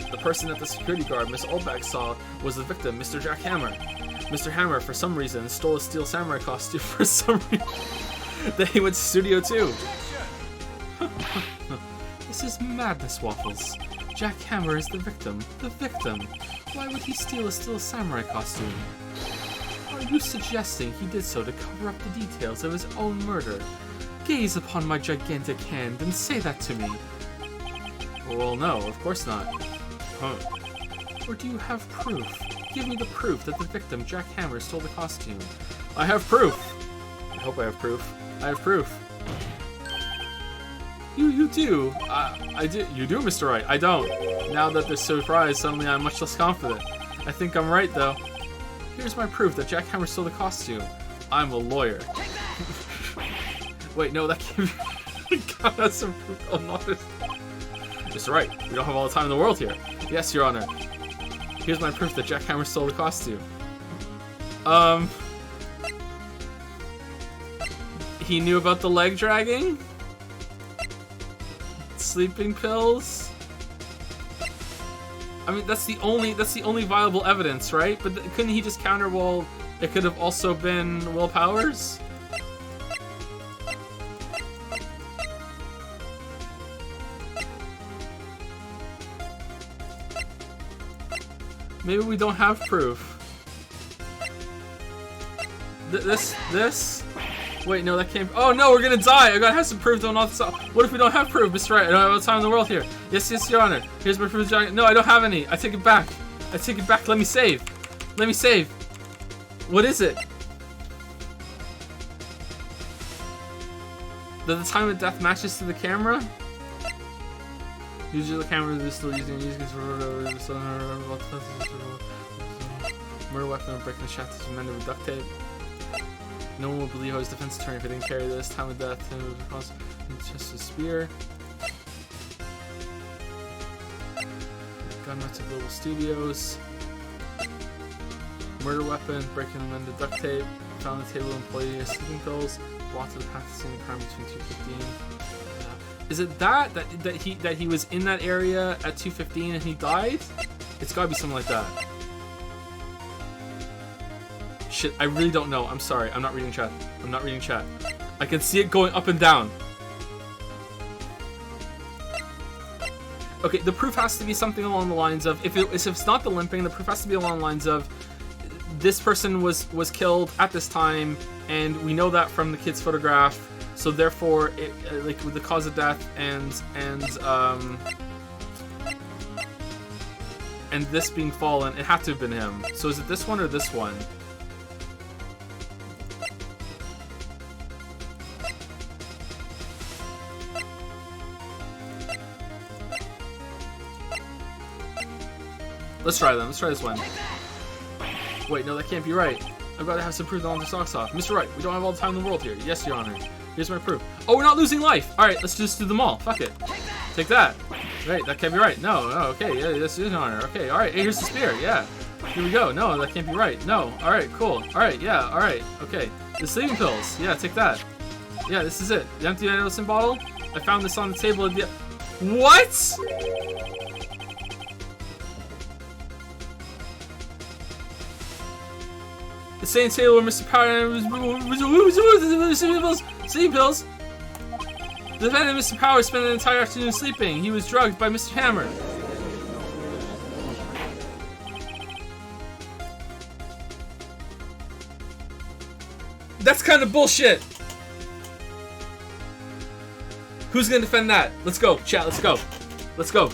The person that the security guard, Miss Oldbag, saw was the victim, Mr. Jack Hammer. Mr. Hammer, for some reason, stole a steel samurai costume for some reason. Then he went to Studio 2. This is madness, Waffles. Jack Hammer is the victim. The victim. Why would he steal a steel samurai costume? Are you suggesting he did so to cover up the details of his own murder? Gaze upon my gigantic hand and say that to me. Well, no, of course not. Huh. Or do you have proof? Give me the proof that the victim, Jack Hammer, stole the costume. I have proof. I hope I have proof. I have proof. You do. I do. You do, Mr. Wright. I don't. Now that they're surprised, suddenly I'm much less confident. I think I'm right, though. Here's my proof that Jack Hammer stole the costume. I'm a lawyer. Wait, no, that can't be. God, that's some proof. Oh, not this. Mr. Wright, we don't have all the time in the world here. Yes, Your Honor. Here's my proof that Jack Hammer stole the costume. He knew about the leg dragging? Sleeping pills? I mean, that's the only viable evidence, right? But couldn't he just counter, well, it could have also been Will Powers? Maybe we don't have proof. This? Wait, no, that can't. Oh no, we're gonna die! I gotta have some proof. What if we don't have proof, Mr. Wright? I don't have all the time in the world here. Yes, Your Honor. Here's my proof. No, I don't have any. I take it back. Let me save. What is it? That the time of death matches to the camera? Usually the camera is still using murder weapon breaking the shaft is mended with duct tape. No one will believe how his defense attorney if he didn't carry this. Time of death just a spear. Gun nuts at Global Studios. Murder weapon breaking and mended duct tape. Found on the table employee sleeping pills. Blocked to the path to seeing the crime between 2:15. Is it that he was in that area at 2:15 and he died? It's gotta be something like that. Shit, I really don't know. I'm sorry. I'm not reading chat. I can see it going up and down. Okay, the proof has to be something along the lines of, if it's not the limping, the proof has to be along the lines of, this person was killed at this time, and we know that from the kid's photograph. So therefore, like with the cause of death and this being fallen, it had to have been him. So is it this one or this one? Let's try them. Let's try this one. Wait, no, that can't be right. I've got to have some proof that I'll socks off. Mr. Wright, we don't have all the time in the world here. Yes, Your Honor. Here's my proof. Oh, we're not losing life. All right, let's just do them all. Fuck it. Take that. Right, that can't be right. No, okay, yeah, this is Your Honor. Okay, all right, hey, here's the spear. Yeah, here we go. No, that can't be right. No, all right, cool. All right, yeah, all right, okay. The sleeping pills. Yeah, take that. Yeah, this is it. The empty medicine bottle. I found this on the table. What? The same table where Mr. Power was sleeping pills. The defendant, Mr. Power, spent the entire afternoon sleeping. He was drugged by Mr. Hammer. That's kind of bullshit. Who's gonna defend that? Let's go, chat. Let's go. Let's go.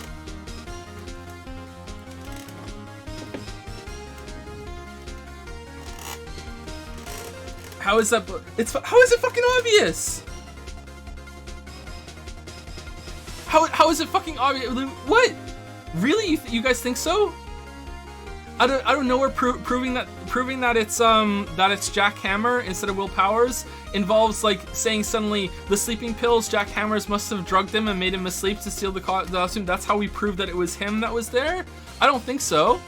How is that? How is it fucking obvious? How is it fucking obvious? What? Really? You guys think so? I don't know where proving that it's Jack Hammer instead of Will Powers involves like saying suddenly the sleeping pills Jack Hammers must have drugged him and made him asleep to steal the costume. That's how we prove that it was him that was there? I don't think so.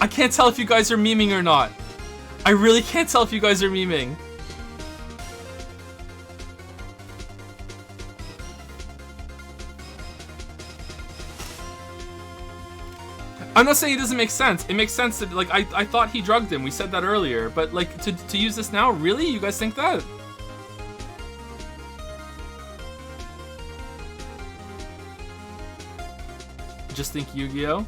I can't tell if you guys are memeing or not. I really can't tell if you guys are memeing. I'm not saying it doesn't make sense. It makes sense that, like, I thought he drugged him. We said that earlier. But, like, to use this now? Really? You guys think that? Just think Yu-Gi-Oh?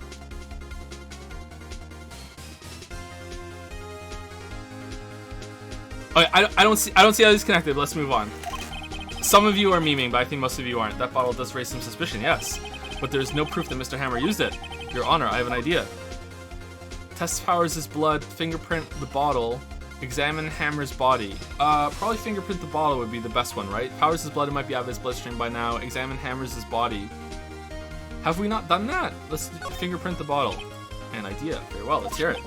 Okay, I don't see how this is connected, but let's move on. Some of you are memeing, but I think most of you aren't. That bottle does raise some suspicion, yes. But there's no proof that Mr. Hammer used it. Your Honor, I have an idea. Test Powers' blood, fingerprint the bottle, examine Hammer's body. Probably fingerprint the bottle would be the best one, right? Powers' blood might be out of his bloodstream by now. Examine Hammer's body. Have we not done that? Let's fingerprint the bottle. An idea. Very well, let's hear it.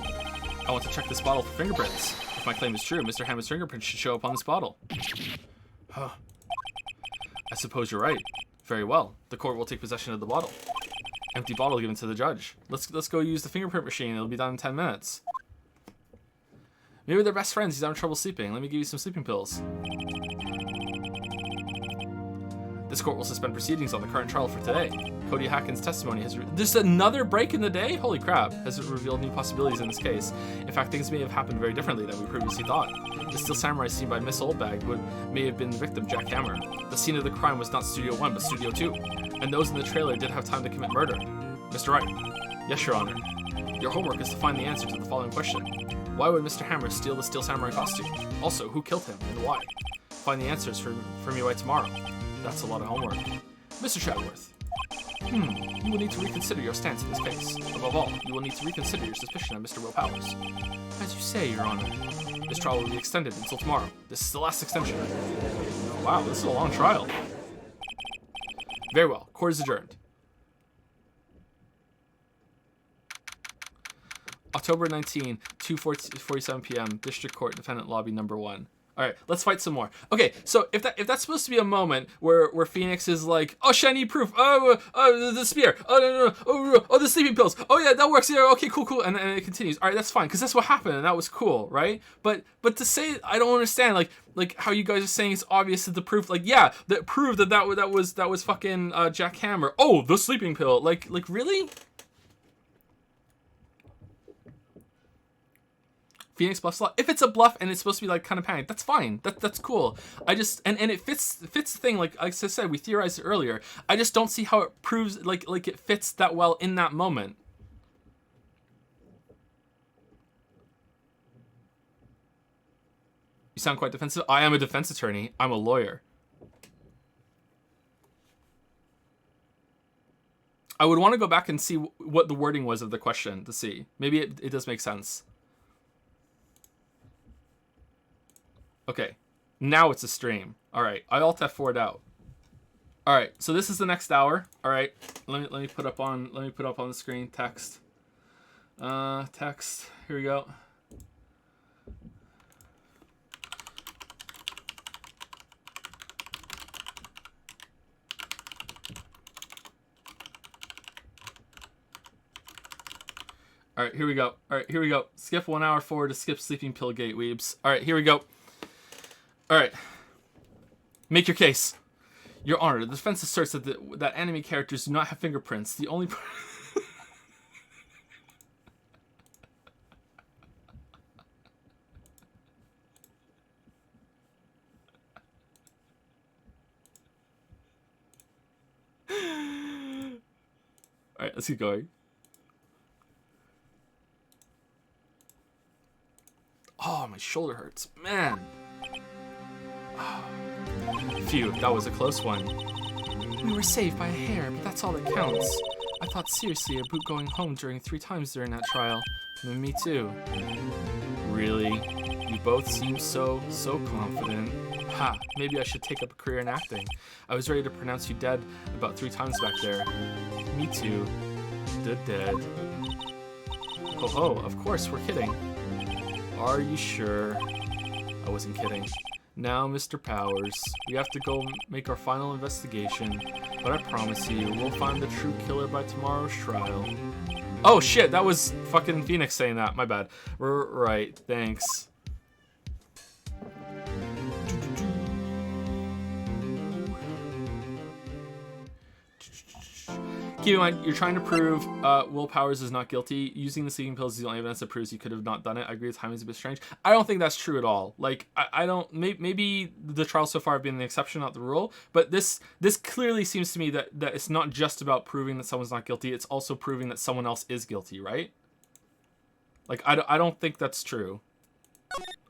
I want to check this bottle for fingerprints. If my claim is true, Mr. Hammer's fingerprints should show up on this bottle. Huh. I suppose you're right. Very well. The court will take possession of the bottle. Empty bottle given to the judge. Let's go use the fingerprint machine. It'll be done in 10 minutes. Maybe they're best friends. He's having trouble sleeping. Let me give you some sleeping pills. This court will suspend proceedings on the current trial for today. Cody Hacken's testimony has... There's another break in the day? Holy crap. Has it revealed new possibilities in this case? In fact, things may have happened very differently than we previously thought. The Steel Samurai seen by Miss Oldbag may have been the victim, Jack Hammer. The scene of the crime was not Studio 1, but Studio 2. And those in the trailer did have time to commit murder. Mr. Wright. Yes, Your Honor. Your homework is to find the answer to the following question. Why would Mr. Hammer steal the Steel Samurai costume? Also, who killed him and why? Find the answers for me by tomorrow. That's a lot of homework. Mr. Chatworth. You will need to reconsider your stance in this case. Above all, you will need to reconsider your suspicion of Mr. Will Powers. As you say, Your Honor. This trial will be extended until tomorrow. This is the last extension. Wow, this is a long trial. Very well. Court is adjourned. October 19, 2:47 p.m. District Court, Defendant Lobby Number 1. All right, let's fight some more. Okay, so if that's supposed to be a moment where Phoenix is like, oh, shiny proof, the spear, oh, the sleeping pills, oh yeah, that works, yeah, okay, cool, and it continues. All right, that's fine, because that's what happened, and that was cool, right? But to say, I don't understand, like how you guys are saying it's obvious that the proof, like, yeah, that proved that was fucking Jack Hammer. Oh, the sleeping pill, like really? Phoenix bluffs a lot. If it's a bluff and it's supposed to be like kind of panic, that's fine. That's cool. I just and it fits the thing. Like I said, we theorized it earlier. I just don't see how it proves like it fits that well in that moment. You sound quite defensive. I am a defense attorney. I'm a lawyer. I would want to go back and see what the wording was of the question to see. Maybe it does make sense. Okay, now it's a stream. All right, I Alt F4'd out. All right, so this is the next hour. All right, let me put up on the screen text. Text. Here we go. All right, here we go. All right, here we go. Skip 1 hour forward to skip sleeping pill gate, weebs. All right, here we go. All right. Make your case. Your Honor, the defense asserts that anime characters do not have fingerprints. The only... All right, let's keep going. my shoulder hurts. Man. Phew, that was a close one. We were saved by a hair, but that's all that counts. I thought seriously about going home during 3 times during that trial. Me too. Really? You both seem so confident. Ha, maybe I should take up a career in acting. I was ready to pronounce you dead about 3 times back there. Me too. Dead. Oh, of course, we're kidding. Are you sure? I wasn't kidding. Now, Mr. Powers, we have to go make our final investigation, but I promise you, we'll find the true killer by tomorrow's trial. Oh shit, that was fucking Phoenix saying that, my bad. Right, thanks. Keep in mind, you're trying to prove Will Powers is not guilty. Using the sleeping pills is the only evidence that proves he could have not done it. I agree, the timing is a bit strange. I don't think that's true at all. Like, I don't. Maybe the trials so far have been the exception, not the rule. But this clearly seems to me that it's not just about proving that someone's not guilty. It's also proving that someone else is guilty, right? Like, I don't think that's true.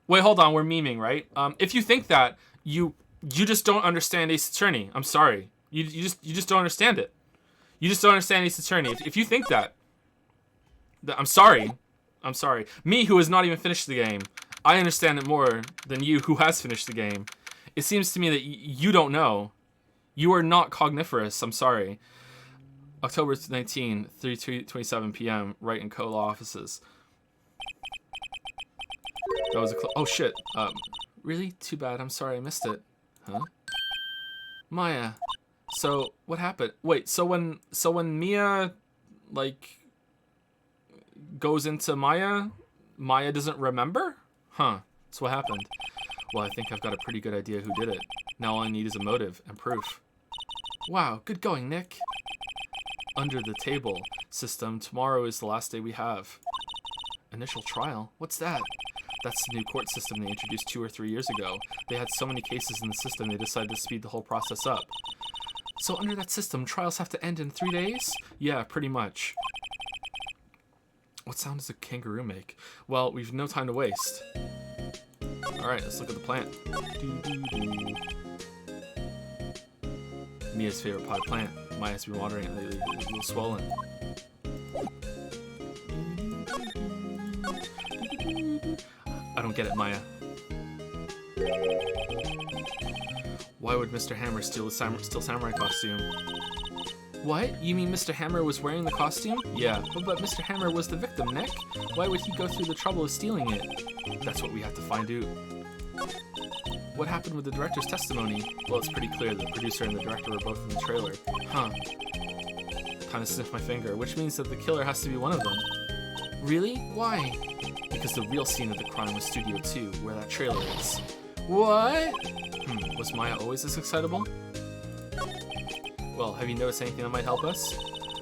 Wait, hold on. We're memeing, right? If you think that, you just don't understand Ace Attorney. I'm sorry. You just don't understand it. You just don't understand Ace Attorney. If you think that, I'm sorry. I'm sorry. Me, who has not even finished the game, I understand it more than you, who has finished the game. It seems to me that you don't know. You are not cogniferous. I'm sorry. October 19, 3:27 p.m. Wright and Co. law offices. That was a oh shit. Really? Too bad. I'm sorry I missed it. Huh? Maya. So what happened? Wait, so when Mia like goes into Maya doesn't remember? Huh. That's what happened. Well, I think I've got a pretty good idea who did it. Now all I need is a motive and proof. Wow, good going, Nick. Under the table system, tomorrow is the last day we have. Initial trial? What's that? That's the new court system they introduced 2 or 3 years ago. They had so many cases in the system, they decided to speed the whole process up. So under that system, trials have to end in 3 days? Yeah, pretty much. What sound does a kangaroo make? Well, we've no time to waste. Alright, let's look at the plant. Mia's favorite potted plant. Maya's been watering it lately. It's a little swollen. I don't get it, Maya. Why would Mr. Hammer steal the samurai costume? What? You mean Mr. Hammer was wearing the costume? Yeah, but Mr. Hammer was the victim, Nick. Why would he go through the trouble of stealing it? That's what we have to find out. What happened with the director's testimony? Well, it's pretty clear that the producer and the director were both in the trailer. Huh. Kinda sniffed my finger, which means that the killer has to be one of them. Really? Why? Because the real scene of the crime was Studio 2, where that trailer is. What? Was Maya always this excitable? Well, have you noticed anything that might help us?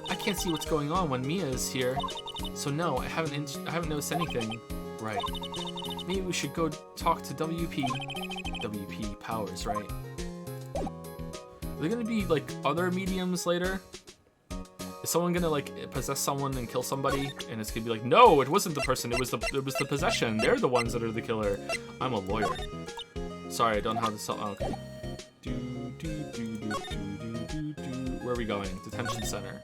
I can't see what's going on when Mia is here. So no, I haven't noticed anything. Right. Maybe we should go talk to WP Powers, right? Are there gonna be like other mediums later? Is someone gonna like possess someone and kill somebody, and it's gonna be like, no, it wasn't the person, it was the possession. They're the ones that are the killer. I'm a lawyer. Sorry, I don't know how to sell. Oh, okay. Where are we going? Detention center.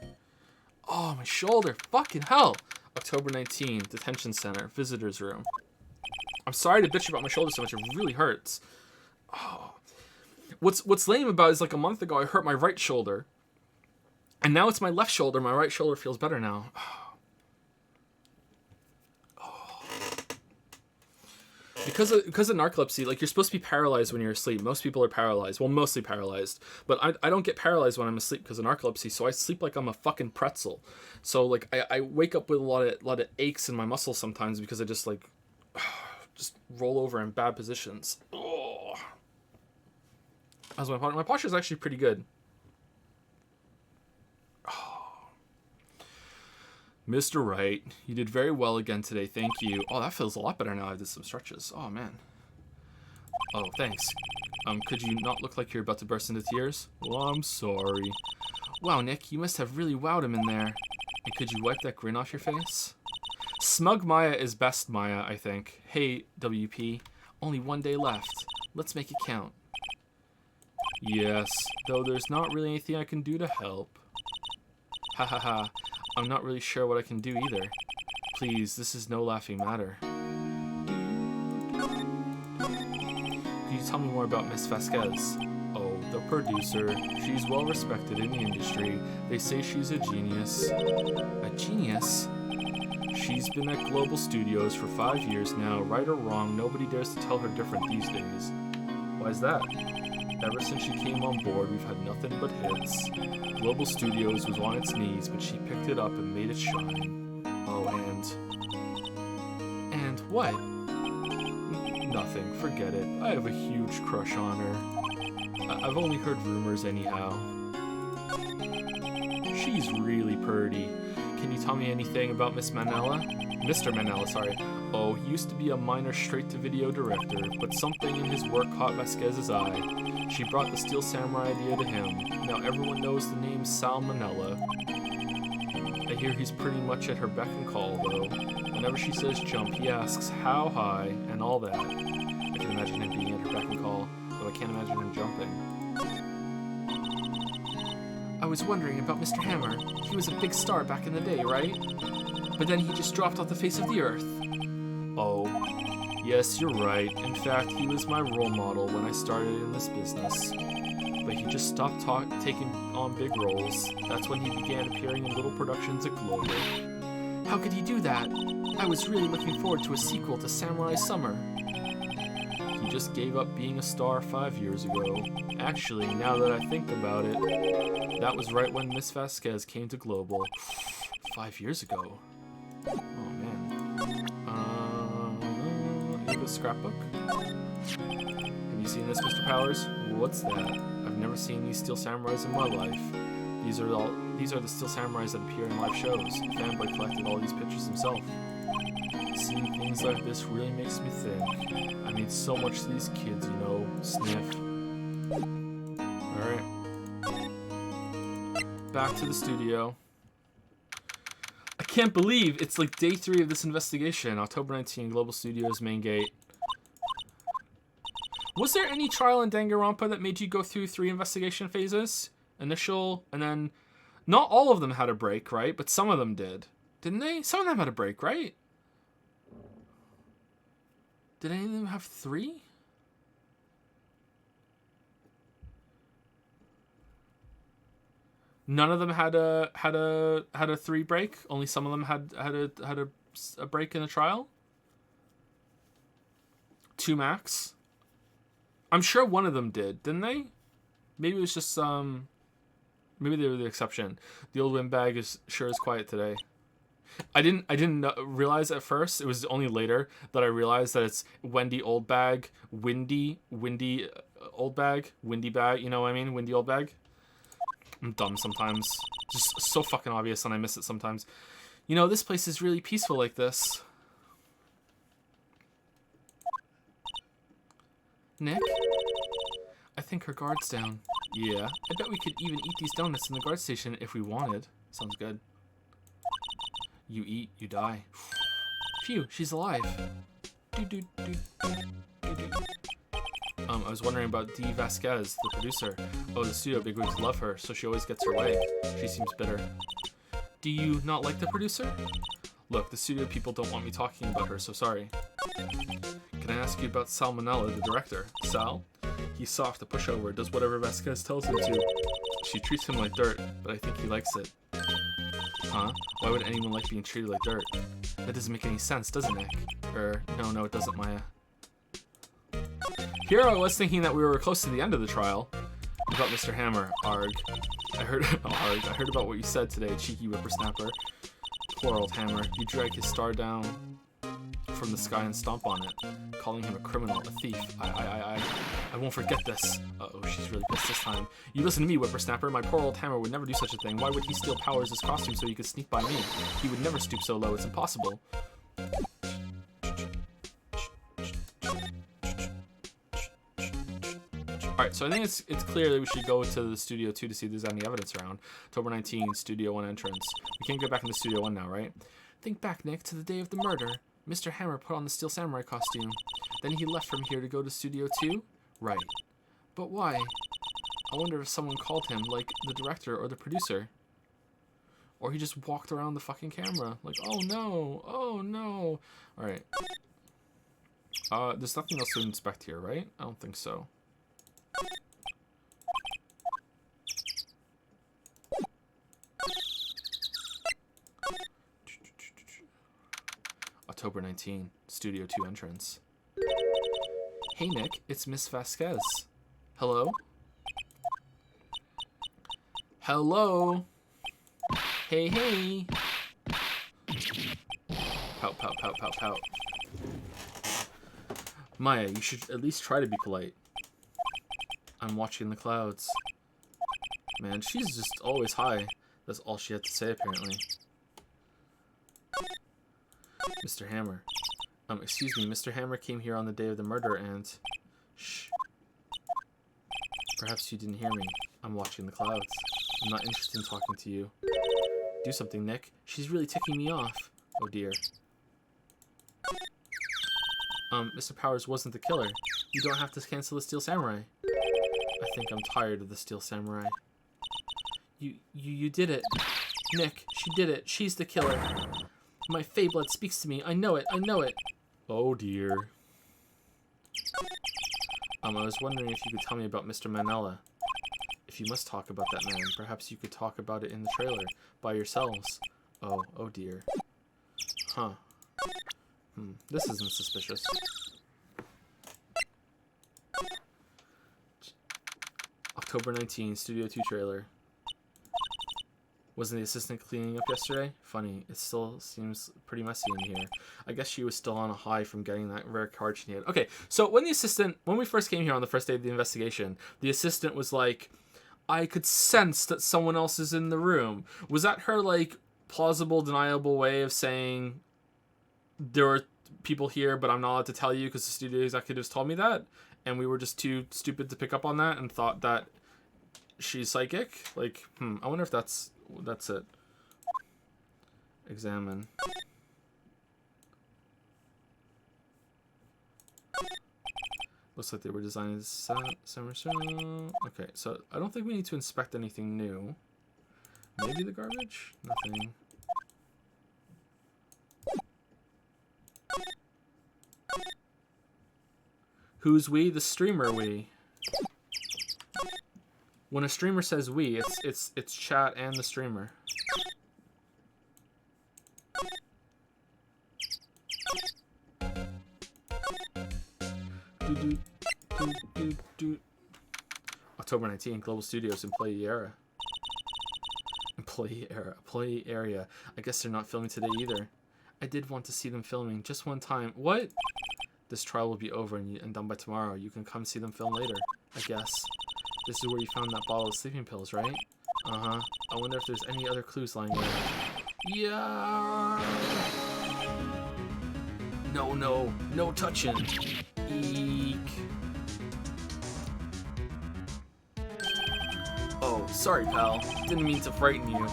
Oh, my shoulder. Fucking hell. October 19, detention center, visitors room. I'm sorry to bitch about my shoulder so much. It really hurts. Oh. What's lame about it is like a month ago I hurt my right shoulder, and now it's my left shoulder. My right shoulder feels better now. Because of narcolepsy, like, you're supposed to be paralyzed when you're asleep. Most people are paralyzed. Well, mostly paralyzed. But I don't get paralyzed when I'm asleep because of narcolepsy, so I sleep like I'm a fucking pretzel. So, like, I wake up with a lot of aches in my muscles sometimes because I just, like, just roll over in bad positions. Oh. How's my posture? My posture is actually pretty good. Mr. Wright, you did very well again today, thank you. Oh, that feels a lot better now. I did some stretches. Oh, man. Oh, thanks. Could you not look like you're about to burst into tears? Well, I'm sorry. Wow, Nick, you must have really wowed him in there. And could you wipe that grin off your face? Smug Maya is best Maya, I think. Hey, WP. Only 1 day left. Let's make it count. Yes, though there's not really anything I can do to help. Ha ha ha. I'm not really sure what I can do either. Please, this is no laughing matter. Could you tell me more about Miss Vasquez? Oh, the producer. She's well respected in the industry. They say she's a genius. A genius? She's been at Global Studios for 5 years now. Right or wrong, nobody dares to tell her different these days. Why is that? Ever since she came on board, we've had nothing but hits. Global Studios was on its knees, but she picked it up and made it shine. Oh, and what? Nothing. Forget it. I have a huge crush on her. I've only heard rumors anyhow. She's really pretty. Can you tell me anything about Miss Manella? Mr. Manella, sorry. Oh, he used to be a minor straight-to-video director, but something in his work caught Vasquez's eye. She brought the Steel Samurai idea to him. Now everyone knows the name Sal Manella. I hear he's pretty much at her beck and call, though. Whenever she says jump, he asks how high and all that. I can imagine him being at her beck and call, though I can't imagine him jumping. I was wondering about Mr. Hammer. He was a big star back in the day, right? But then he just dropped off the face of the earth. Oh, yes, you're right. In fact, he was my role model when I started in this business. But he just stopped taking on big roles. That's when he began appearing in little productions at Global. How could he do that? I was really looking forward to a sequel to Samurai Summer. He just gave up being a star 5 years ago. Actually, now that I think about it, that was right when Miss Vasquez came to Global. 5 years ago. Oh man. The scrapbook. Have you seen this, Mr. Powers? What's that? I've never seen these Steel Samurais in my life. These are the Steel Samurais that appear in live shows. Fanboy collected all these pictures himself. Seeing things like this really makes me think. I mean so much to these kids, you know. Sniff. Alright. Back to the studio. I can't believe it's like day 3 of this investigation. October 19, Global Studios main gate. Was there any trial in Danganronpa that made you go through 3 investigation phases? Initial, and then... Not all of them had a break, right? But some of them did. Didn't they? Some of them had a break, right? Did any of them have 3? None of them had a 3 break. Only some of them had a break in the trial. 2 max. I'm sure one of them did, didn't they? Maybe it was just maybe they were the exception. The old windbag is sure is quiet today. I didn't realize at first. It was only later that I realized that it's Wendy old bag, windy old bag, windy bag. You know what I mean? Windy old bag. I'm dumb sometimes. Just so fucking obvious and I miss it sometimes. You know, this place is really peaceful like this. Nick? I think her guard's down. Yeah. I bet we could even eat these donuts in the guard station if we wanted. Sounds good. You eat, you die. Phew, she's alive. I was wondering about Dee Vasquez, the producer. Oh, the studio bigwigs love her, so she always gets her way. She seems bitter. Do you not like the producer? Look, the studio people don't want me talking about her, so sorry. Can I ask you about Salmonella, the director? Sal? He's soft, a pushover, does whatever Vasquez tells him to. She treats him like dirt, but I think he likes it. Huh? Why would anyone like being treated like dirt? That doesn't make any sense, does it, Nick? No, it doesn't, Maya. Here I was thinking that we were close to the end of the trial. About Mr. Hammer, arg. I heard about what you said today, cheeky whippersnapper. Poor old Hammer. You drag his star down from the sky and stomp on it, calling him a criminal, a thief. I won't forget this. Uh-oh, she's really pissed this time. You listen to me, whippersnapper. My poor old Hammer would never do such a thing. Why would he steal Powers' costume so he could sneak by me? He would never stoop so low. It's impossible. Alright, so I think it's clear that we should go to the Studio 2 to see if there's any evidence around. October 19, Studio 1 entrance. We can't go back into Studio 1 now, right? Think back, Nick, to the day of the murder. Mr. Hammer put on the Steel Samurai costume. Then he left from here to go to Studio 2? Right. But why? I wonder if someone called him, like the director or the producer. Or he just walked around the fucking camera. Like, oh no, oh no. Alright. There's nothing else to inspect here, right? I don't think so. October 19, Studio 2 entrance. Hey Nick, it's Miss Vasquez. Hello? Hello? Hey, hey! Pout, pout, pout, pout, pout. Maya, you should at least try to be polite. I'm watching the clouds. Man, she's just always high. That's all she had to say, apparently. Mr. Hammer. Excuse me, Mr. Hammer came here on the day of the murder and... Shh. Perhaps you didn't hear me. I'm watching the clouds. I'm not interested in talking to you. Do something, Nick. She's really ticking me off. Oh dear. Mr. Powers wasn't the killer. You don't have to cancel the Steel Samurai. I think I'm tired of the Steel Samurai. You did it. Nick, she did it. She's the killer. My Fey blood speaks to me. I know it. I know it. Oh dear. I was wondering if you could tell me about Mr. Manella. If you must talk about that man, perhaps you could talk about it in the trailer by yourselves. Oh dear. Huh. This isn't suspicious. October 19, Studio 2 trailer. Wasn't the assistant cleaning up yesterday? Funny, it still seems pretty messy in here. I guess she was still on a high from getting that rare card she had. Okay, so when we first came here on the first day of the investigation, the assistant was like, I could sense that someone else is in the room. Was that her, like, plausible, deniable way of saying, there are people here, but I'm not allowed to tell you because the studio executives told me that? And we were just too stupid to pick up on that and thought that she's psychic? Like, I wonder if that's it. Examine. Looks like they were designing this summer. Okay, so I don't think we need to inspect anything new. Maybe the garbage? Nothing. Who's we? The streamer we. When a streamer says we, it's chat and the streamer. October 19, Global Studios employee area. I guess they're not filming today either. I did want to see them filming just one time. What? This trial will be over and done by tomorrow. You can come see them film later, I guess. This is where you found that bottle of sleeping pills, right? Uh-huh. I wonder if there's any other clues lying there. Yeah. No touching. Eek. Oh, sorry, pal. Didn't mean to frighten you.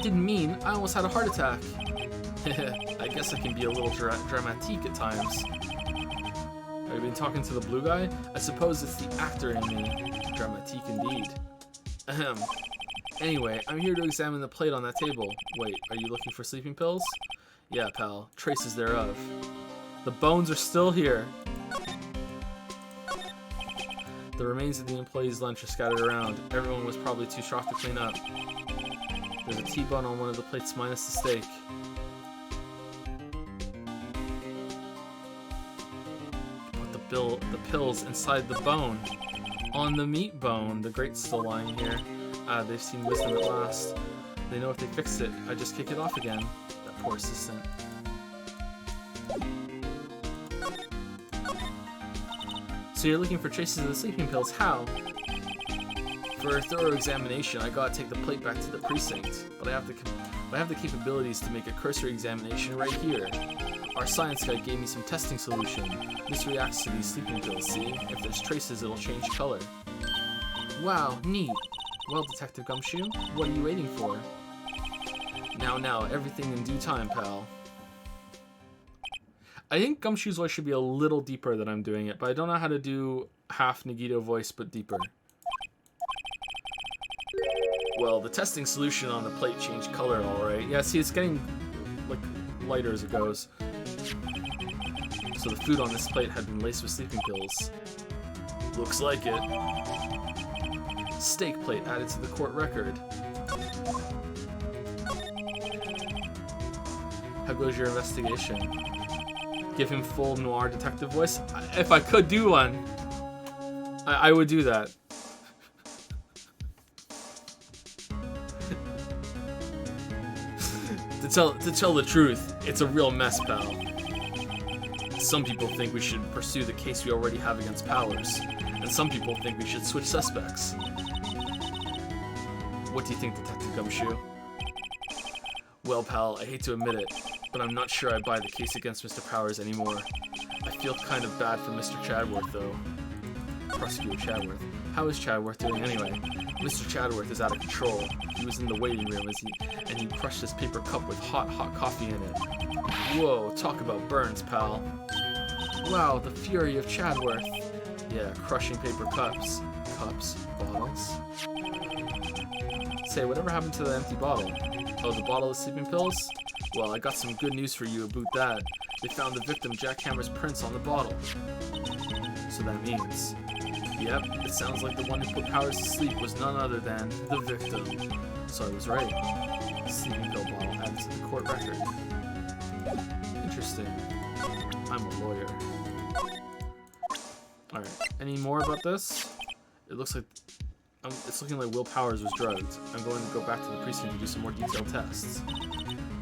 Didn't mean. I almost had a heart attack. I guess I can be a little dramatique at times. Have you been talking to the blue guy? I suppose it's the actor in me. Dramatique indeed. Ahem. Anyway, I'm here to examine the plate on that table. Wait, are you looking for sleeping pills? Yeah, pal. Traces thereof. The bones are still here. The remains of the employees' lunch are scattered around. Everyone was probably too shocked to clean up. There's a T-bone on one of the plates minus the steak. Put the pills inside the bone. On the meat bone. The grate's still lying here. They've seen wisdom at last. They know if they fix it, I just kick it off again. That poor assistant. So you're looking for traces of the sleeping pills. How? For a thorough examination, I gotta take the plate back to the precinct. But I have the capabilities to make a cursory examination right here. Our science guy gave me some testing solution. This reacts to these sleeping pills, see? If there's traces, it'll change color. Wow, neat. Well, Detective Gumshoe, what are you waiting for? Now, everything in due time, pal. I think Gumshoe's voice should be a little deeper than I'm doing it, but I don't know how to do half Nagito voice, but deeper. Well, the testing solution on the plate changed color, alright. Yeah, see, it's getting, like, lighter as it goes. So the food on this plate had been laced with sleeping pills. Looks like it. Steak plate added to the court record. How goes your investigation? Give him full noir detective voice? If I could do one, I would do that. To tell the truth, it's a real mess, pal. Some people think we should pursue the case we already have against Powers, and some people think we should switch suspects. What do you think, Detective Gumshoe? Well, pal, I hate to admit it, but I'm not sure I buy the case against Mr. Powers anymore. I feel kind of bad for Mr. Chadworth, though. Prosecutor Chadworth. How is Chadworth doing anyway? Mr. Chadworth is out of control. He was in the waiting room and he crushed his paper cup with hot coffee in it. Whoa, talk about burns, pal. Wow, the fury of Chadworth. Yeah, crushing paper cups. Cups? Bottles? Say, whatever happened to the empty bottle? Oh, the bottle of sleeping pills? Well, I got some good news for you about that. They found the victim Jack Hammer's prints on the bottle. So that means... Yep, it sounds like the one who put Powers to sleep was none other than the victim. So I was right. Sleeping pill bottle added to the court record. Interesting. I'm a lawyer. Alright, any more about this? It looks like... it's looking like Will Powers was drugged. I'm going to go back to the precinct to do some more detailed tests.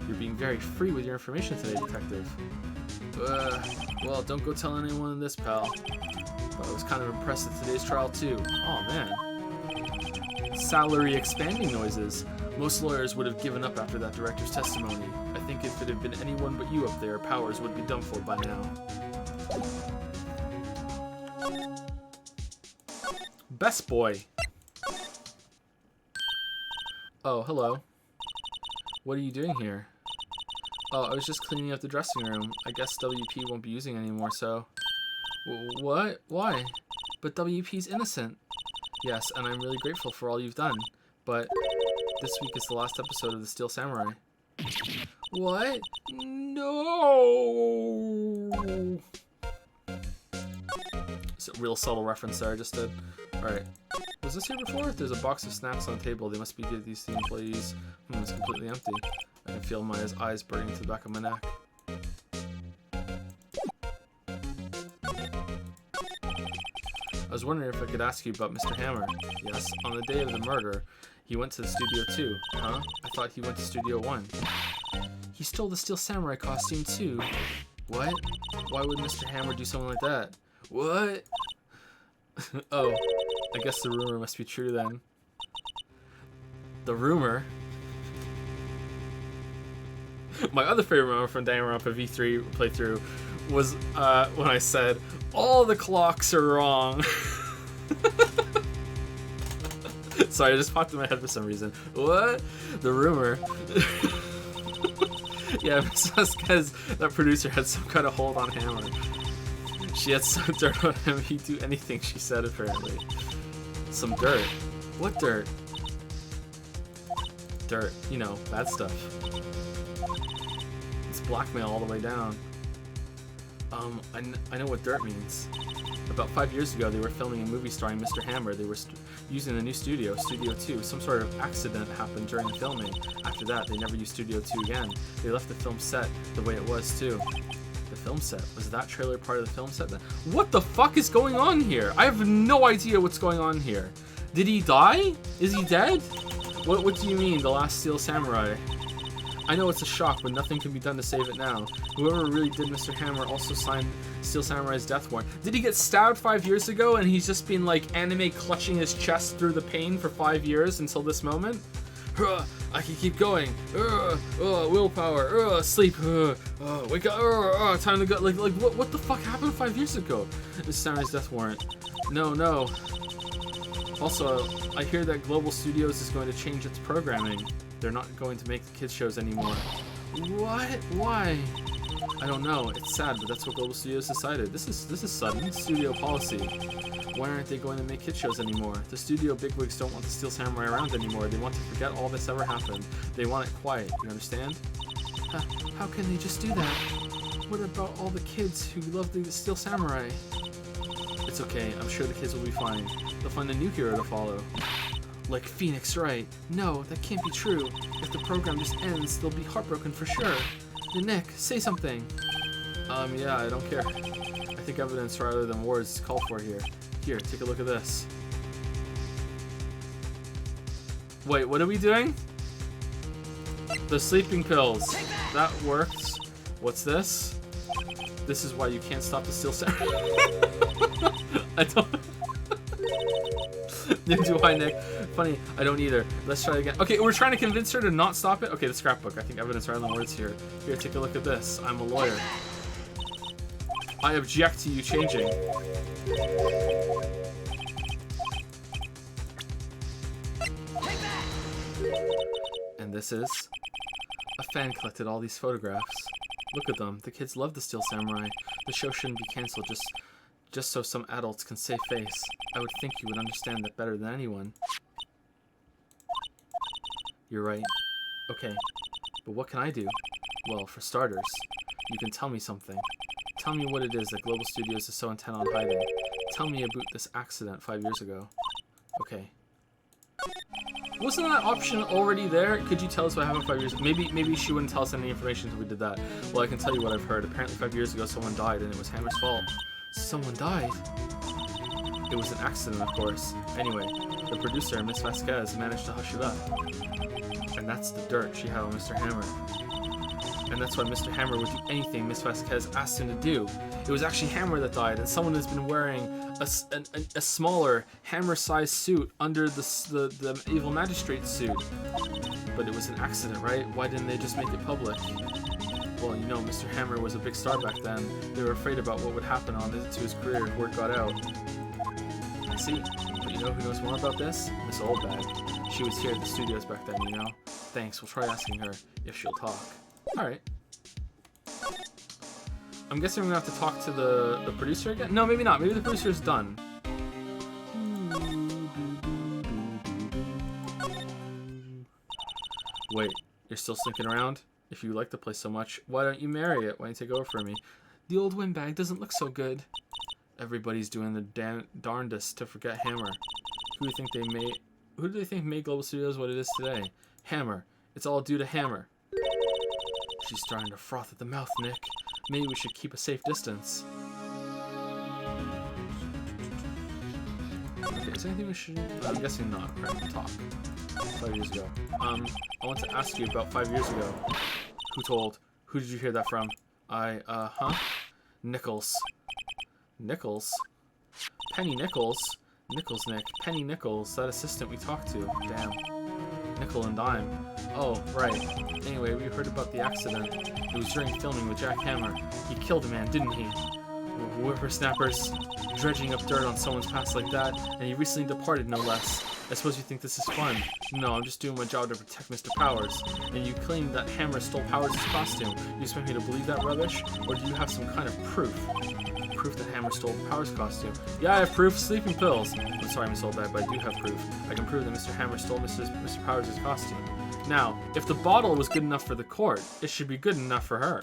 You're being very free with your information today, Detective. Well, don't go telling anyone this, pal. But I was kind of impressed at today's trial, too. Oh, man. Salary expanding noises. Most lawyers would have given up after that director's testimony. I think if it had been anyone but you up there, Powers would be done for by now. Best boy. Oh, hello. What are you doing here? Oh, I was just cleaning up the dressing room. I guess WP won't be using it anymore, so... What? Why? But WP's innocent. Yes, and I'm really grateful for all you've done. But this week is the last episode of The Steel Samurai. What? No! It's a real subtle reference there I just did. Alright. Was this here before? There's a box of snacks on the table. They must be good these to the employees. It's completely empty. I can feel my eyes burning to the back of my neck. I was wondering if I could ask you about Mr. Hammer. Yes, on the day of the murder, he went to the Studio 2. Huh? I thought he went to Studio 1. He stole the Steel Samurai costume too. What? Why would Mr. Hammer do something like that? What? Oh, I guess the rumor must be true then. The rumor? My other favorite moment from Danganronpa V3 playthrough was when I said, all the clocks are wrong. Sorry, it just popped in my head for some reason. What? The rumor. Yeah, because that producer had some kind of hold on Hammer. She had some dirt on him. He'd do anything she said, apparently. Some dirt. What dirt? Dirt. You know, bad stuff. It's blackmail all the way down. I know what dirt means. About 5 years ago, they were filming a movie starring Mr. Hammer. They were using the new studio, Studio 2. Some sort of accident happened during the filming. After that, they never used Studio 2 again. They left the film set the way it was, too. The film set? Was that trailer part of the film set then? What the fuck is going on here? I have no idea what's going on here. Did he die? Is he dead? What do you mean, the last Steel Samurai? I know it's a shock, but nothing can be done to save it now. Whoever really did Mr. Hammer also signed Steel Samurai's death warrant. Did he get stabbed 5 years ago and he's just been like anime clutching his chest through the pain for 5 years until this moment? I can keep going. Willpower. Sleep. Wake up. Time to go. Like what the fuck happened 5 years ago? Mr. Samurai's death warrant. No. Also, I hear that Global Studios is going to change its programming. They're not going to make the kids shows anymore. What? Why? I don't know. It's sad, but that's what Global Studios decided. This is sudden. Studio policy. Why aren't they going to make kid shows anymore? The studio bigwigs don't want the Steel Samurai around anymore. They want to forget all this ever happened. They want it quiet. You understand? How can they just do that? What about all the kids who love the Steel Samurai? It's okay. I'm sure the kids will be fine. They'll find a new hero to follow. Like Phoenix Wright. No, that can't be true. If the program just ends, they'll be heartbroken for sure. Nick, say something. Yeah, I don't care. I think evidence rather than words is called for here. Here, take a look at this. Wait, what are we doing? The sleeping pills. That works. What's this? This is why you can't stop the Steel Samurai. I don't... Neither do I, Nick. Funny, I don't either. Let's try again. Okay, we're trying to convince her to not stop it. Okay, the scrapbook. I think evidence rather than words here. Here, take a look at this. I'm a lawyer. I object to you changing. And this is... A fan collected all these photographs. Look at them. The kids love the Steel Samurai. The show shouldn't be canceled just so some adults can save face. I would think you would understand that better than anyone. You're right. Okay. But what can I do? Well, for starters, you can tell me something. Tell me what it is that Global Studios is so intent on hiding. Tell me about this accident 5 years ago. Okay. Wasn't that option already there? Could you tell us what happened 5 years ago? Maybe she wouldn't tell us any information until we did that. Well, I can tell you what I've heard. Apparently 5 years ago someone died and it was Hammer's fault. Someone died? It was an accident, of course. Anyway, the producer, Miss Vasquez, managed to hush it up. And that's the dirt she had on Mr. Hammer. And that's why Mr. Hammer would do anything Miss Vasquez asked him to do. It was actually Hammer that died, and someone has been wearing a smaller Hammer-sized suit under the evil magistrate suit. But it was an accident, right? Why didn't they just make it public? Well, you know, Mr. Hammer was a big star back then. They were afraid about what would happen to his career if word got out. I see. But you know who knows more about this? Miss Oldbag. She was here at the studios back then, you know? Thanks, we'll try asking her if she'll talk. Alright. I'm guessing we're gonna have to talk to the producer again? No, maybe not. Maybe the producer's done. Wait, you're still slinking around? If you like the place so much, why don't you marry it? Why don't you take over for me? The old windbag doesn't look so good. Everybody's doing the darndest to forget Hammer. Who do they think made Global Studios what it is today? Hammer. It's all due to Hammer. She's starting to froth at the mouth, Nick. Maybe we should keep a safe distance. Okay, is there anything we should... I'm guessing not. Right, talk. 5 years ago. I want to ask you about 5 years ago. Who told? Who did you hear that from? Huh? Nichols. Nichols? Penny Nichols? Nichols, Nick. Penny Nichols, that assistant we talked to. Damn. Nickel and dime. Oh, right. Anyway, we heard about the accident. It was during filming with Jack Hammer. He killed a man, didn't he? Whippersnappers, dredging up dirt on someone's past like that, and he recently departed, no less. I suppose you think this is fun. No, I'm just doing my job to protect Mr. Powers. And you claim that Hammer stole Powers' costume. You expect me to believe that rubbish? Or do you have some kind of proof? Proof that Hammer stole Powers' costume. Yeah, I have proof. Sleeping pills. I'm sorry, Miss Oldbag, but I do have proof. I can prove that Mr. Hammer stole Mr. Powers' costume. Now, if the bottle was good enough for the court, it should be good enough for her.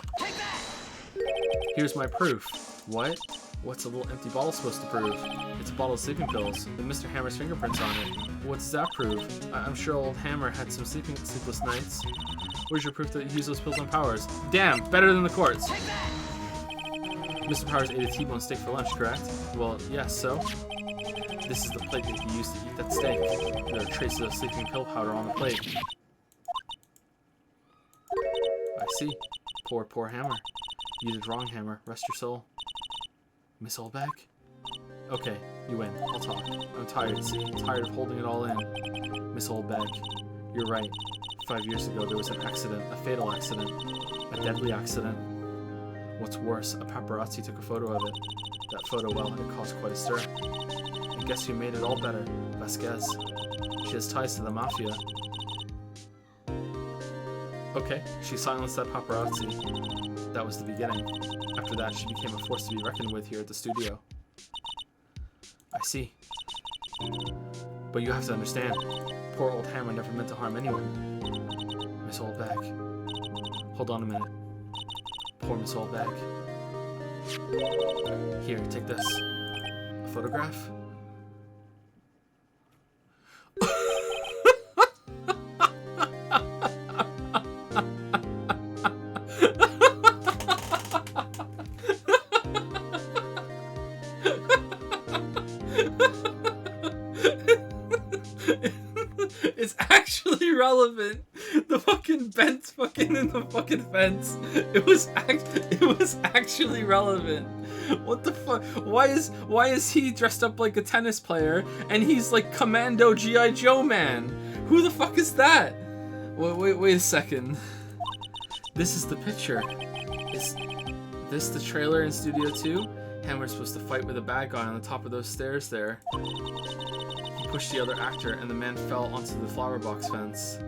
Here's my proof. What? What's a little empty bottle supposed to prove? It's a bottle of sleeping pills with Mr. Hammer's fingerprints on it. What does that prove? I'm sure old Hammer had some sleepless nights. Where's your proof that he used those pills on Powers? Damn, better than the courts. Mr. Powers ate a T-bone steak for lunch, correct? Well, yes, so? This is the plate that he used to eat that steak. There are traces of sleeping pill powder on the plate. I see. Poor, poor Hammer. You did wrong, Hammer. Rest your soul. Miss Oldbag? Okay, you win. I'll talk. I'm tired, see? I'm tired of holding it all in. Miss Oldbag, you're right. 5 years ago, there was an accident. A fatal accident. A deadly accident. What's worse, a paparazzi took a photo of it. That photo, well, it caused quite a stir. And guess who made it all better? Vasquez. She has ties to the mafia. Okay, she silenced that paparazzi. That was the beginning. After that, she became a force to be reckoned with here at the studio. I see. But you have to understand, poor old Hammer never meant to harm anyone. Miss Oldbag. Hold on a minute. Poor Miss Oldbag. Here, take this. A photograph? It's actually relevant. The fucking vent's fucking in the fucking fence. It was actually relevant. What the fuck? Why is he dressed up like a tennis player and he's like Commando G.I. Joe man? Who the fuck is that? Wait a second. This is the picture. Is this the trailer in Studio 2? Hammer's supposed to fight with a bad guy on the top of those stairs there. He pushed the other actor and the man fell onto the flower box fence.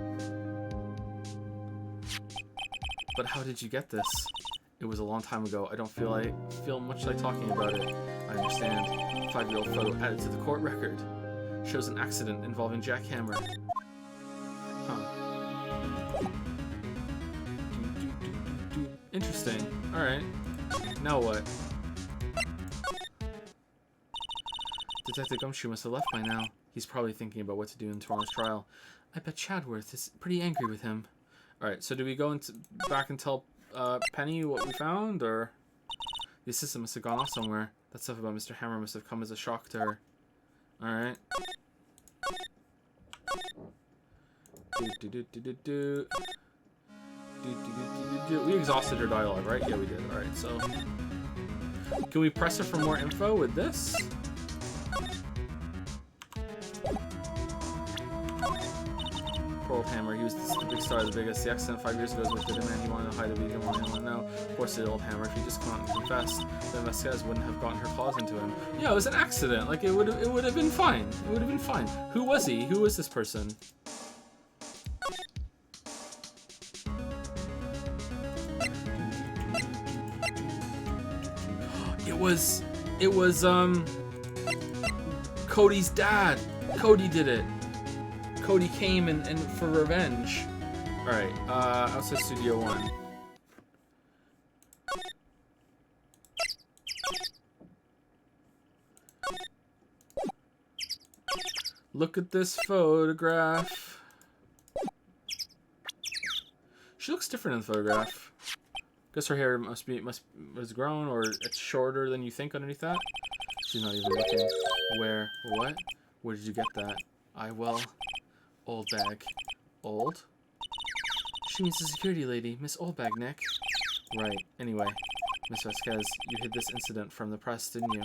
But how did you get this? It was a long time ago. I don't feel much like talking about it. I understand. 5-year-old photo added to the court record. Shows an accident involving Jack Hammer. Huh. Interesting. Alright. Now what? Detective Gumshoe must have left by now. He's probably thinking about what to do in tomorrow's trial. I bet Chadworth is pretty angry with him. Alright, so do we go back and tell Penny what we found, or the assistant must have gone off somewhere? That stuff about Mr. Hammer must have come as a shock to her. Alright. We exhausted her dialogue, right? Yeah, we did. Alright, so can we press her for more info with this? Poor old Hammer, he was the big star, the biggest. The accident 5 years ago was with him, and he wanted to hide it, but he didn't want anyone to know. Poor silly old Hammer, if he just come out and confessed, then Vasquez wouldn't have gotten her claws into him. Yeah, it was an accident. Like, it would have been fine. It would have been fine. Who was he? Who was this person? It was Cody's dad. Cody did it. Cody came and for revenge. Alright, outside Studio 1. Look at this photograph. She looks different in the photograph. Guess her hair was grown, or it's shorter than you think underneath that. She's not even looking. Where? What? Where did you get that? Well, Oldbag. Old? She means the security lady, Miss Oldbag, Nick. Right. Anyway, Miss Vasquez, you hid this incident from the press, didn't you?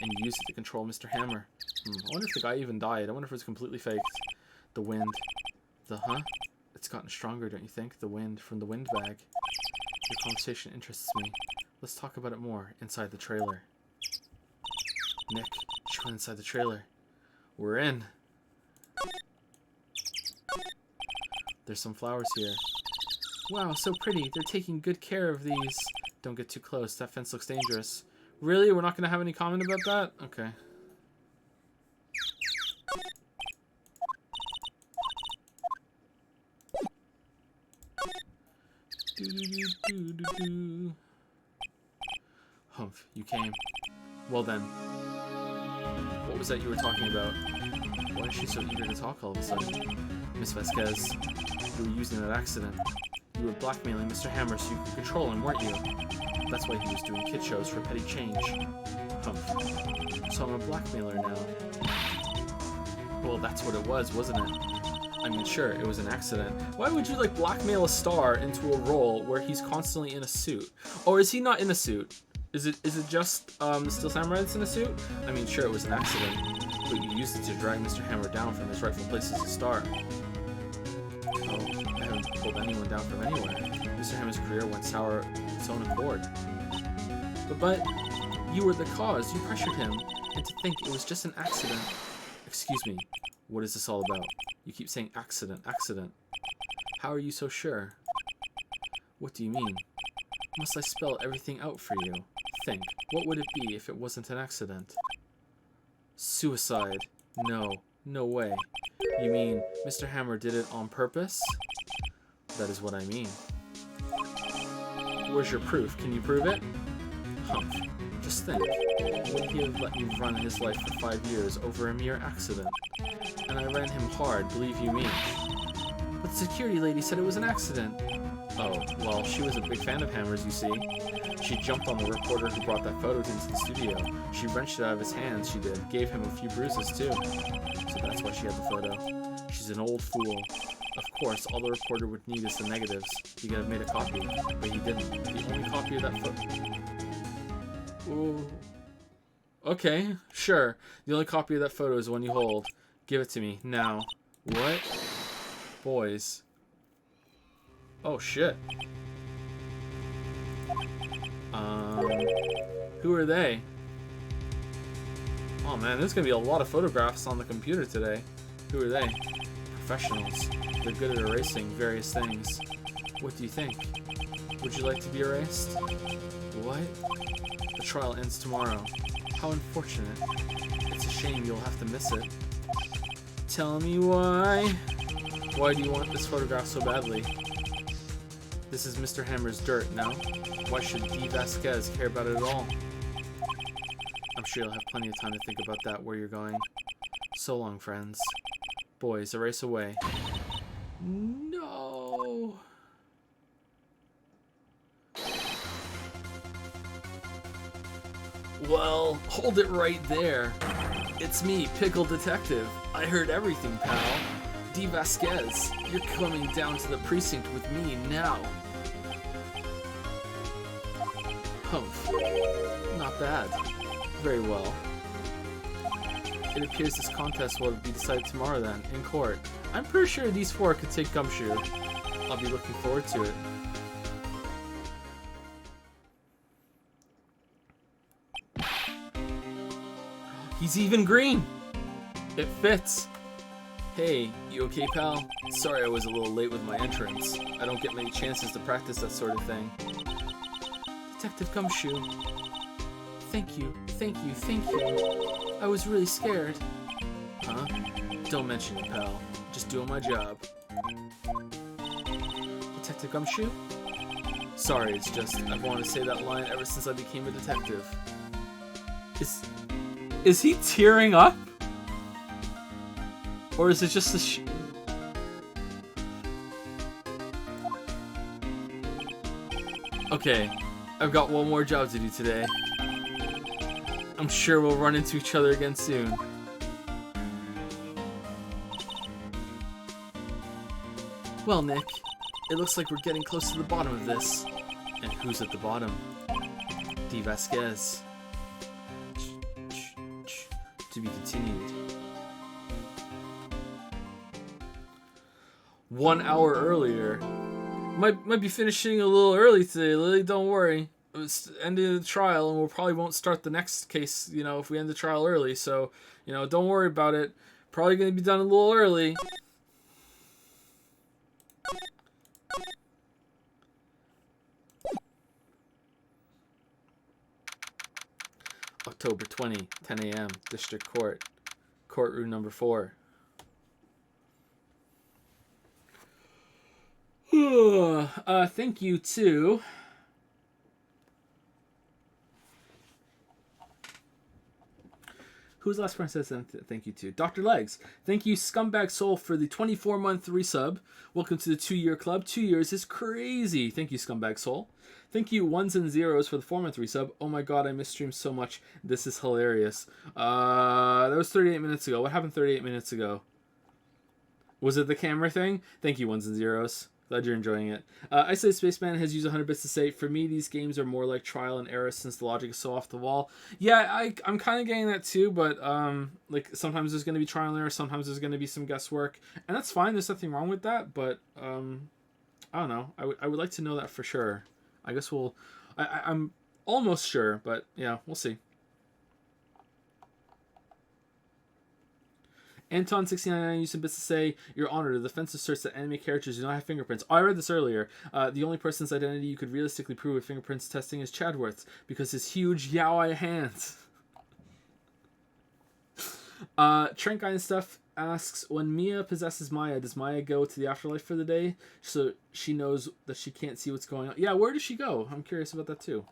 And you used it to control Mr. Hammer. I wonder if the guy even died. I wonder if it was completely faked. The wind. Huh? It's gotten stronger, don't you think? The wind from the wind bag. Your conversation interests me. Let's talk about it more inside the trailer. Nick, she went inside the trailer. We're in. There's some flowers here. Wow, so pretty. They're taking good care of these. Don't get too close. That fence looks dangerous. Really? We're not going to have any comment about that? Okay. Humph, you came. Well then. What was that you were talking about? Why is she so eager to talk all of a sudden? Miss Vasquez, you were using that accident. You were blackmailing Mr. Hammer so you could control him, weren't you? That's why he was doing kid shows for petty change. Humph. So I'm a blackmailer now. Well, that's what it was, wasn't it? I mean, sure, it was an accident. Why would you, like, blackmail a star into a role where he's constantly in a suit? Or is he not in a suit? Is it just the Steel Samurai that's in a suit? I mean, sure, it was an accident, but you used it to drag Mr. Hammer down from his rightful place as a star. Oh, I haven't pulled anyone down from anywhere. Mr. Hammer's career went sour of its own accord. But you were the cause. You pressured him. And to think it was just an accident. Excuse me. What is this all about? You keep saying accident, accident. How are you so sure? What do you mean? Must I spell everything out for you? Think, what would it be if it wasn't an accident? Suicide. No, no way. You mean Mr. Hammer did it on purpose? That is what I mean. Where's your proof? Can you prove it? Humph. Just think. Would he have let me run his life for 5 years over a mere accident? And I ran him hard, believe you me. But the security lady said it was an accident. Oh, well, she was a big fan of Hammer's, you see. She jumped on the reporter who brought that photo into the studio. She wrenched it out of his hands, she did. Gave him a few bruises, too. So that's why she had the photo. She's an old fool. Of course, all the reporter would need is the negatives. He could have made a copy, but he didn't. The only copy of that photo... Ooh. Okay, sure. The only copy of that photo is the one you hold. Give it to me, now. What? Boys. Oh, shit. Who are they? Oh man, there's gonna be a lot of photographs on the computer today. Who are they? Professionals. They're good at erasing various things. What do you think? Would you like to be erased? What? The trial ends tomorrow. How unfortunate. It's a shame you'll have to miss it. Tell me why. Why do you want this photograph so badly? This is Mr. Hammer's dirt, no? Why should D. Vasquez care about it at all? I'm sure you'll have plenty of time to think about that where you're going. So long, friends. Boys, erase away. No. Well, hold it right there. It's me, Pickle Detective. I heard everything, pal. D. Vasquez, you're coming down to the precinct with me now. Humph. Not bad. Very well. It appears this contest will be decided tomorrow then, in court. I'm pretty sure these four could take Gumshoe. I'll be looking forward to it. He's even green! It fits! Hey, you okay, pal? Sorry I was a little late with my entrance. I don't get many chances to practice that sort of thing. Detective Gumshoe. Thank you, thank you, thank you. I was really scared. Huh? Don't mention it, pal. Just doing my job. Detective Gumshoe? Sorry, it's just I've wanted to say that line ever since I became a detective. Is he tearing up? Or is it just a Okay, I've got one more job to do today. I'm sure we'll run into each other again soon. Well, Nick, it looks like we're getting close to the bottom of this. And who's at the bottom? D. Vasquez. To be continued. 1 hour earlier. Might be finishing a little early today, Lily. Don't worry. It's ending the trial, and we probably won't start the next case, you know, if we end the trial early. So, you know, don't worry about it. Probably going to be done a little early. October 20, 10 a.m., District Court. Courtroom number 4. Thank you to... Who's the last person says thank you to? Dr. Legs. Thank you, Scumbag Soul, for the 24-month resub. Welcome to the 2-year club. 2 years is crazy. Thank you, Scumbag Soul. Thank you, Ones and Zeros, for the 4-month resub. Oh my god, I missed stream so much. This is hilarious. That was 38 minutes ago. What happened 38 minutes ago? Was it the camera thing? Thank you, Ones and Zeros. Glad you're enjoying it. I say Spaceman has used 100 bits to say, for me, these games are more like trial and error since the logic is so off the wall. Yeah, I'm kind of getting that too, but like sometimes there's going to be trial and error, sometimes there's going to be some guesswork, and that's fine. There's nothing wrong with that, but I don't know. I would like to know that for sure. I guess we'll... I'm almost sure, but yeah, we'll see. Anton69 used some bits to say, Your Honor, the defense asserts that anime characters do not have fingerprints. Oh, I read this earlier. The only person's identity you could realistically prove with fingerprints testing is Chadworth's, because his huge yaoi hands. Trent Guy and Stuff asks, when Mia possesses Maya, does Maya go to the afterlife for the day so she knows that she can't see what's going on? Yeah, where does she go? I'm curious about that too.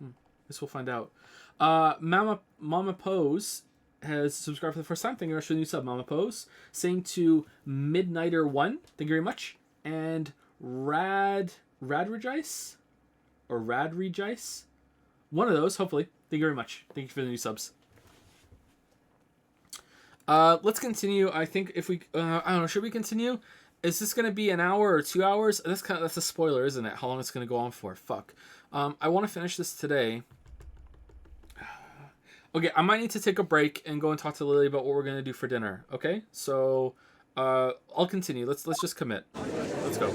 Guess we'll find out. Mama Pose has subscribed for the first time. Thank you very much for the new sub, Mama Pose. Saying to Midnighter1, thank you very much. And Radregice? Or Radregice? One of those, hopefully. Thank you very much. Thank you for the new subs. Let's continue. I think if we, I don't know, should we continue? Is this going to be an hour or 2 hours? That's a spoiler, isn't it? How long it's going to go on for? Fuck. I want to finish this today. Okay, I might need to take a break and go and talk to Lily about what we're going to do for dinner. Okay? So, I'll continue. Let's just commit. Let's go.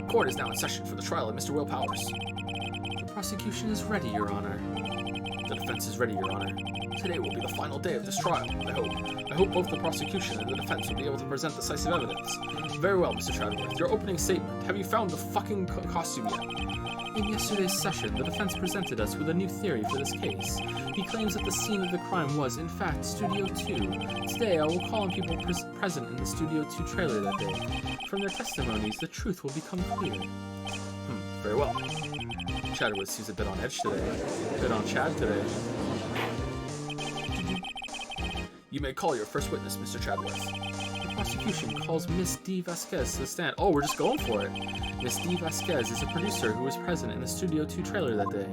Court is now in session for the trial of Mr. Will Powers. The prosecution is ready, Your Honor. The defense is ready, Your Honor. Today will be the final day of this trial, I hope. I hope both the prosecution and the defense will be able to present decisive evidence. Very well, Mr. Chadworth. Your opening statement. Have you found the fucking costume yet? In yesterday's session, the defense presented us with a new theory for this case. He claims that the scene of the crime was, in fact, Studio 2. Today, I will call on people present in the Studio 2 trailer that day. From their testimonies, the truth will become clear. Very well. Chadworth seems a bit on edge today. A bit on Chad today. You may call your first witness, Mr. Chadworth. The prosecution calls Miss D. Vasquez to the stand. Oh, we're just going for it. Miss D. Vasquez is a producer who was present in the Studio 2 trailer that day.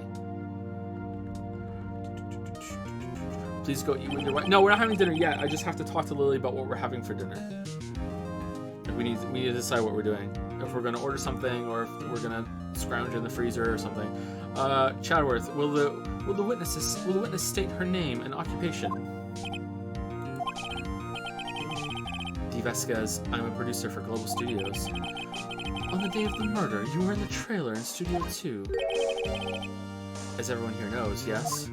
Please go eat with your wife. No, we're not having dinner yet. I just have to talk to Lily about what we're having for dinner. We need to decide what we're doing. If we're going to order something or if we're going to scrounge in the freezer or something. Chadworth, will the witness state her name and occupation? D. Vasquez, I'm a producer for Global Studios. On the day of the murder, you were in the trailer in Studio 2. As everyone here knows, yes?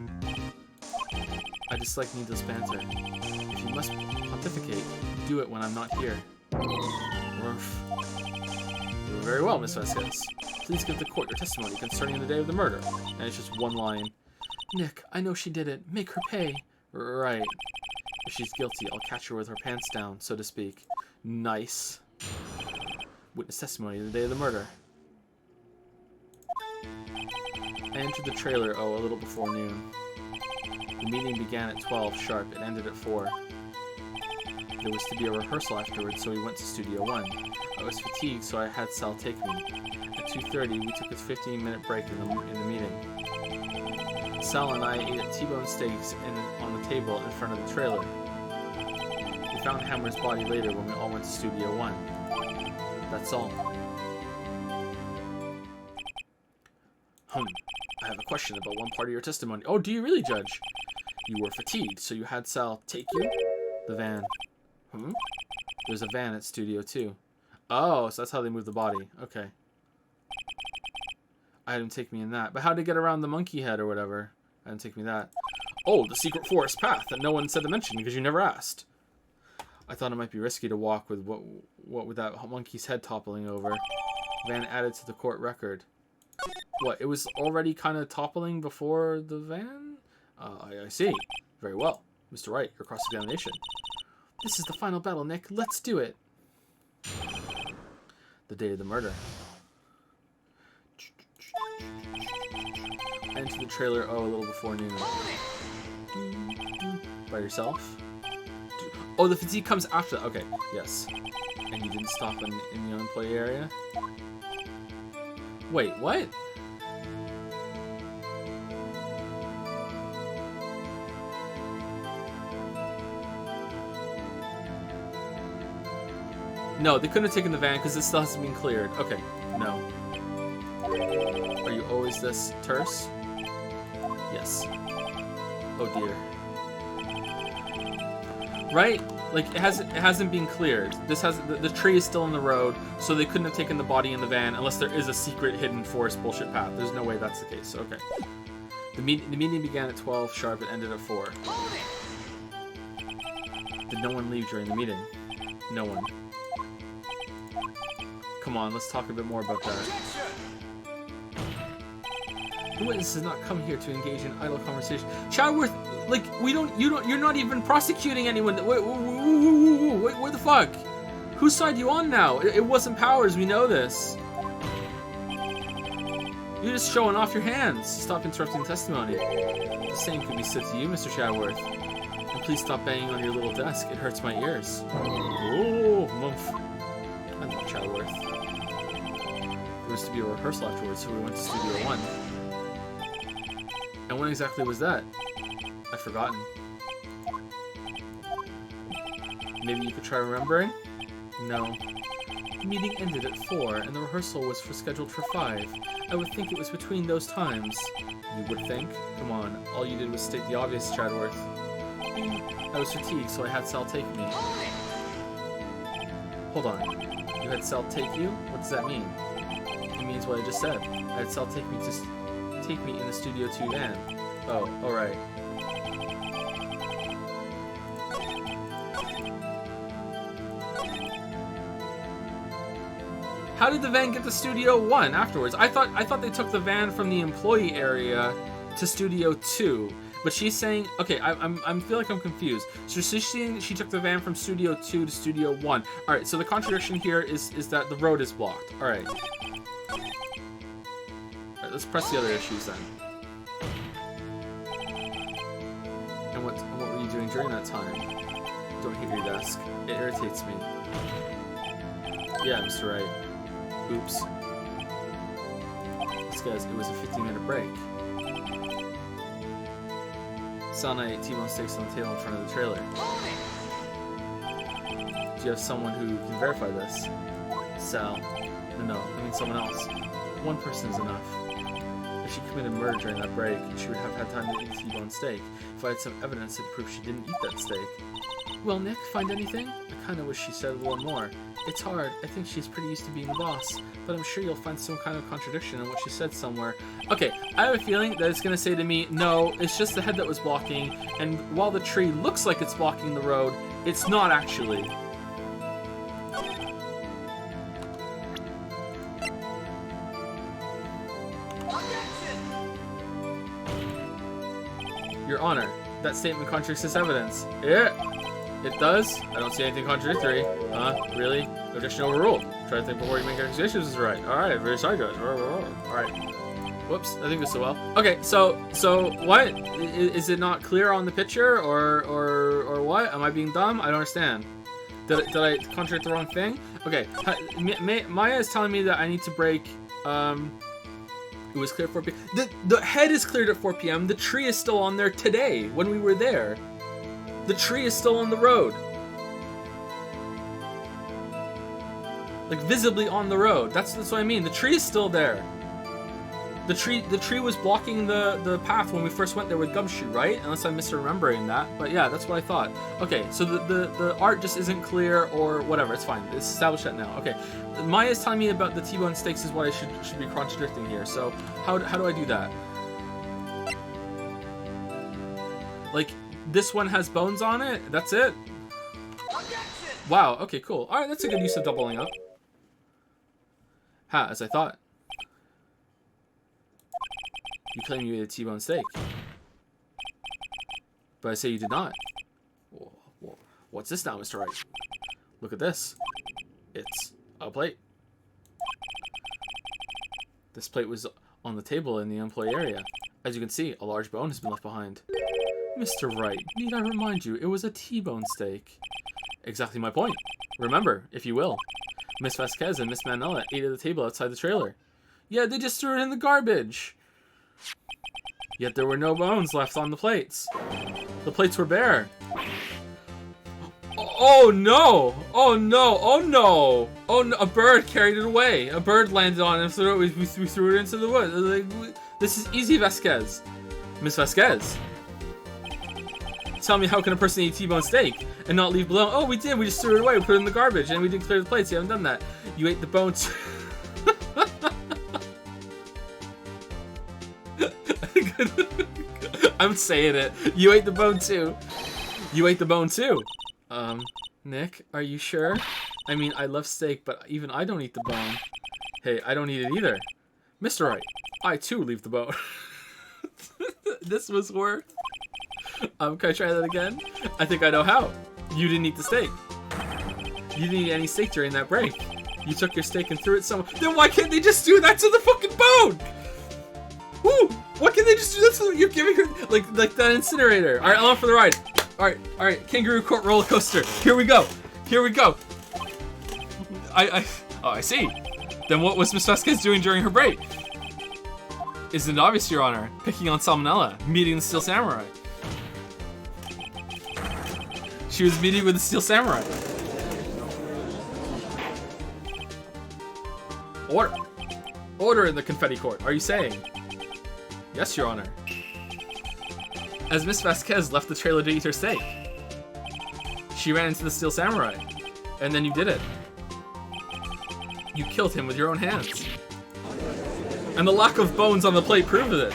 I dislike needless banter. If you must pontificate, do it when I'm not here. Ruff. Very well, Miss Vasquez. Please give the court your testimony concerning the day of the murder. And it's just one line. Nick, I know she did it. Make her pay. Right. If she's guilty, I'll catch her with her pants down, so to speak. Nice. Witness testimony the day of the murder. I entered the trailer, a little before noon. The meeting began at 12 sharp. It ended at 4. There was to be a rehearsal afterwards, so we went to Studio 1. I was fatigued, so I had Sal take me. At 2:30, we took a 15-minute break in the meeting. Sal and I ate at T-bone steaks on the table in front of the trailer. We found Hammer's body later when we all went to Studio 1. That's all. I have a question about one part of your testimony. Oh, do you really, Judge? You were fatigued, so you had Sal take you? The van. There's a van at Studio 2. Oh, so that's how they move the body. Okay. I had him take me in that. But how'd he get around the monkey head or whatever? I didn't take me that. Oh, the secret forest path that no one said to mention because you never asked. I thought it might be risky to walk with what with that monkey's head toppling over. Van added to the court record. What, it was already kind of toppling before the van? I see. Very well. Mr. Wright, your cross-examination. This is the final battle, Nick. Let's do it. The day of the murder. I entered the trailer, a little before noon. By yourself? Oh, the fatigue comes after. Okay, yes. And you didn't stop in the unemployed area? Wait, what? No, they couldn't have taken the van because it still hasn't been cleared. Okay, no. Are you always this terse? Yes. Oh dear. Right? Like it hasn't been cleared. The tree is still in the road, so they couldn't have taken the body in the van unless there is a secret hidden forest bullshit path. There's no way that's the case. Okay. The meeting began at 12 sharp and ended at 4. Did no one leave during the meeting? No one. Come on, let's talk a bit more about that. The witness has not come here to engage in idle conversation. Chadworth, like, you're not even prosecuting anyone. What the fuck? Whose side are you on now? It wasn't Powers, we know this. You're just showing off your hands. Stop interrupting testimony. The same could be said to you, Mr. Chadworth. And please stop banging on your little desk. It hurts my ears. Oh, mumph. I'm not Chadworth. There was to be a rehearsal afterwards, so we went to Studio 1. And when exactly was that? I've forgotten. Maybe you could try remembering? No. The meeting ended at 4, and the rehearsal was scheduled for 5. I would think it was between those times. You would think? Come on, all you did was state the obvious, Chadworth. I was fatigued, so I had Sal take me. Hold on. You had Sal take you? What does that mean? It means what I just said. I had Sal take me in the Studio 2 van. Oh, alright. How did the van get to Studio 1 afterwards? I thought they took the van from the employee area to Studio 2. But she's saying, okay, I feel like I'm confused. So she's saying she took the van from Studio 2 to Studio 1. Alright, so the contradiction here is that the road is blocked. Alright. Alright, let's press the other issues then. And what were you doing during that time? Don't hit your desk. It irritates me. Yeah, Mr. Wright. Oops. This guy's, it was a 15-minute break. Sal and I ate T-bone steaks on the table in front of the trailer. Do you have someone who can verify this? Sal. No, I mean someone else. One person is enough. If she committed murder during that break, she would have had time to eat a T-bone steak. If I had some evidence that proved she didn't eat that steak. Well, Nick, find anything? I kinda wish she said a little more. It's hard. I think she's pretty used to being the boss, but I'm sure you'll find some kind of contradiction in what she said somewhere. Okay, I have a feeling that it's gonna say to me, no, it's just the head that was blocking, and while the tree looks like it's blocking the road, it's not actually. Your Honor, that statement contradicts this evidence. Yeah. It does? I don't see anything contradictory. Really? Objection overruled. Try to think before you make accusations is right. Alright, very sorry guys. Alright. Whoops, I think this so well. Okay, so what? Is it not clear on the picture or what? Am I being dumb? I don't understand. Did I contradict the wrong thing? Okay, Maya is telling me that I need to break, it was clear at 4 p.m. The head is cleared at 4 p.m. The tree is still on there today when we were there. The tree is still on the road. Like, visibly on the road. That's what I mean. The tree is still there. The tree was blocking the path when we first went there with Gumshoe, right? Unless I'm misremembering that. But yeah, that's what I thought. Okay, so the art just isn't clear or whatever. It's fine. It's established that now. Okay. Maya's telling me about the T-bone steaks is what I should be contradicting here. So how do I do that? Like, this one has bones on it? That's it? Wow, okay, cool. Alright, that's a good use of doubling up. Ha, as I thought. You claim you ate a T-bone steak. But I say you did not. What's this now, Mr. Wright? Look at this. It's a plate. This plate was on the table in the employee area. As you can see, a large bone has been left behind. Mr. Wright, need I remind you, it was a T-bone steak. Exactly my point. Remember, if you will. Miss Vasquez and Miss Manella ate at the table outside the trailer. Yeah, they just threw it in the garbage. Yet there were no bones left on the plates. The plates were bare. Oh no! Oh no! Oh no! Oh no! A bird carried it away. A bird landed on it and we threw it into the woods. Like, this is easy, Vasquez. Miss Vasquez. Tell me, how can a person eat T-bone steak and not leave below? Oh, we did. We just threw it away. We put it in the garbage and we didn't clear the plates. You haven't done that. You ate the bones. I'm saying it. You ate the bone too. You ate the bone too. Nick, are you sure? I mean, I love steak, but even I don't eat the bone. Hey, I don't eat it either. Mr. Wright, I too leave the bone. This was worth. Can I try that again? I think I know how. You didn't eat the steak. You didn't eat any steak during that break. You took your steak and threw it somewhere. Then why can't they just do that to the fucking bone? Woo! Why can't they just do that to the... You're giving her... Like that incinerator. Alright, I'm on for the ride. Alright. Kangaroo court roller coaster. Here we go. I see. Then what was Miss Vasquez doing during her break? Isn't it obvious, Your Honor? Picking on Salmonella, meeting the Steel Samurai. She was meeting with the Steel Samurai. Order in the confetti court, are you saying? Yes, Your Honor. As Miss Vasquez left the trailer to eat her steak, she ran into the Steel Samurai, and then you did it. You killed him with your own hands. And the lack of bones on the plate proved it.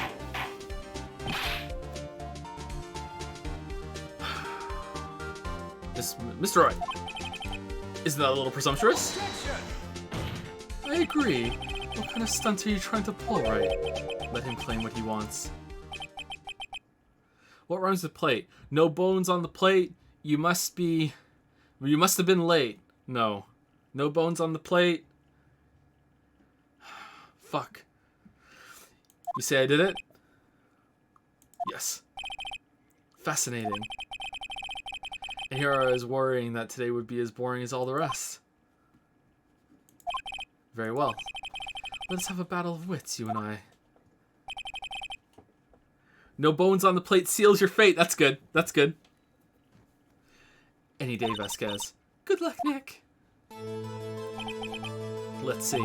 Mr. Wright, isn't that a little presumptuous? I agree. What kind of stunt are you trying to pull, Wright? Let him claim what he wants. What rhymes with plate? No bones on the plate. You must have been late. No. No bones on the plate. Fuck. You say I did it? Yes. Fascinating. And here I was worrying that today would be as boring as all the rest. Very well. Let's have a battle of wits, you and I. No bones on the plate seals your fate. That's good. That's good. Any day, Vasquez. Good luck, Nick. Let's see.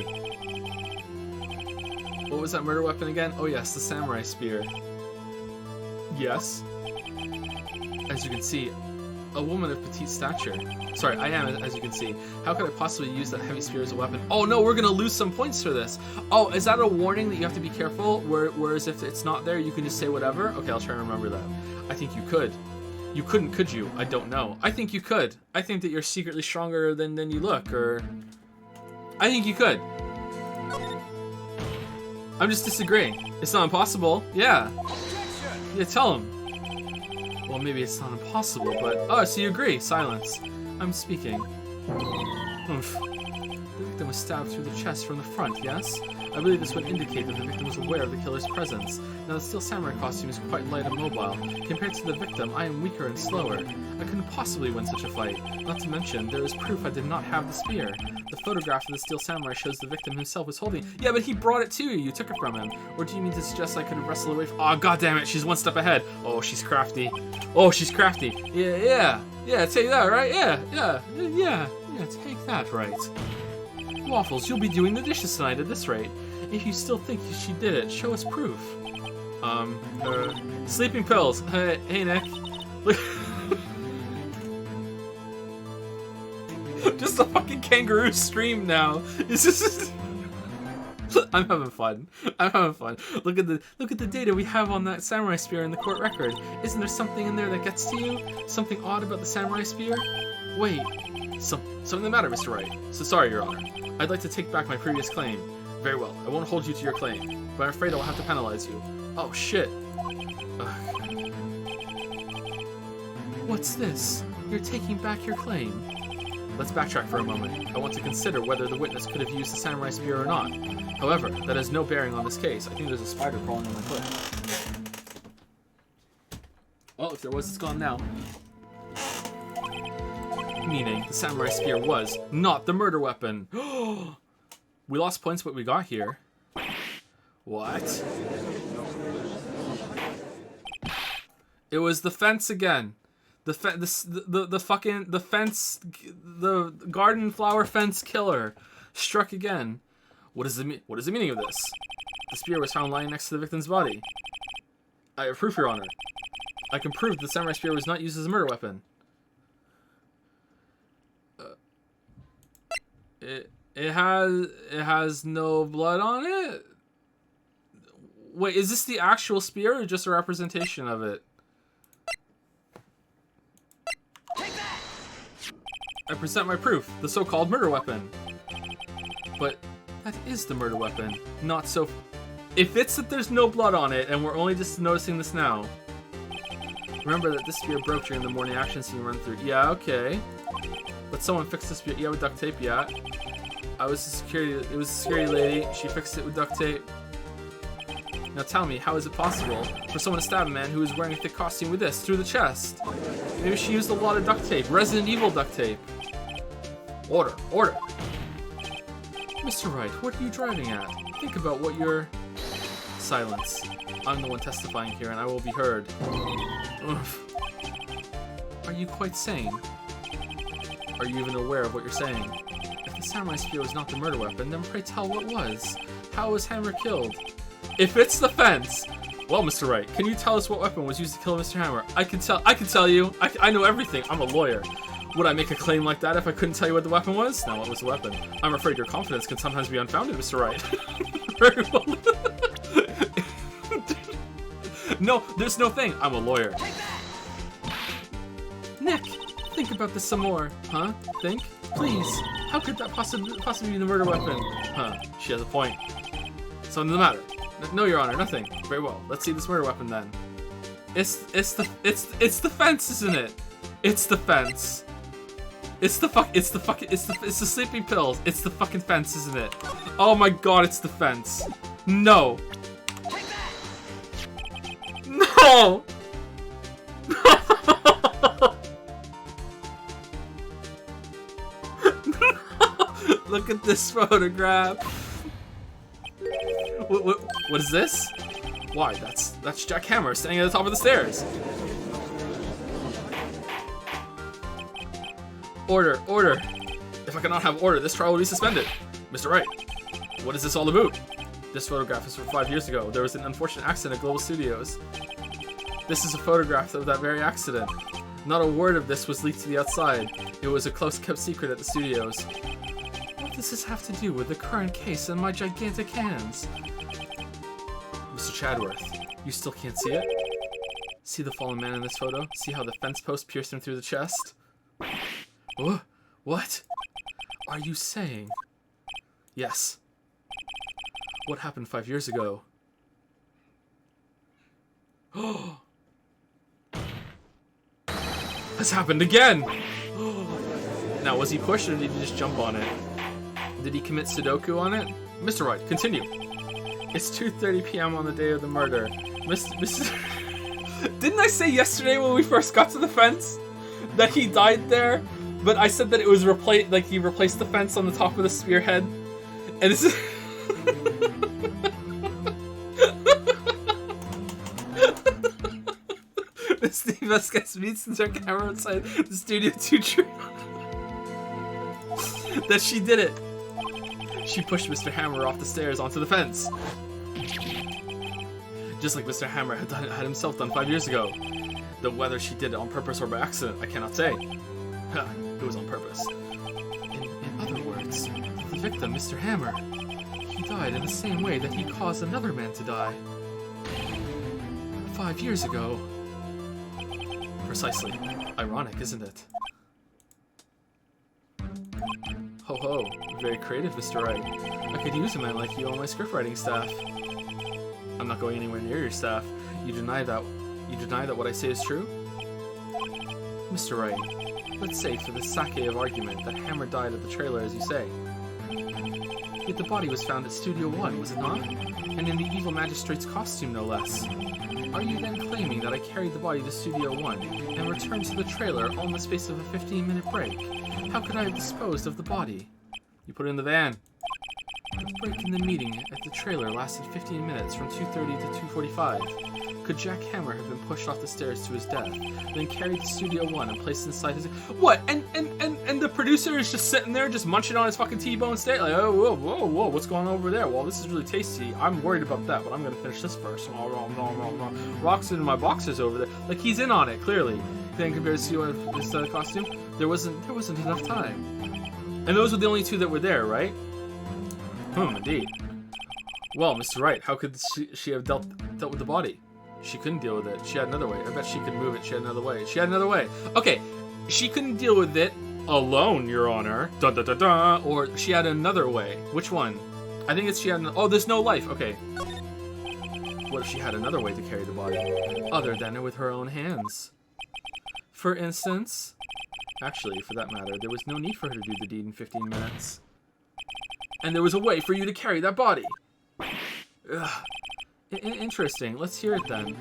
What was that murder weapon again? Oh yes, the samurai spear. Yes. As you can see, a woman of petite stature. Sorry, I am, as you can see. How could I possibly use that heavy spear as a weapon? Oh no, we're gonna lose some points for this. Oh, is that a warning that you have to be careful? Whereas if it's not there, you can just say whatever? Okay, I'll try and remember that. I think you could. You couldn't, could you? I don't know. I think you could. I think that you're secretly stronger than you look, or... I think you could. I'm just disagreeing. It's not impossible. Yeah. Yeah, tell him. Well, maybe it's not impossible, but... Oh, so you agree. Silence. I'm speaking. Oomph. The victim was stabbed through the chest from the front, yes? I believe this would indicate that the victim was aware of the killer's presence. Now, the Steel Samurai costume is quite light and mobile. Compared to the victim, I am weaker and slower. I couldn't possibly win such a fight. Not to mention, there is proof I did not have the spear. The photograph of the Steel Samurai shows the victim himself was holding... Yeah, but he brought it to you. You took it from him. Or do you mean to suggest I could have wrestled away from... Oh, goddammit, she's one step ahead. Oh, she's crafty. Oh, she's crafty. Yeah, take that, right? Yeah, take that, right? Waffles, you'll be doing the dishes tonight at this rate. If you still think she did it, show us proof. Sleeping pills. Hey, Nick. Just a fucking kangaroo stream now. It's just... I'm having fun. Look at the data we have on that samurai spear in the court record. Isn't there something in there that gets to you? Something odd about the samurai spear? Wait. Something the matter, Mr. Wright. So sorry, Your Honor. I'd like to take back my previous claim. Very well. I won't hold you to your claim, but I'm afraid I'll have to penalize you. Oh, shit. Ugh. What's this? You're taking back your claim. Let's backtrack for a moment. I want to consider whether the witness could have used the samurai spear or not. However, that has no bearing on this case. I think there's a spider crawling on my foot. Well, if there was, it's gone now. Meaning, the samurai spear was not the murder weapon. We lost points, but we got here. What? It was the fence again. The fence, the garden flower fence killer struck again. What is the meaning of this? The spear was found lying next to the victim's body. I have proof, Your Honor. I can prove the samurai spear was not used as a murder weapon. It has no blood on it? Wait, is this the actual spear or just a representation of it? Take that! I present my proof, the so-called murder weapon. But that is the murder weapon, not so... If it's that there's no blood on it, and we're only just noticing this now. Remember that this spear broke during the morning action scene run through. Yeah, okay. But someone fixed the spear. Yeah, with duct tape, yeah. It was a security lady. She fixed it with duct tape. Now tell me, how is it possible for someone to stab a man who is wearing a thick costume with this through the chest? Maybe she used a lot of duct tape. Resident Evil duct tape. Order, order. Mr. Wright, what are you driving at? Think about what you're... Silence. I'm the one testifying here, and I will be heard. Oof. Are you quite sane? Are you even aware of what you're saying? If the samurai spear was not the murder weapon, then pray tell what was? How was Hammer killed? If it's the fence! Well, Mr. Wright, can you tell us what weapon was used to kill Mr. Hammer? I can tell you. I know everything. I'm a lawyer. Would I make a claim like that if I couldn't tell you what the weapon was? Now, what was the weapon? I'm afraid your confidence can sometimes be unfounded, Mr. Wright. Very well. No, there's no thing. I'm a lawyer. Nick, think about this some more. Huh? Think? Please. How could that possibly be the murder weapon? Huh? She has a point. Something the matter? No, Your Honor, nothing. Very well. Let's see this murder weapon then. It's the fence, isn't it? It's the fence. It's the sleeping pills. It's the fucking fence, isn't it? Oh my god, it's the fence. No. No. Look at this photograph. What is this? Why, that's Jack Hammer standing at the top of the stairs. Order, order. If I cannot have order, this trial will be suspended. Mr. Wright, what is this all about? This photograph is from 5 years ago. There was an unfortunate accident at Global Studios. This is a photograph of that very accident. Not a word of this was leaked to the outside. It was a close-kept secret at the studios. What does this have to do with the current case and my gigantic hands? Mr. Chadworth, you still can't see it? See the fallen man in this photo? See how the fence post pierced him through the chest? What? Are you saying? Yes. What happened 5 years ago? Oh! Has happened again! Now, was he pushed or did he just jump on it? Did he commit Sudoku on it? Mr. Wright, continue. It's 2:30 p.m. on the day of the murder. Mr. Didn't I say yesterday when we first got to the fence that he died there? But I said that it was replaced, like he replaced the fence on the top of the spearhead. And this is... Steve Vasquez meets the Jack Hammer outside the Studio 2 tree. That she did it. She pushed Mr. Hammer off the stairs onto the fence. Just like Mr. Hammer had himself done 5 years ago. Though whether she did it on purpose or by accident, I cannot say. It was on purpose. In other words, the victim, Mr. Hammer, he died in the same way that he caused another man to die. 5 years ago. Precisely. Ironic, isn't it? Ho ho. Very creative, Mr. Wright. I could use a man like you on my scriptwriting staff. I'm not going anywhere near your staff. You deny that what I say is true? Mr. Wright, let's say for the sake of argument that Hammer died at the trailer as you say. Yet the body was found at Studio 1, was it not? And in the evil magistrate's costume, no less. Are you then claiming that I carried the body to Studio 1 and returned to the trailer all in the space of a 15-minute break? How could I have disposed of the body? You put it in the van. The break in the meeting at the trailer lasted 15 minutes from 2:30 to 2:45. Could Jack Hammer have been pushed off the stairs to his death, then carried to Studio 1 and placed inside his... What? And the producer is just sitting there just munching on his fucking T-bone steak? Like, oh, whoa, what's going on over there? Well, this is really tasty. I'm worried about that, but I'm gonna finish this first. Rocks in my boxers over there. Like, he's in on it, clearly. Then compared to his costume, there wasn't enough time. And those were the only two that were there, right? Indeed. Well, Mr. Wright, how could she have dealt with the body? She couldn't deal with it. She had another way. I bet she could move it. She had another way. Okay, she couldn't deal with it. alone, Your Honor. Da da da da. Or she had another way. Which one? I think it's she had. Oh, there's no life. Okay. What if she had another way to carry the body, other than with her own hands? For instance, actually, for that matter, there was no need for her to do the deed in 15 minutes. And there was a way for you to carry that body. Ugh. Interesting. Let's hear it then.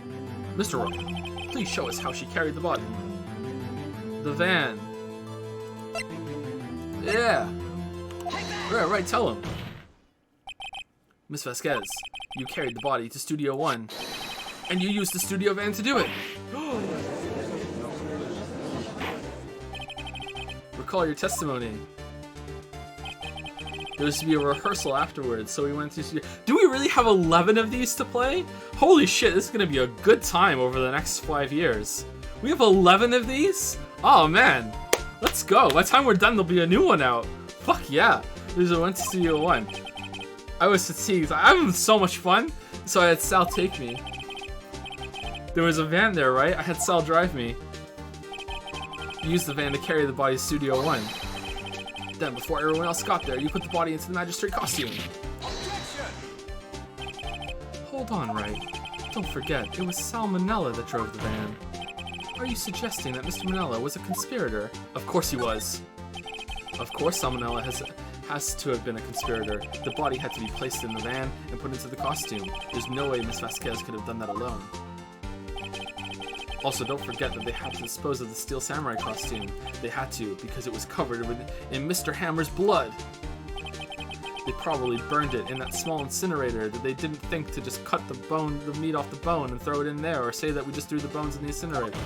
Mr. Wright, please show us how she carried the body. The van. Yeah. Right, tell him. Miss Vasquez, you carried the body to Studio 1, and you used the studio van to do it. Recall your testimony. There was to be a rehearsal afterwards, so we went to studio. Do we really have 11 of these to play? Holy shit, this is gonna be a good time over the next 5 years. We have 11 of these? Oh man, let's go. By the time we're done, there'll be a new one out. Fuck yeah. There's a went to Studio 1. I was fatigued. I'm having so much fun, so I had Sal take me. There was a van there, right? I had Sal drive me. Used the van to carry the body to Studio 1. Then, before everyone else got there, you put the body into the magistrate costume. Hold on, Wright. Don't forget, it was Sal Manella that drove the van. Are you suggesting that Mr. Manella was a conspirator? Of course he was. Of course Sal Manella has to have been a conspirator. The body had to be placed in the van and put into the costume. There's no way Miss Vasquez could have done that alone. Also, don't forget that they had to dispose of the Steel Samurai costume. They had to, because it was covered in Mr. Hammer's blood. They probably burned it in that small incinerator that they didn't think to just cut the meat off the bone and throw it in there, or say that we just threw the bones in the incinerator.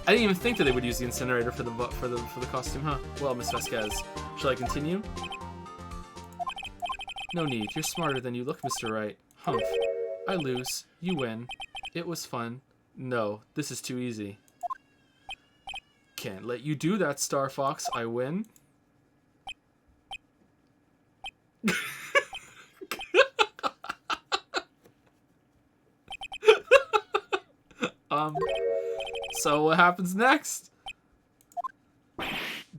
I didn't even think that they would use the incinerator for the costume, huh? Well, Miss Vasquez, shall I continue? No need. You're smarter than you look, Mr. Wright. Humph. I lose. You win. It was fun. No, this is too easy. Can't let you do that, Star Fox. I win. So what happens next?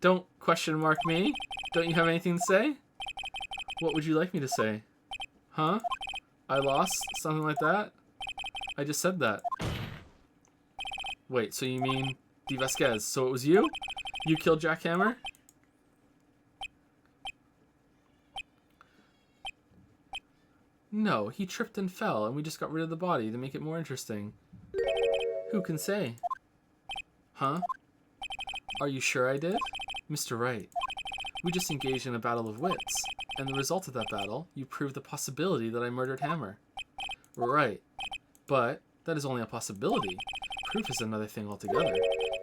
Don't question mark me. Don't you have anything to say? What would you like me to say? Huh? I lost? Something like that? I just said that. Wait, so you mean D. Vasquez? So it was you? You killed Jackhammer? No, he tripped and fell, and we just got rid of the body to make it more interesting. Who can say? Huh? Are you sure I did? Mr. Wright, we just engaged in a battle of wits, and the result of that battle, you proved the possibility that I murdered Hammer. Right, but that is only a possibility. Proof is another thing altogether.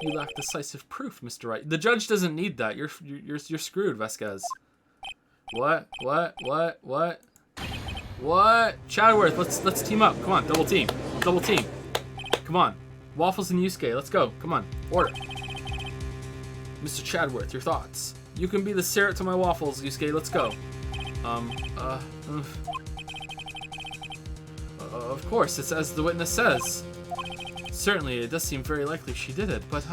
You lack decisive proof, Mr. Wright. The judge doesn't need that. You're screwed, Vasquez. What? Chadworth, let's team up. Come on, double team. Come on. Waffles and Yusuke, let's go. Come on, order. Mr. Chadworth, your thoughts. You can be the syrup to my waffles, Yusuke, let's go. Of course, it's as the witness says. Certainly, it does seem very likely she did it, but,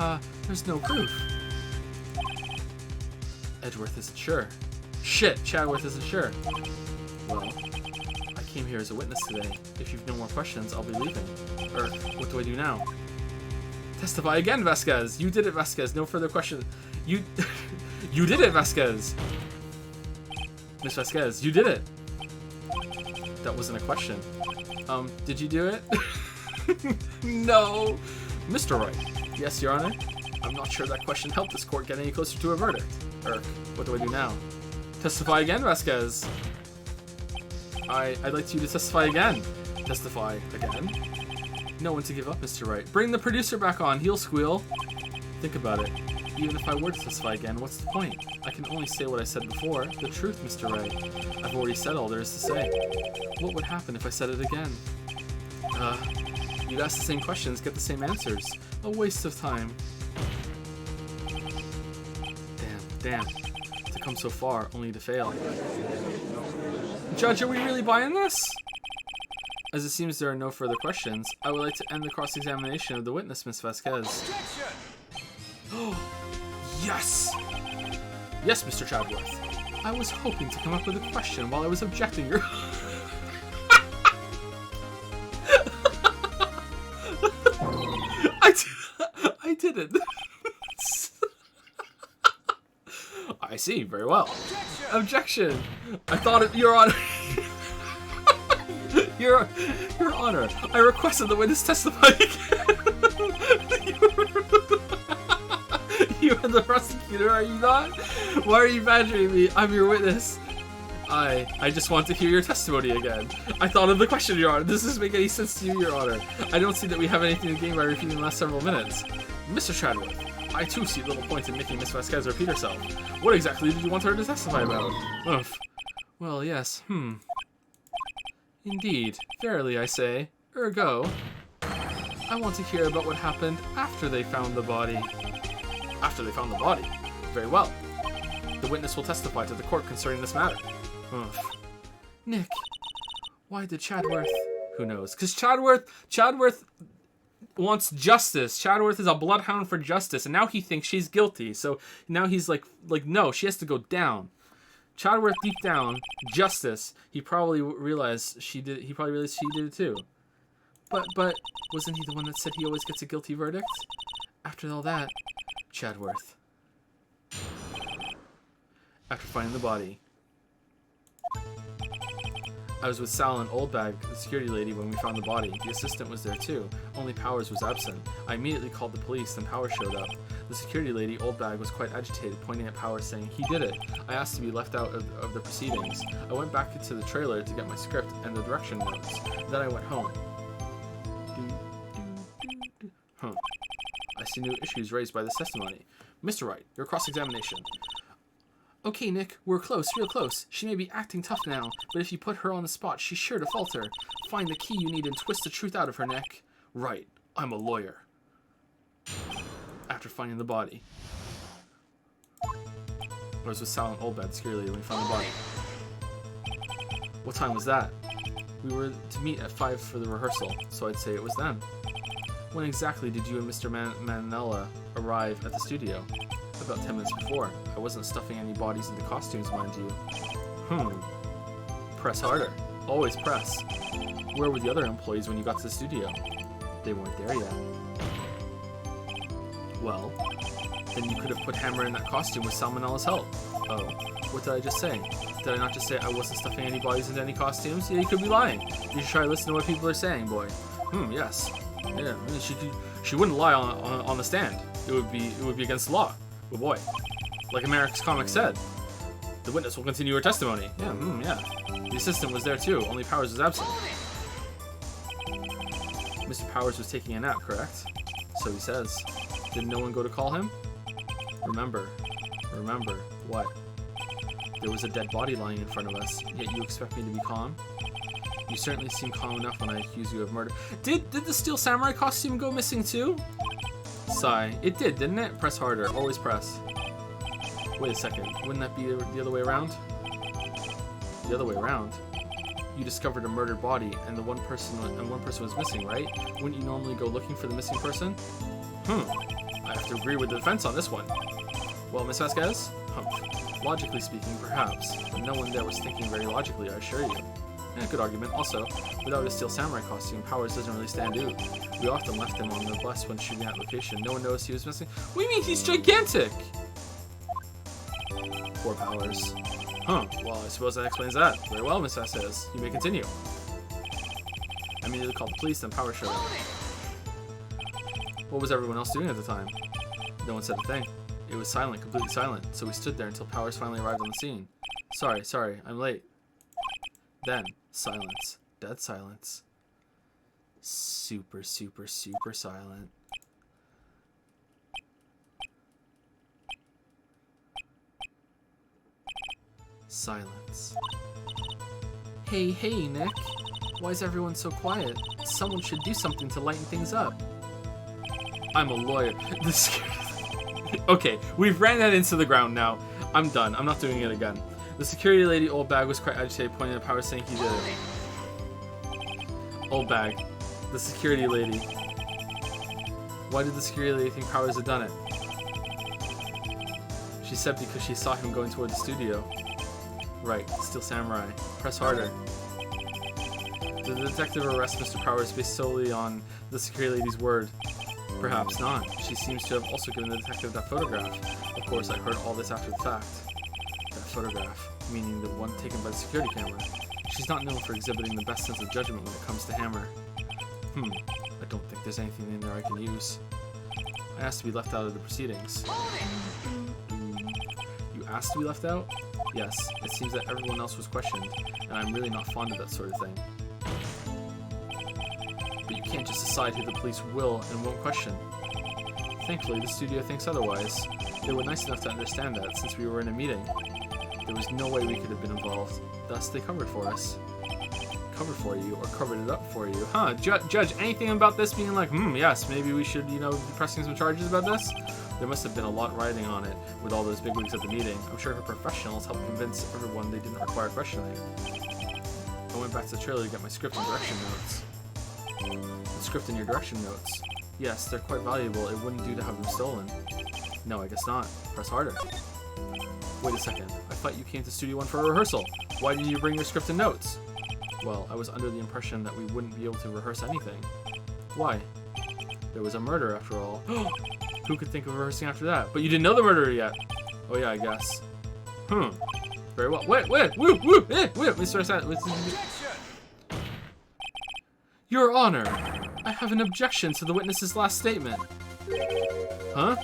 there's no proof. Edgeworth isn't sure. Shit, Chadworth isn't sure. Well, I came here as a witness today. If you've no more questions, I'll be leaving. What do I do now? Testify again, Vasquez. You did it, Vasquez. No further questions. You did it, Vasquez. Miss Vasquez, you did it. That wasn't a question. Did you do it? No. Mr. Wright. Yes, Your Honor. I'm not sure that question helped this court get any closer to a verdict. What do I do now? Testify again, Vasquez. I'd like you to testify again. Testify again? No one to give up, Mr. Wright. Bring the producer back on. He'll squeal. Think about it. Even if I were to testify again, what's the point? I can only say what I said before. The truth, Mr. Wright. I've already said all there is to say. What would happen if I said it again? You'd ask the same questions, get the same answers. A waste of time. Damn. To come so far, only to fail. Judge, are we really buying this? As it seems there are no further questions, I would like to end the cross-examination of the witness, Miss Vasquez. Oh, yes! Yes, Mr. Chadworth. I was hoping to come up with a question while I was objecting your... I didn't. I see, very well. Objection! I thought it, Your Honor. Your Honor, I requested the witness testify again. You are the prosecutor, are you not? Why are you badgering me? I'm your witness. I just want to hear your testimony again. I thought of the question, Your Honor. Does this make any sense to you, Your Honor? I don't see that we have anything to gain by repeating the last several minutes. Mr. Chadwick, I too see little point in making Miss Vasquez repeat herself. What exactly did you want her to testify about? Oof. Well, yes, Indeed, verily I say, ergo, I want to hear about what happened after they found the body. After they found the body? Very well. The witness will testify to the court concerning this matter. Oof. Nick, why did Chadworth... Who knows? Because Chadworth wants justice. Chadworth is a bloodhound for justice, and now he thinks she's guilty. So now he's like no, she has to go down. Chadworth, deep down, justice. He probably realized she did. He probably realized she did it too. But wasn't he the one that said he always gets a guilty verdict? After all that, Chadworth. After finding the body, I was with Sal and Oldbag, the security lady, when we found the body. The assistant was there too, only Powers was absent. I immediately called the police, then Powers showed up. The security lady, Oldbag, was quite agitated, pointing at Powers, saying, "He did it." I asked to be left out of the proceedings. I went back into the trailer to get my script and the direction notes. Then I went home. I see new issues raised by this testimony. Mr. Wright, your cross-examination. Okay, Nick, we're close, real close. She may be acting tough now, but if you put her on the spot, she's sure to falter. Find the key you need and twist the truth out of her, Nick. Right, I'm a lawyer. After finding the body. I was with Sal and Oldbad, the security lady, when we found the body. What time was that? We were to meet at 5 for the rehearsal, so I'd say it was then. When exactly did you and Mr. Manella arrive at the studio? About 10 minutes before. I wasn't stuffing any bodies into costumes, mind you. Press harder. Always press. Where were the other employees when you got to the studio? They weren't there yet. Well, then you could have put Hammer in that costume with Salmonella's help. Oh, what did I just say? Did I not just say I wasn't stuffing any bodies into any costumes? Yeah, you could be lying. You should try to listen to what people are saying, boy. Yes. Yeah, she wouldn't lie on the stand. It would be against the law. Oh boy. Like America's comic said. The witness will continue her testimony. Yeah, yeah. The assistant was there too, only Powers was absent. Mr. Powers was taking a nap, correct? So he says. Did no one go to call him? Remember, what? There was a dead body lying in front of us, yet you expect me to be calm? You certainly seem calm enough when I accuse you of murder. Did the Steel Samurai costume go missing too? Sigh. It did, didn't it? Press harder. Always press. Wait a second. Wouldn't that be the other way around? The other way around? You discovered a murdered body, and one person was missing, right? Wouldn't you normally go looking for the missing person? I have to agree with the defense on this one. Well, Miss Vasquez? Logically speaking, perhaps, but no one there was thinking very logically, I assure you. Yeah, good argument. Also, without a Steel Samurai costume, Powers doesn't really stand out. We often left him on the bus when shooting at location. No one noticed he was missing. What do you mean? He's gigantic! Poor Powers. Well, I suppose that explains that. Very well, Miss Vasquez. You may continue. I immediately called the police, then Powers showed up. What was everyone else doing at the time? No one said a thing. It was silent, completely silent, so we stood there until Powers finally arrived on the scene. Sorry, I'm late. Then, silence. Dead silence. Super, super, super silent. Silence. Hey, Nick. Why is everyone so quiet? Someone should do something to lighten things up. I'm a lawyer. Okay, we've ran that into the ground now. I'm done. I'm not doing it again. The security lady, Oldbag, was quite agitated, pointing at Powers, saying he did it. Oldbag, the security lady. Why did the security lady think Powers had done it? She said because she saw him going toward the studio. Right, still samurai. Press harder. Did the detective arrest Mr. Powers based solely on the security lady's word? Perhaps not. She seems to have also given the detective that photograph. Of course, I heard all this after the fact. That photograph, meaning the one taken by the security camera. She's not known for exhibiting the best sense of judgment when it comes to Hammer. I don't think there's anything in there I can use. I asked to be left out of the proceedings. You asked to be left out? Yes, it seems that everyone else was questioned, and I'm really not fond of that sort of thing. But you can't just decide who the police will and won't question. Thankfully, the studio thinks otherwise. They were nice enough to understand that since we were in a meeting. There was no way we could have been involved. Thus, they covered for us. Covered for you, or covered it up for you. Huh, Judge, anything about this being like, yes, maybe we should, be pressing some charges about this? There must have been a lot riding on it with all those bigwigs at the meeting. I'm sure her professionals helped convince everyone they didn't require questioning. I went back to the trailer to get my script and direction notes. The script and your direction notes. Yes, they're quite valuable. It wouldn't do to have them stolen. No, I guess not. Press harder. Wait a second. I thought you came to Studio One for a rehearsal. Why didn't you bring your script and notes? Well, I was under the impression that we wouldn't be able to rehearse anything. Why? There was a murder after all. Who could think of rehearsing after that? But you didn't know the murderer yet. Oh yeah, I guess. Very well. Wait, Mr. Your Honor, I have an objection to the witness's last statement. Huh?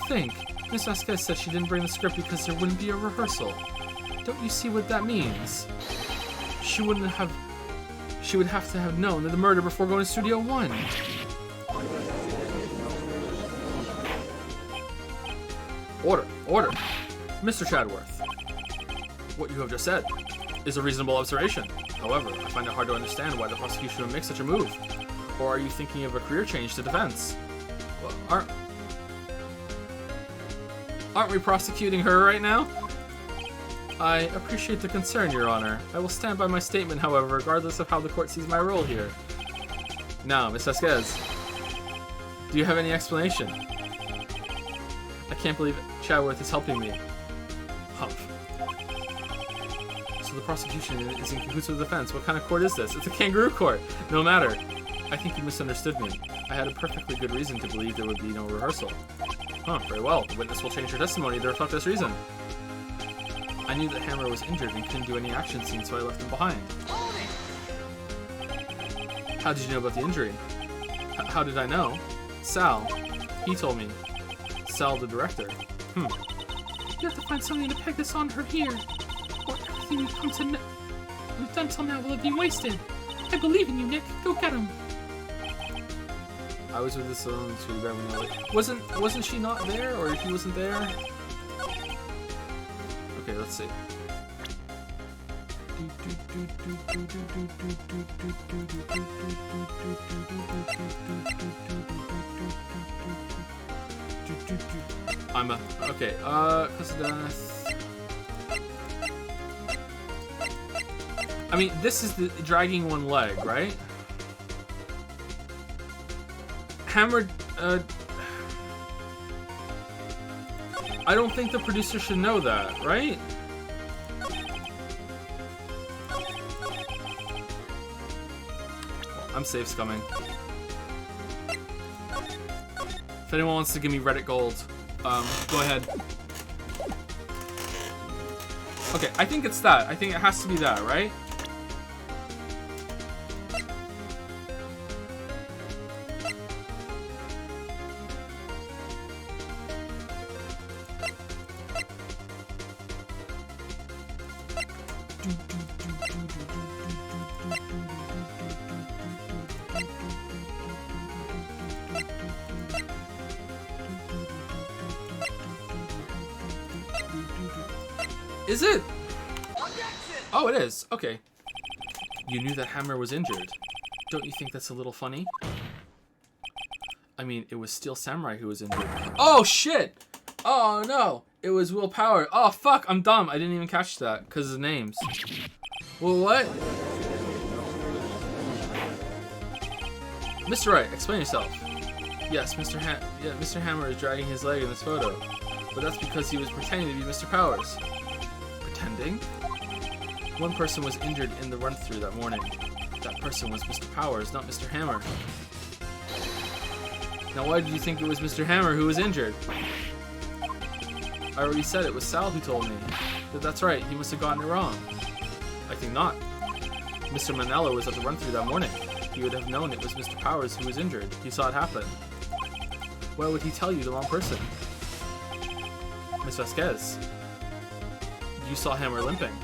Think. Miss Vasquez said she didn't bring the script because there wouldn't be a rehearsal. Don't you see what that means? She would have to have known of the murder before going to Studio One. Order. Mr. Chadworth, what you have just said is a reasonable observation. However, I find it hard to understand why the prosecution would make such a move. Or are you thinking of a career change to defense? Well, aren't we prosecuting her right now? I appreciate the concern, Your Honor. I will stand by my statement, however, regardless of how the court sees my role here. Now, Miss Vasquez, do you have any explanation? I can't believe Chadworth is helping me. Humph. So the prosecution is in cahoots with the defense. What kind of court is this? It's a kangaroo court. No matter. I think you misunderstood me. I had a perfectly good reason to believe there would be no rehearsal. Very well. The witness will change her testimony to reflect this reason. I knew that Hammer was injured and couldn't do any action scene, so I left him behind. How did you know about the injury? How did I know? Sal. He told me. Sal, the director. You have to find something to peg this on her here, or everything we've done till now will have been wasted. I believe in you, Nick. Go get him. I was with this alone to wasn't she not there, or he wasn't there? Okay, let's see. Okay, cause of death. I mean, this is the dragging one leg, right? Hammered, I don't think the producer should know that, right? I'm safe scumming. If anyone wants to give me Reddit gold, go ahead. Okay, I think it's that. I think it has to be that, right? Is it? Oh, it is. Okay. You knew that Hammer was injured. Don't you think that's a little funny? I mean, it was Steel Samurai who was injured. Oh, shit! Oh, no. It was Will Power. Oh, fuck. I'm dumb. I didn't even catch that because of the names. Well, what? Mr. Wright, explain yourself. Yes, Mr. Hammer is dragging his leg in this photo. But that's because he was pretending to be Mr. Powers. Pretending? One person was injured in the run-through that morning. That person was Mr. Powers, not Mr. Hammer. Now why did you think it was Mr. Hammer who was injured? I already said it was Sal who told me. But that's right, he must have gotten it wrong. I think not. Mr. Manella was at the run-through that morning. He would have known it was Mr. Powers who was injured. He saw it happen. Why would he tell you the wrong person? Miss Vasquez, you saw Hammer limping.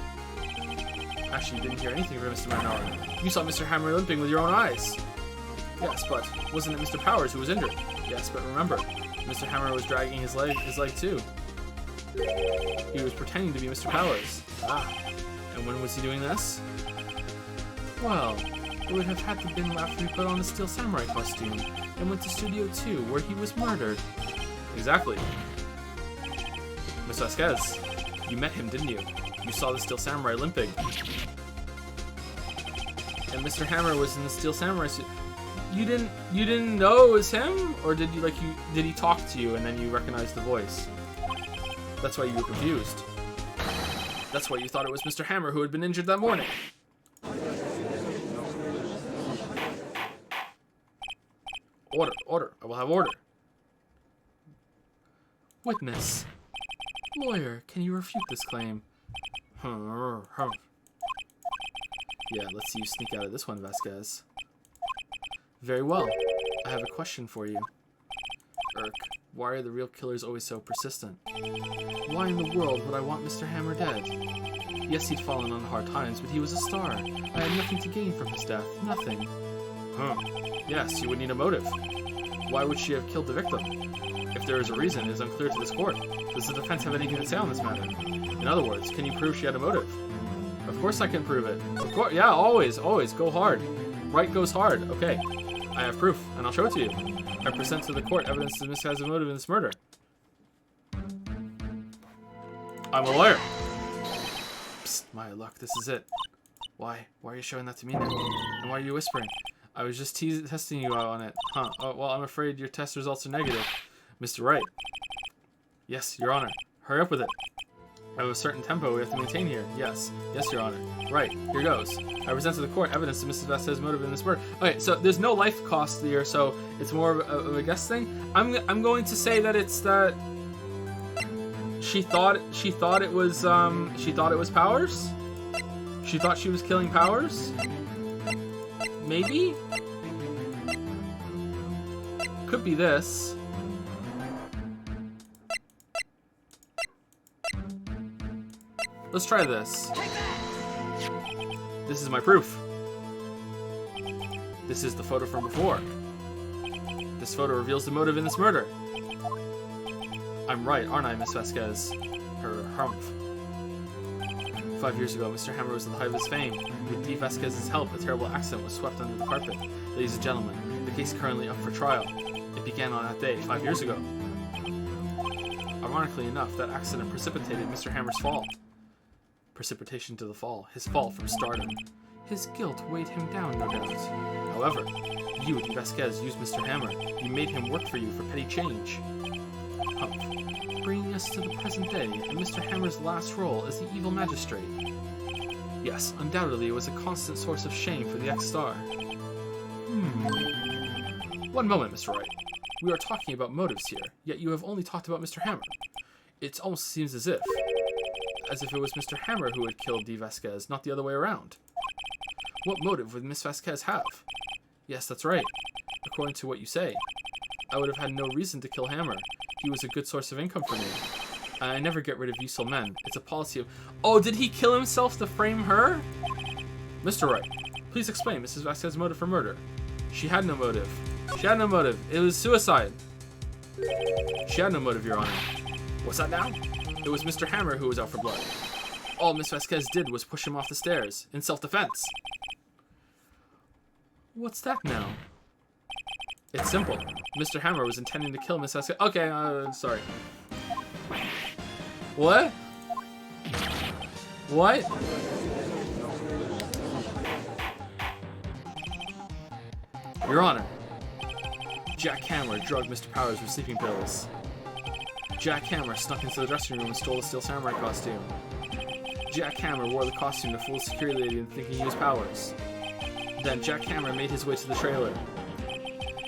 Actually, you didn't hear anything from Mr. Manella. You saw Mr. Hammer limping with your own eyes. Yes, but wasn't it Mr. Powers who was injured? Yes, but remember, Mr. Hammer was dragging his leg too. He was pretending to be Mr. Powers. Ah, and when was he doing this? Well, it would have had to been after he put on the Steel Samurai costume and went to Studio 2, where he was murdered. Exactly. Miss Vasquez, you met him, didn't you? You saw the Steel Samurai limping. And Mr. Hammer was in the Steel Samurai suit. You didn't know it was him? Or did he talk to you and then you recognized the voice? That's why you were confused. That's why you thought it was Mr. Hammer who had been injured that morning. Order, order. I will have order. Witness. Lawyer, can you refute this claim? Yeah, let's see you sneak out of this one, Vasquez. Very well. I have a question for you. Irk, why are the real killers always so persistent? Why in the world would I want Mr. Hammer dead? Yes, he'd fallen on hard times, but he was a star. I had nothing to gain from his death. Nothing. Yes, you would need a motive. Why would she have killed the victim? If there is a reason, it is unclear to this court. Does the defense have anything to say on this matter? In other words, can you prove she had a motive? Of course I can prove it. Of course, yeah, always, always. Go hard. Right goes hard. Okay. I have proof, and I'll show it to you. I present to the court evidence that Miss has a motive in this murder. I'm a lawyer. Psst, my luck, this is it. Why? Why are you showing that to me now? And why are you whispering? I was just testing you out on it. Huh. Oh, well, I'm afraid your test results are negative. Mr. Wright. Yes, Your Honor. Hurry up with it. I have a certain tempo we have to maintain here. Yes. Yes, Your Honor. Right. Here goes. I present to the court evidence that Mrs. Vasquez's motive in this murder. Okay, so there's no life cost here, so it's more of a guess thing. I'm going to say that it's that she thought it was Powers. She thought she was killing Powers. Maybe? Could be this. Let's try this. This is my proof. This is the photo from before. This photo reveals the motive in this murder. I'm right, aren't I, Miss Vasquez? Her humph. 5 years ago, Mr. Hammer was at the height of his fame. With D. Vasquez's help, a terrible accident was swept under the carpet. Ladies and gentlemen, the case is currently up for trial. It began on that day, 5 years ago. Ironically enough, that accident precipitated Mr. Hammer's fall. Precipitation to the fall, his fall from stardom. His guilt weighed him down, no doubt. However, you, D. Vasquez, used Mr. Hammer. You made him work for you for petty change. Humph. Bringing us to the present day, and Mr. Hammer's last role as the evil magistrate. Yes, undoubtedly it was a constant source of shame for the ex-star. One moment, Mr. Wright. We are talking about motives here, yet you have only talked about Mr. Hammer. It almost seems as if it was Mr. Hammer who had killed D. Vasquez, not the other way around. What motive would Miss Vasquez have? Yes, that's right. According to what you say, I would have had no reason to kill Hammer. He was a good source of income for me. I never get rid of useful men. It's a policy of... Oh, did he kill himself to frame her? Mr. Wright, please explain Mrs. Vasquez's motive for murder. She had no motive. She had no motive. It was suicide. She had no motive, Your Honor. What's that now? It was Mr. Hammer who was out for blood. All Miss Vasquez did was push him off the stairs, in self-defense. What's that now? It's simple. Mr. Hammer was intending to kill Miss Vasquez. Okay, sorry. What? What? Your Honor, Jack Hammer drugged Mr. Powers with sleeping pills. Jack Hammer snuck into the dressing room and stole the Steel Samurai costume. Jack Hammer wore the costume to fool the security lady into thinking he used powers. Then Jack Hammer made his way to the trailer.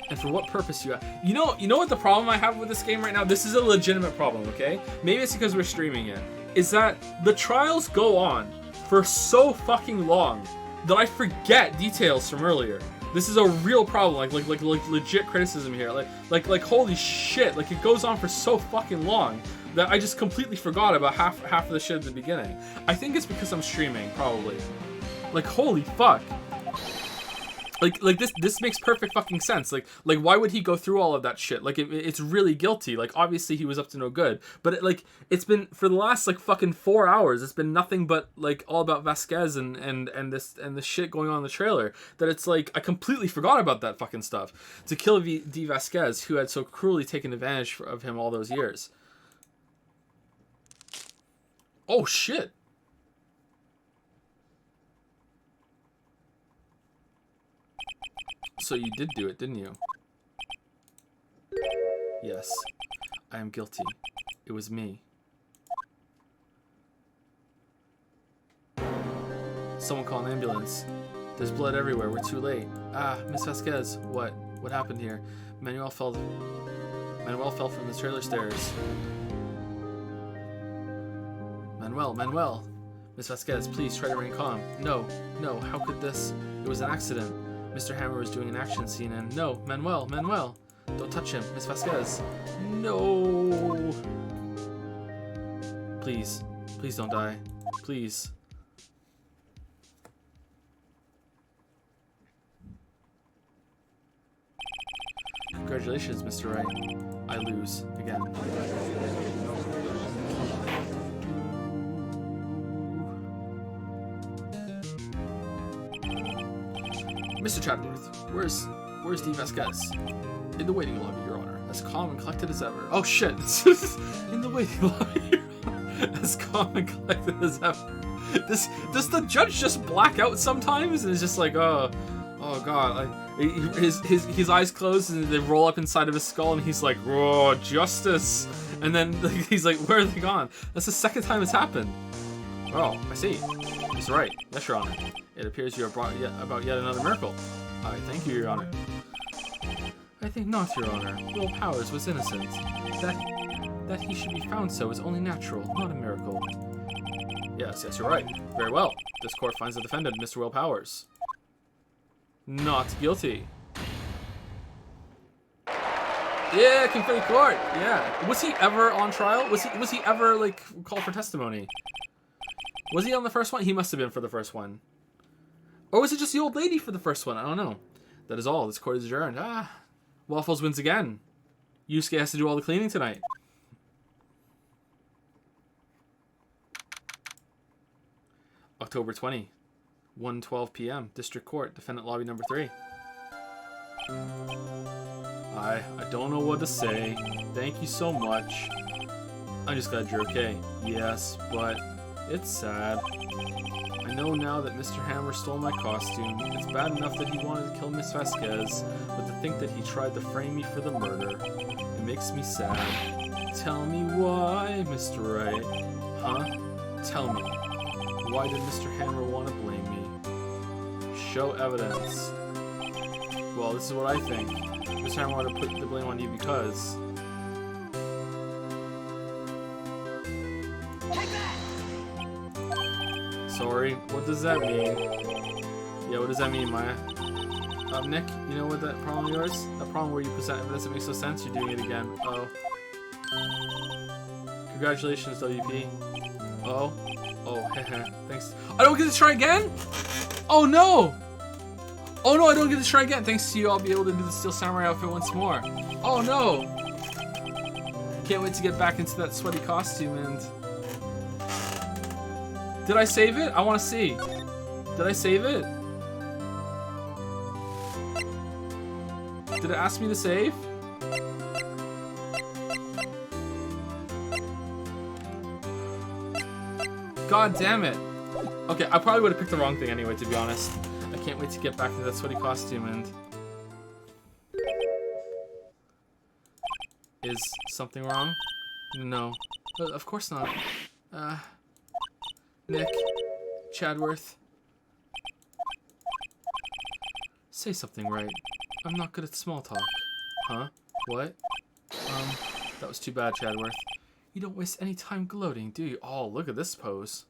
And for what purpose you know what the problem I have with this game right now? This is a legitimate problem, okay? Maybe it's because we're streaming it. Is that the trials go on for so fucking long that I forget details from earlier. This is a real problem, like legit criticism here. Like holy shit, like it goes on for so fucking long that I just completely forgot about half of the shit at the beginning. I think it's because I'm streaming, probably. Like holy fuck. Like this makes perfect fucking sense. Like why would he go through all of that shit? Like it's really guilty. Like obviously he was up to no good. But it's been for the last like fucking 4 hours. It's been nothing but like all about Vasquez and the shit going on in the trailer. That it's like I completely forgot about that fucking stuff. To kill D. Vasquez, who had so cruelly taken advantage of him all those years. Oh shit. So you did do it, didn't you? Yes, I am guilty. It was me. Someone call an ambulance. There's blood everywhere. We're too late. Ah, Miss Vasquez. What? What happened here? Manuel fell from the trailer stairs. Manuel. Miss Vasquez, please try to remain calm. No, how could this? It was an accident. Mr. Hammer was doing an action scene and no, Manuel, don't touch him, Miss Vasquez. No. Please don't die. Please. Congratulations, Mr. Wright. I lose again. Mr. Chadworth, where's D. Vasquez? In the waiting lobby, Your Honor, as calm and collected as ever. Oh shit! In the waiting lobby, Your Honor, as calm and collected as ever. Does the judge just black out sometimes and it's just like, oh god, like his eyes close and they roll up inside of his skull and he's like, oh, justice, and then he's like, where are they gone? That's the second time it's happened. Oh, I see. He's right. Yes, Your Honor. It appears you are brought about yet another miracle. I thank you, Your Honor. I think not, Your Honor. Will Powers was innocent. That he should be found so is only natural, not a miracle. Yes, you're right. Very well. This court finds the defendant, Mr. Will Powers, not guilty. Yeah, confetti court. Yeah. Was he ever on trial? Was he ever like called for testimony? Was he on the first one? He must have been for the first one. Or was it just the old lady for the first one? I don't know. That is all. This court is adjourned. Ah. Waffles wins again. Yusuke has to do all the cleaning tonight. October 20. 1:12 p.m. District Court. Defendant lobby number 3. I don't know what to say. Thank you so much. I'm just glad you're okay. Yes, but it's sad. I know now that Mr. Hammer stole my costume. It's bad enough that he wanted to kill Miss Vasquez, but to think that he tried to frame me for the murder, it makes me sad. Tell me why, Mr. Wright. Huh? Tell me. Why did Mr. Hammer want to blame me? Show evidence. Well, this is what I think. Mr. Hammer wanted to put the blame on you because... Sorry, what does that mean? Yeah, what does that mean, Maya? Nick, you know what that problem of yours? That problem where you present evidence that makes no sense? You're doing it again. Oh. Congratulations, WP. Oh. Oh, hehe. Thanks. I don't get to try again? Oh no! Oh no, I don't get to try again. Thanks to you, I'll be able to do the Steel Samurai outfit once more. Oh no! Can't wait to get back into that sweaty costume and... Did I save it? I want to see. Did I save it? Did it ask me to save? God damn it. Okay, I probably would have picked the wrong thing anyway, to be honest. I can't wait to get back to that sweaty costume and... Is something wrong? No. Of course not. Nick. Chadworth. Say something right. I'm not good at small talk. Huh? What? That was too bad, Chadworth. You don't waste any time gloating, do you? Oh, look at this pose.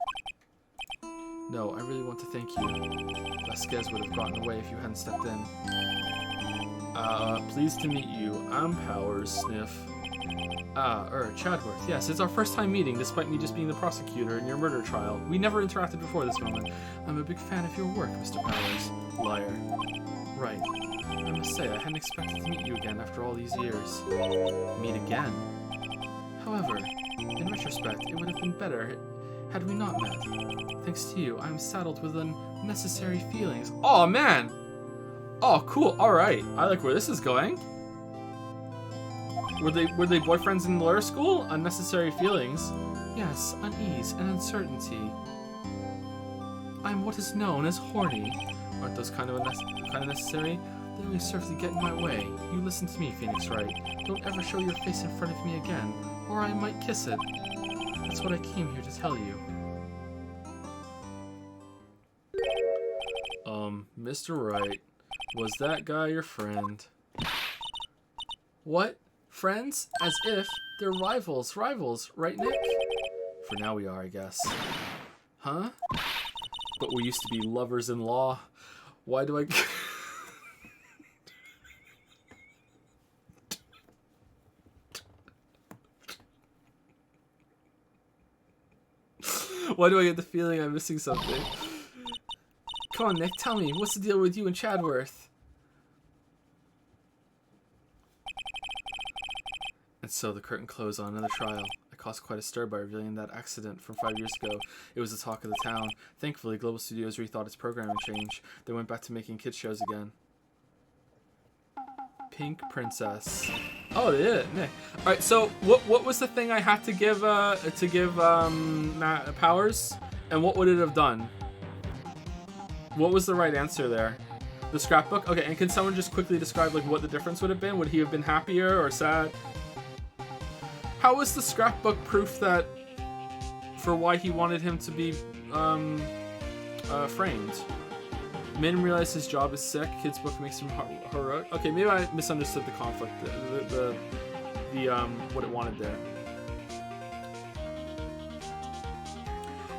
No, I really want to thank you. Vasquez would have gotten away if you hadn't stepped in. Pleased to meet you. I'm Powers, Sniff. Chadworth. Yes, it's our first time meeting, despite me just being the prosecutor in your murder trial. We never interacted before this moment. I'm a big fan of your work, Mr. Powers. Liar. Right. I must say, I hadn't expected to meet you again after all these years. Meet again? However, in retrospect, it would have been better had we not met. Thanks to you, I'm saddled with unnecessary feelings. Oh, man! Oh, cool. Alright. I like where this is going. Were they boyfriends in lawyer school? Unnecessary feelings. Yes, unease and uncertainty. I'm what is known as horny. Aren't those kind of necessary? They only serve to get in my way. You listen to me, Phoenix Wright. Don't ever show your face in front of me again, or I might kiss it. That's what I came here to tell you. Mr. Wright, was that guy your friend? What? Friends? As if they're rivals. Rivals, right, Nick? For now we are, I guess. Huh? But we used to be lovers-in-law. Why do I... Why do I get the feeling I'm missing something? Come on, Nick, tell me. What's the deal with you and Chadworth? And so the curtain closed on another trial. I caused quite a stir by revealing that accident from 5 years ago. It was the talk of the town. Thankfully, Global Studios rethought its programming change. They went back to making kids shows again. Pink Princess. Oh, they did it, Nick. All right, so what was the thing I had to give Matt Powers, and what would it have done? What was the right answer there? The scrapbook. Okay, and can someone just quickly describe like what the difference would have been? Would he have been happier or sad? How was the scrapbook proof that for why he wanted him to be framed? Made him realize his job is sick. Kid's book makes him heroic. Okay, maybe I misunderstood the conflict. The what it wanted there.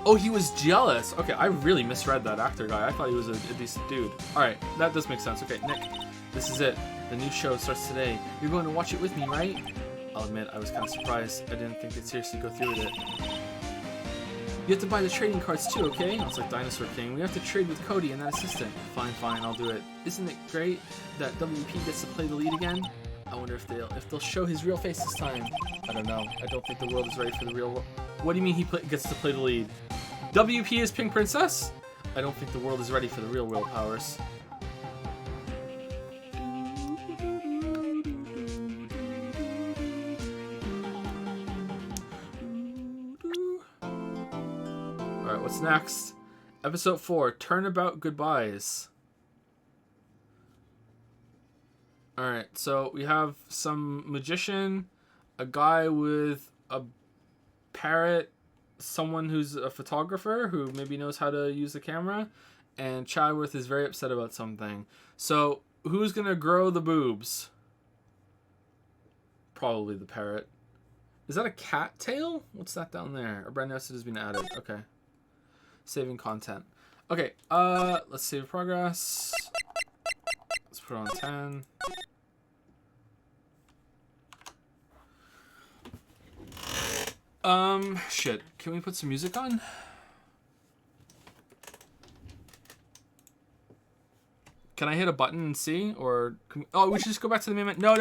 Oh, he was jealous. Okay, I really misread that actor guy. I thought he was a decent dude. All right, that does make sense. Okay, Nick, this is it. The new show starts today. You're going to watch it with me, right? I'll admit, I was kind of surprised. I didn't think they'd seriously go through with it. You have to buy the trading cards too, okay? It's like Dinosaur King. We have to trade with Cody and that assistant. Fine, I'll do it. Isn't it great that WP gets to play the lead again? I wonder if they'll show his real face this time. I don't know. I don't think the world is ready for the real world. What do you mean he gets to play the lead? WP is Pink Princess? I don't think the world is ready for the real world Powers. Alright, what's next? Episode 4, Turnabout Goodbyes. Alright, so we have some magician, a guy with a parrot, someone who's a photographer who maybe knows how to use the camera, and Chadworth is very upset about something. So, who's gonna grow the boobs? Probably the parrot. Is that a cat tail? What's that down there? A brand new episode has been added. Okay. Saving content. Okay, let's save progress. Let's put it on 10. Shit. Can we put some music on? Can I hit a button and see? Or can we, oh, we should just go back to the main menu. No.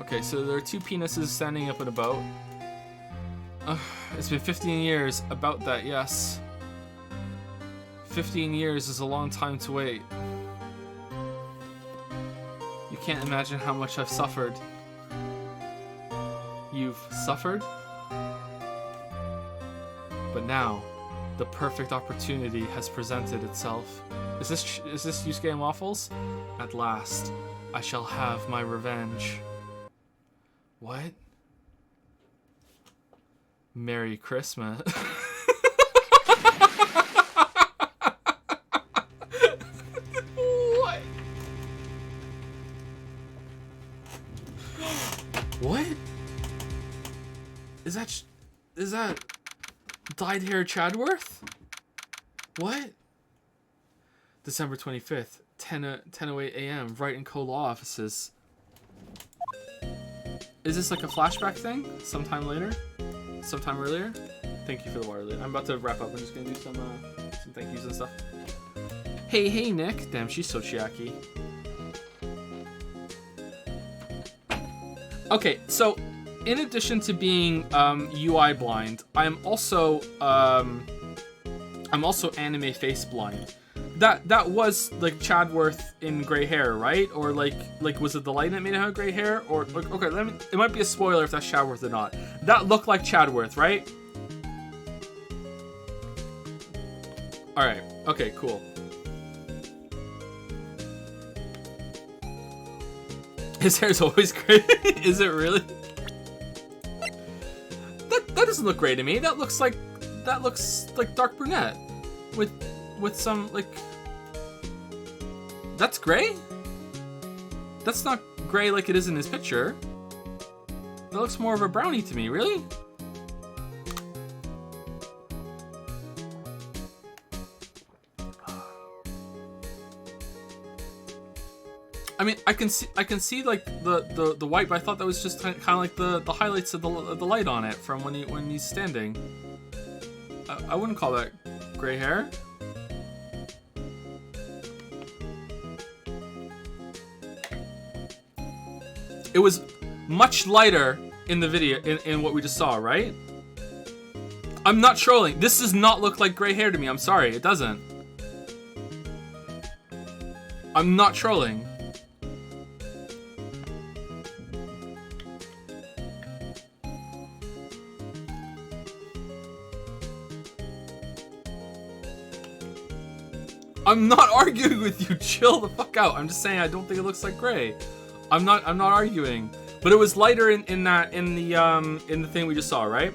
Okay, so there are two penises standing up in a boat. It's been 15 years. About that, yes. 15 years is a long time to wait. You can't imagine how much I've suffered. You've suffered? But now, the perfect opportunity has presented itself. Is this Yusuke and Waffles? At last, I shall have my revenge. What? Merry Christmas. What? What? Is that dyed hair Chadworth? What? December 25th, 10:08 a.m. Wright and Co. law offices. Is this like a flashback thing? Sometime later? Sometime earlier? Thank you for the water, Lee. I'm about to wrap up. I'm just gonna do some thank yous and stuff. Hey, Nick. Damn, she's so chiaki. Okay, so in addition to being UI blind, I'm also anime face blind. That was like Chadworth in gray hair, right? Or like was it the light that made him have gray hair? Or like, okay, it might be a spoiler if that's Chadworth or not. That looked like Chadworth, right? All right. Okay. Cool. His hair's always gray. Is it really? That doesn't look gray to me. That looks like dark brunette with some like. That's gray? That's not gray like it is in his picture. That looks more of a brownie to me, really? I mean, I can see like the white, but I thought that was just kind of like the highlights of the light on it from when he's standing. I wouldn't call that gray hair. It was much lighter in the video, in what we just saw, right? I'm not trolling. This does not look like gray hair to me. I'm sorry, it doesn't. I'm not trolling. I'm not arguing with you. Chill the fuck out. I'm just saying I don't think it looks like gray. I'm not arguing, but it was lighter in the thing we just saw, right?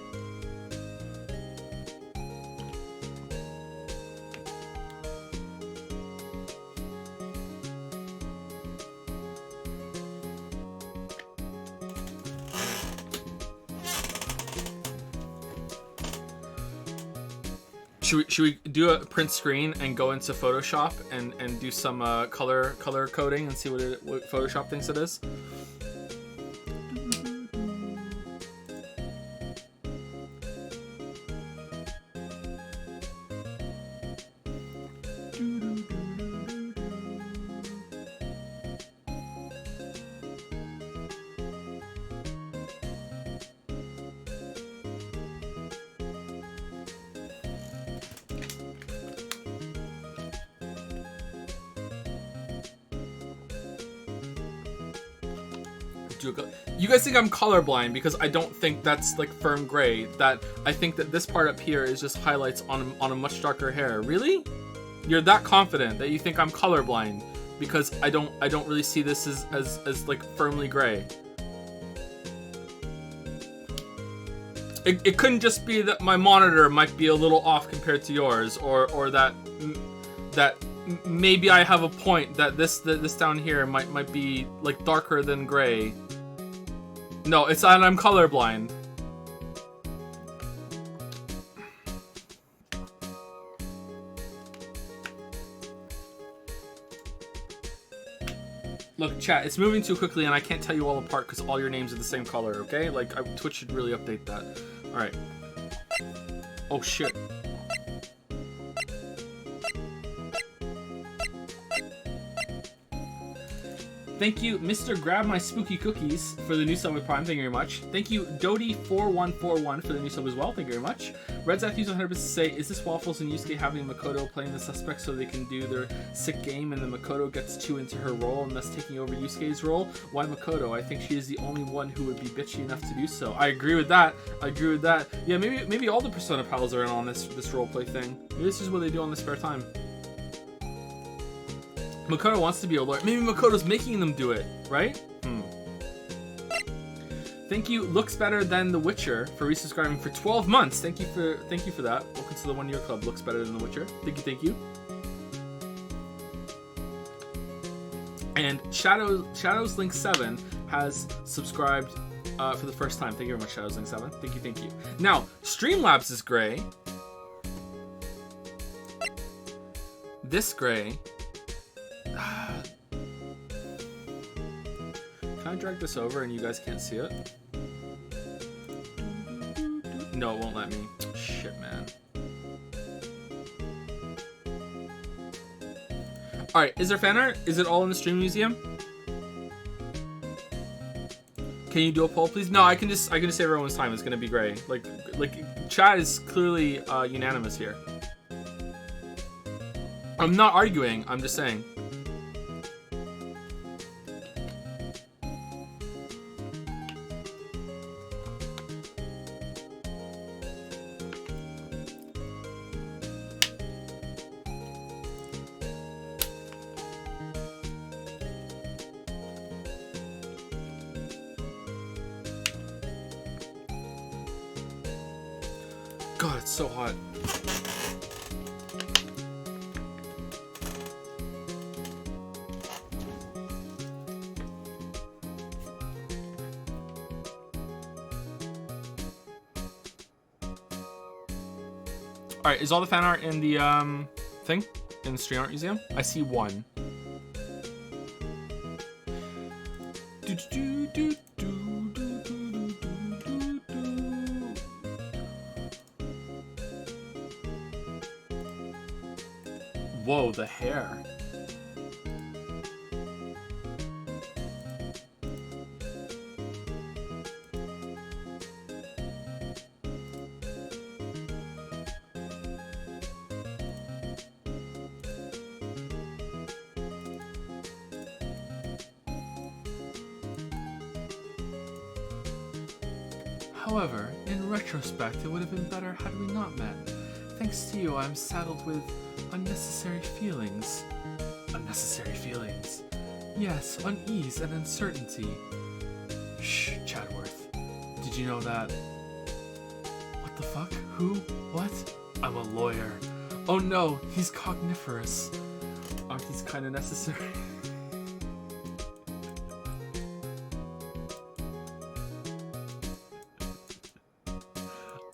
Should we do a print screen and go into Photoshop and do some color coding and see what Photoshop thinks it is? You guys think I'm colorblind because I don't think that's like firm gray. That I think that this part up here is just highlights on a much darker hair. Really? You're that confident that you think I'm colorblind because I don't really see this as like firmly gray. It couldn't just be that my monitor might be a little off compared to yours, or that maybe I have a point that this down here might be like darker than gray. No, it's that I'm colorblind. Look, chat, it's moving too quickly and I can't tell you all apart because all your names are the same color, okay? Like, Twitch should really update that. Alright. Oh, shit. Thank you, Mr. Grab My Spooky Cookies, for the new sub with Prime. Thank you very much. Thank you, Dodie4141 for the new sub as well. Thank you very much. Red Zathus 100% say, is this Waffles and Yusuke having Makoto playing the suspect so they can do their sick game and then Makoto gets too into her role and thus taking over Yusuke's role? Why Makoto? I think she is the only one who would be bitchy enough to do so. I agree with that. Yeah, maybe all the Persona pals are in on this roleplay thing. Maybe this is what they do on their spare time. Makoto wants to be a lawyer. Maybe Makoto's making them do it, right? Thank you. Looks better than The Witcher for resubscribing for 12 months. Thank you for that. Welcome to the 1 year club. Looks better than The Witcher. Thank you. And Shadows Link 7 has subscribed for the first time. Thank you very much, Shadows Link 7. Thank you. Now, Streamlabs is gray. This gray. Can I drag this over and you guys can't see it? No, it won't let me. Shit, man. Alright, is there fan art? Is it all in the stream museum? Can you do a poll, please? No, I can just save everyone's time. It's gonna be gray. Like chat is clearly unanimous here. I'm not arguing, I'm just saying. God, it's so hot. Alright, is all the fan art in the thing? In the Street Art Museum? I see one. Whoa, the hair. However, in retrospect, it would have been better had we not met. Thanks to you, I'm saddled with unnecessary feelings. Unnecessary feelings? Yes, unease and uncertainty. Shh, Chadworth. Did you know that? What the fuck? Who? What? I'm a lawyer. Oh no, he's cogniferous. Aren't these kinda necessary?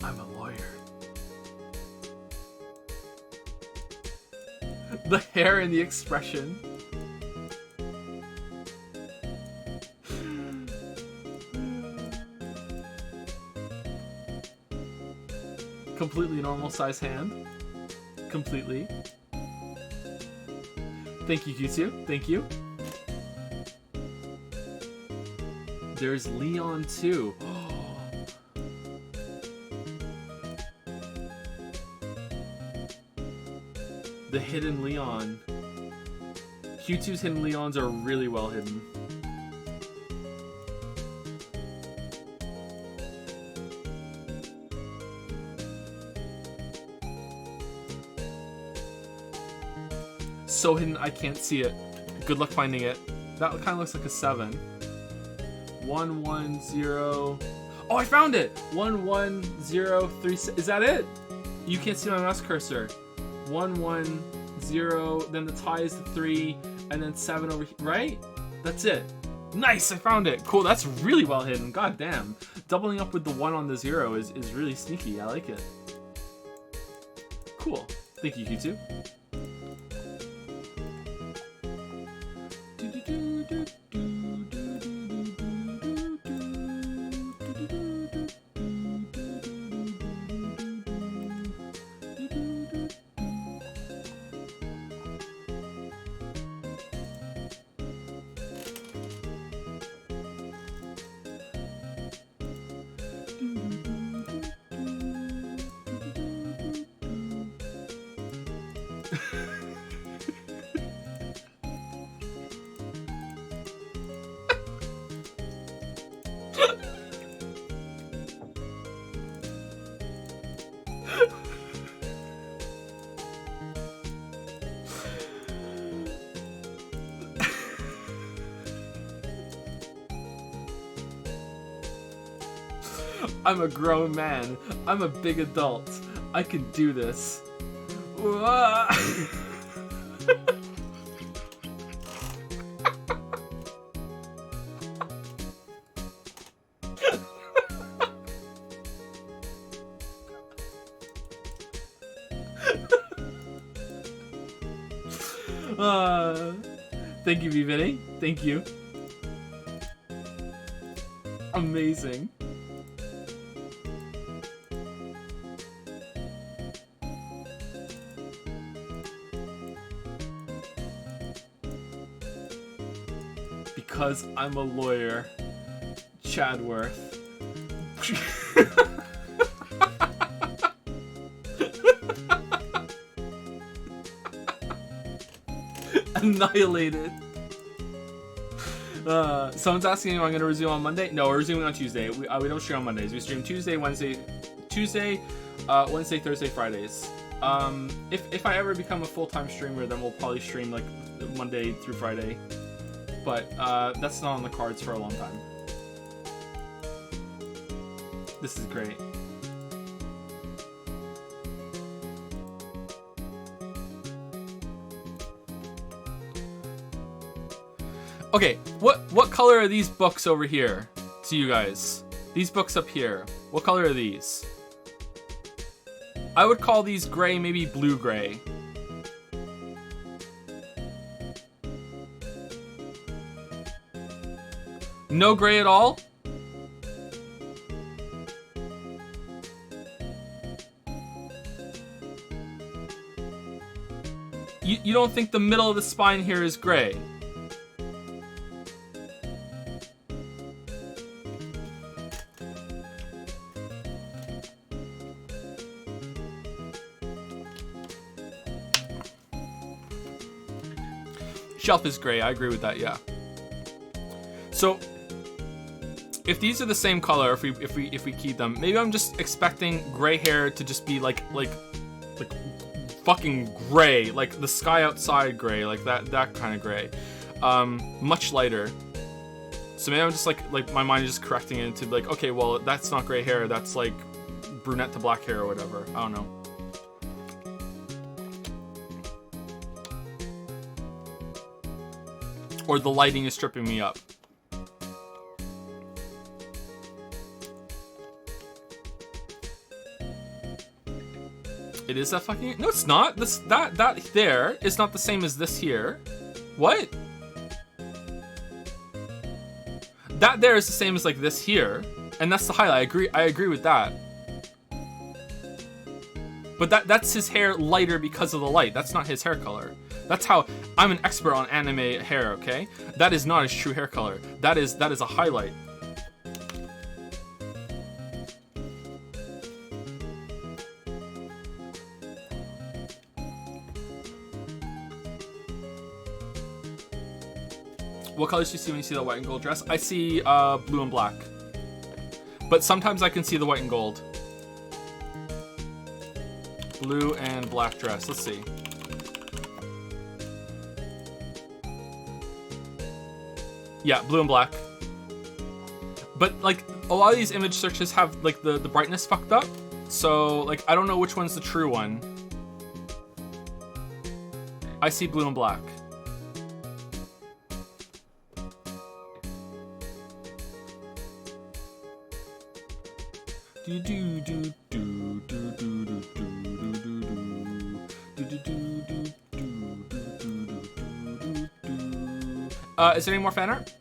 I'm a lawyer. The hair and the expression. Completely normal size hand. Completely. Thank you, Q2. Thank you. There's Leon too. The hidden Leon. Q2's hidden Leons are really well hidden. So hidden I can't see it. Good luck finding it. That kind of looks like a 7. 110. Oh, I found it! 11036. Is that it? You can't see my mouse cursor. 110, then the tie is the 3, and then 7 over here, right? That's it. Nice, I found it. Cool, that's really well hidden. God damn. Doubling up with the 1 on the 0 is really sneaky. I like it. Cool. Thank you, Q2. I'm a grown man. I'm a big adult. I can do this. Wah. Thank you, Vivini. Thank you. Amazing. Because I'm a lawyer. Chadworth. Annihilated. Someone's asking if I'm gonna resume on Monday. No, we're resuming on Tuesday. We don't stream on Mondays. We stream Tuesday, Wednesday, Thursday, Fridays. If I ever become a full-time streamer, then we'll probably stream like Monday through Friday. But that's not on the cards for a long time. This is great. Okay, what color are these books over here to you guys? These books up here. What color are these? I would call these gray, maybe blue-gray. No gray at all? You don't think the middle of the spine here is gray? Shelf is gray. I agree with that. Yeah. So, if these are the same color, if we keyed them, maybe I'm just expecting gray hair to just be like fucking gray, like the sky outside gray, like that kind of gray, much lighter. So maybe I'm just like my mind is just correcting it into like, okay, well that's not gray hair, that's like brunette to black hair or whatever. I don't know. Or the lighting is tripping me up. It is that fucking... No, it's not. That there is not the same as this here. What? That there is the same as like this here, and that's the highlight. I agree with that. But that's his hair lighter because of the light. That's not his hair color. That's how I'm an expert on anime hair, okay? That is not his true hair color. That is a highlight. What colors do you see when you see the white and gold dress? I see blue and black. But sometimes I can see the white and gold. Blue and black dress. Let's see. Yeah, blue and black. But like a lot of these image searches have like the brightness fucked up. So like I don't know which one's the true one. I see blue and black. Is there any more fan art?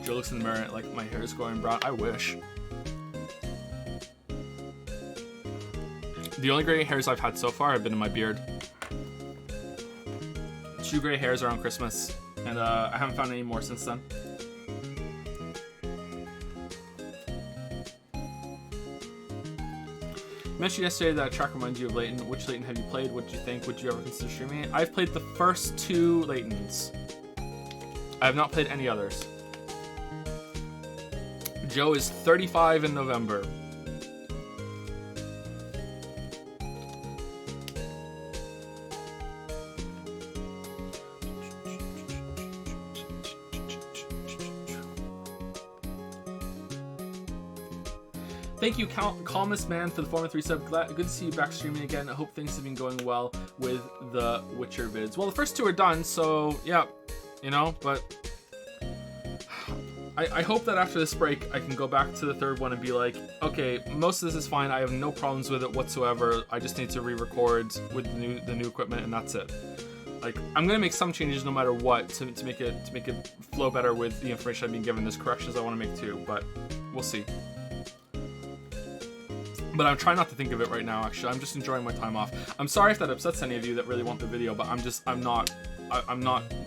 Joe looks in the mirror like my hair is going brown. I wish. The only gray hairs I've had so far have been in my beard. 2 gray hairs around Christmas, and I haven't found any more since then. You mentioned yesterday that track reminds you of Layton. Which Layton have you played? What did you think? Would you ever consider streaming it? I've played the first 2 Laytons. I have not played any others. Joe is 35 in November. Thank you, Calmest Man, for the 403 sub. Good to see you back streaming again. I hope things have been going well with the Witcher vids. Well, the first 2 are done, so yeah, you know, but I hope that after this break, I can go back to the 3rd one and be like, okay, most of this is fine. I have no problems with it whatsoever. I just need to re-record with the new equipment, and that's it. Like, I'm gonna make some changes no matter what to make it flow better with the information I've been given. There's corrections I want to make too, but we'll see. But I'm trying not to think of it right now, actually. I'm just enjoying my time off. I'm sorry if that upsets any of you that really want the video, but I'm not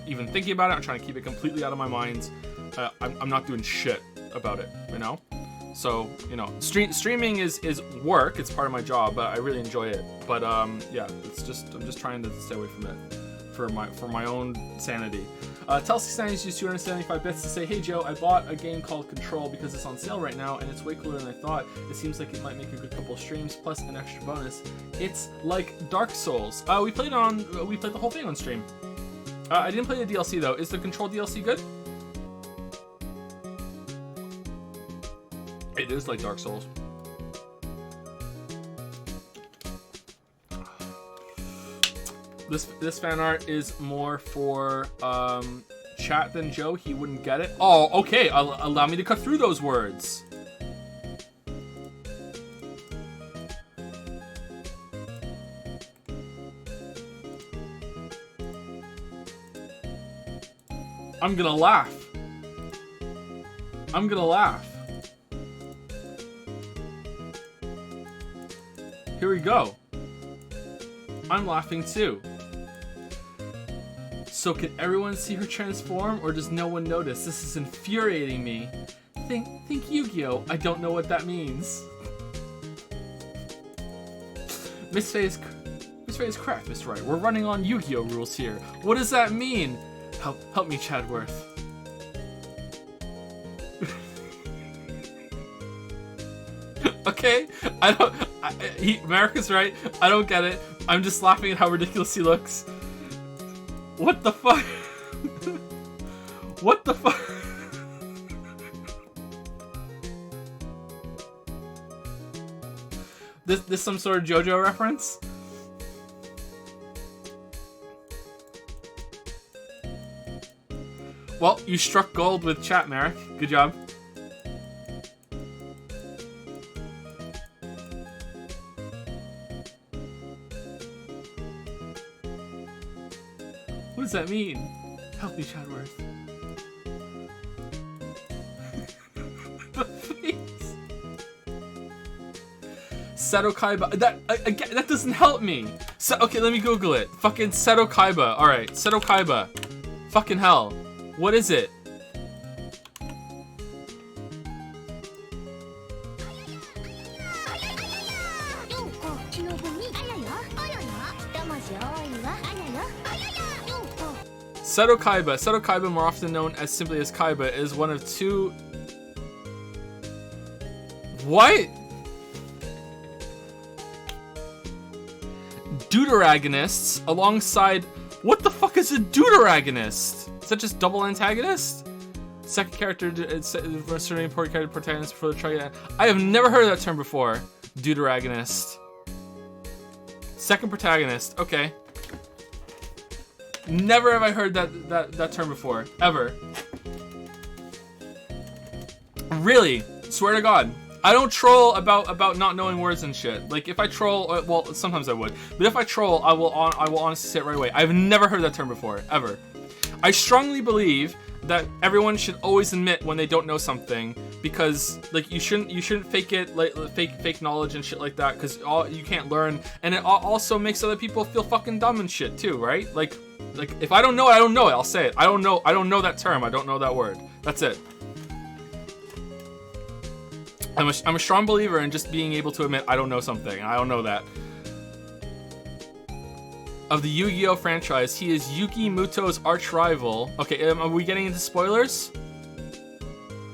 even thinking about it. I'm trying to keep it completely out of my mind. I'm not doing shit about it, you know? So, you know, streaming is work. It's part of my job, but I really enjoy it. But yeah, I'm just trying to stay away from it for my own sanity. Telsey Sandy's used 275 bits to say, hey Joe, I bought a game called Control because it's on sale right now and it's way cooler than I thought. It seems like it might make a good couple of streams plus an extra bonus. It's like Dark Souls. We played the whole thing on stream. I didn't play the DLC though. Is the Control DLC good? It is like Dark Souls. This fan art is more for chat than Joe. He wouldn't get it. Oh, okay. Allow me to cut through those words. I'm gonna laugh. I'm gonna laugh. Here we go. I'm laughing too. So can everyone see her transform, or does no one notice? This is infuriating me. Think Yu-Gi-Oh! I don't know what that means. Miss Faye is correct, Mr. Wright. We're running on Yu-Gi-Oh! Rules here. What does that mean? Help me, Chadworth. Okay, America's right. I don't get it. I'm just laughing at how ridiculous he looks. What the fuck? What the fuck? This some sort of JoJo reference? Well, you struck gold with chat, Merrick. Good job. What does that mean? Help me, Chadworth. Seto Kaiba. That doesn't help me. Okay, let me Google it. Fucking Seto Kaiba. All right, Seto Kaiba. Fucking hell. What is it? Seto Kaiba. Seto Kaiba, more often known as simply as Kaiba, is one of two... What? Deuteragonists alongside... What the fuck is a deuteragonist? Is that just double antagonist? Second character, it's a very important character protagonist before the triad. I have never heard of that term before. Deuteragonist. Second protagonist. Okay. Never have I heard that term before. Ever. Really? Swear to God. I don't troll about not knowing words and shit. Like, if I troll, well, sometimes I would. But if I troll, I will honestly say it right away. I've never heard that term before. Ever. I strongly believe that everyone should always admit when they don't know something, because like you shouldn't fake it, like fake knowledge and shit like that, because you can't learn, and it also makes other people feel fucking dumb and shit too, right? Like if I don't know it, I don't know it. I'll say it. I don't know that term. I don't know that word. That's it. I'm a strong believer in just being able to admit I don't know something. I don't know that. Of the Yu-Gi-Oh franchise, he is Yuki Muto's arch rival. Okay, are we getting into spoilers?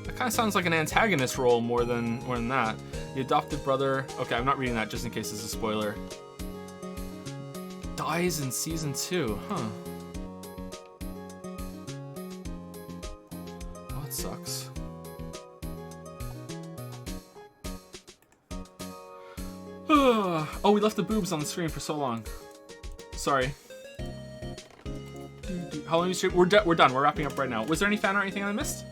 That kind of sounds like an antagonist role more than that. The adopted brother. Okay, I'm not reading that just in case it's a spoiler. Dies in season 2, huh? Well, that sucks. left the boobs on the screen for so long. Sorry. How long you stream? We're done. We're wrapping up right now. Was there any fan art or anything I missed?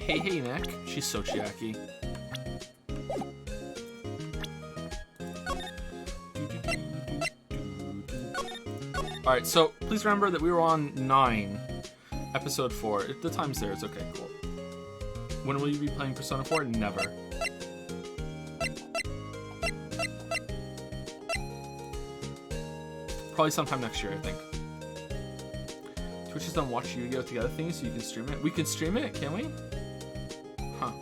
Hey, Nick. She's so chiaki. Alright, so please remember that we were on 9, episode 4. If the time's there, it's okay, cool. When will you be playing Persona 4? Never. Probably sometime next year, I think. Twitch is done watch Yu-Gi-Oh! Together things so you can stream it. We can stream it, can we? Huh.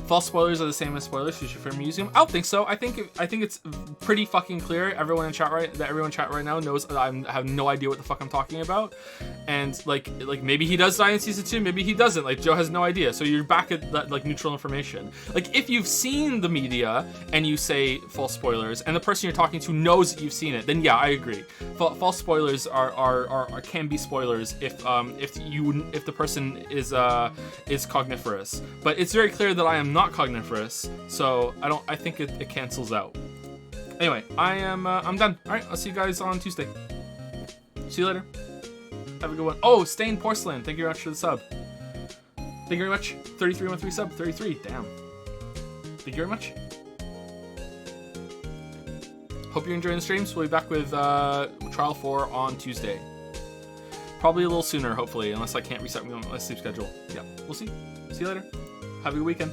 False spoilers are the same as spoilers for your museum. I don't think so. I think it's pretty fucking clear. Everyone in chat right now knows that I have no idea what the fuck I'm talking about. And like maybe he does die in season 2, maybe he doesn't. Like Joe has no idea. So you're back at that like neutral information. Like if you've seen the media and you say false spoilers, and the person you're talking to knows that you've seen it, then yeah, I agree. False spoilers are can be spoilers if the person is cogniferous. But it's very clear that I am not cogniferous, so I think it cancels out. Anyway, I'm done. All right, I'll see you guys on Tuesday. See you later. Have a good one. Oh, Stained Porcelain, thank you very much for the sub. Thank you very much. 3313 sub. 33. Damn. Thank you very much. Hope you're enjoying the streams. We'll be back with Trial 4 on Tuesday. Probably a little sooner, hopefully, unless I can't reset my sleep schedule. Yeah, we'll see. See you later. Have a good weekend.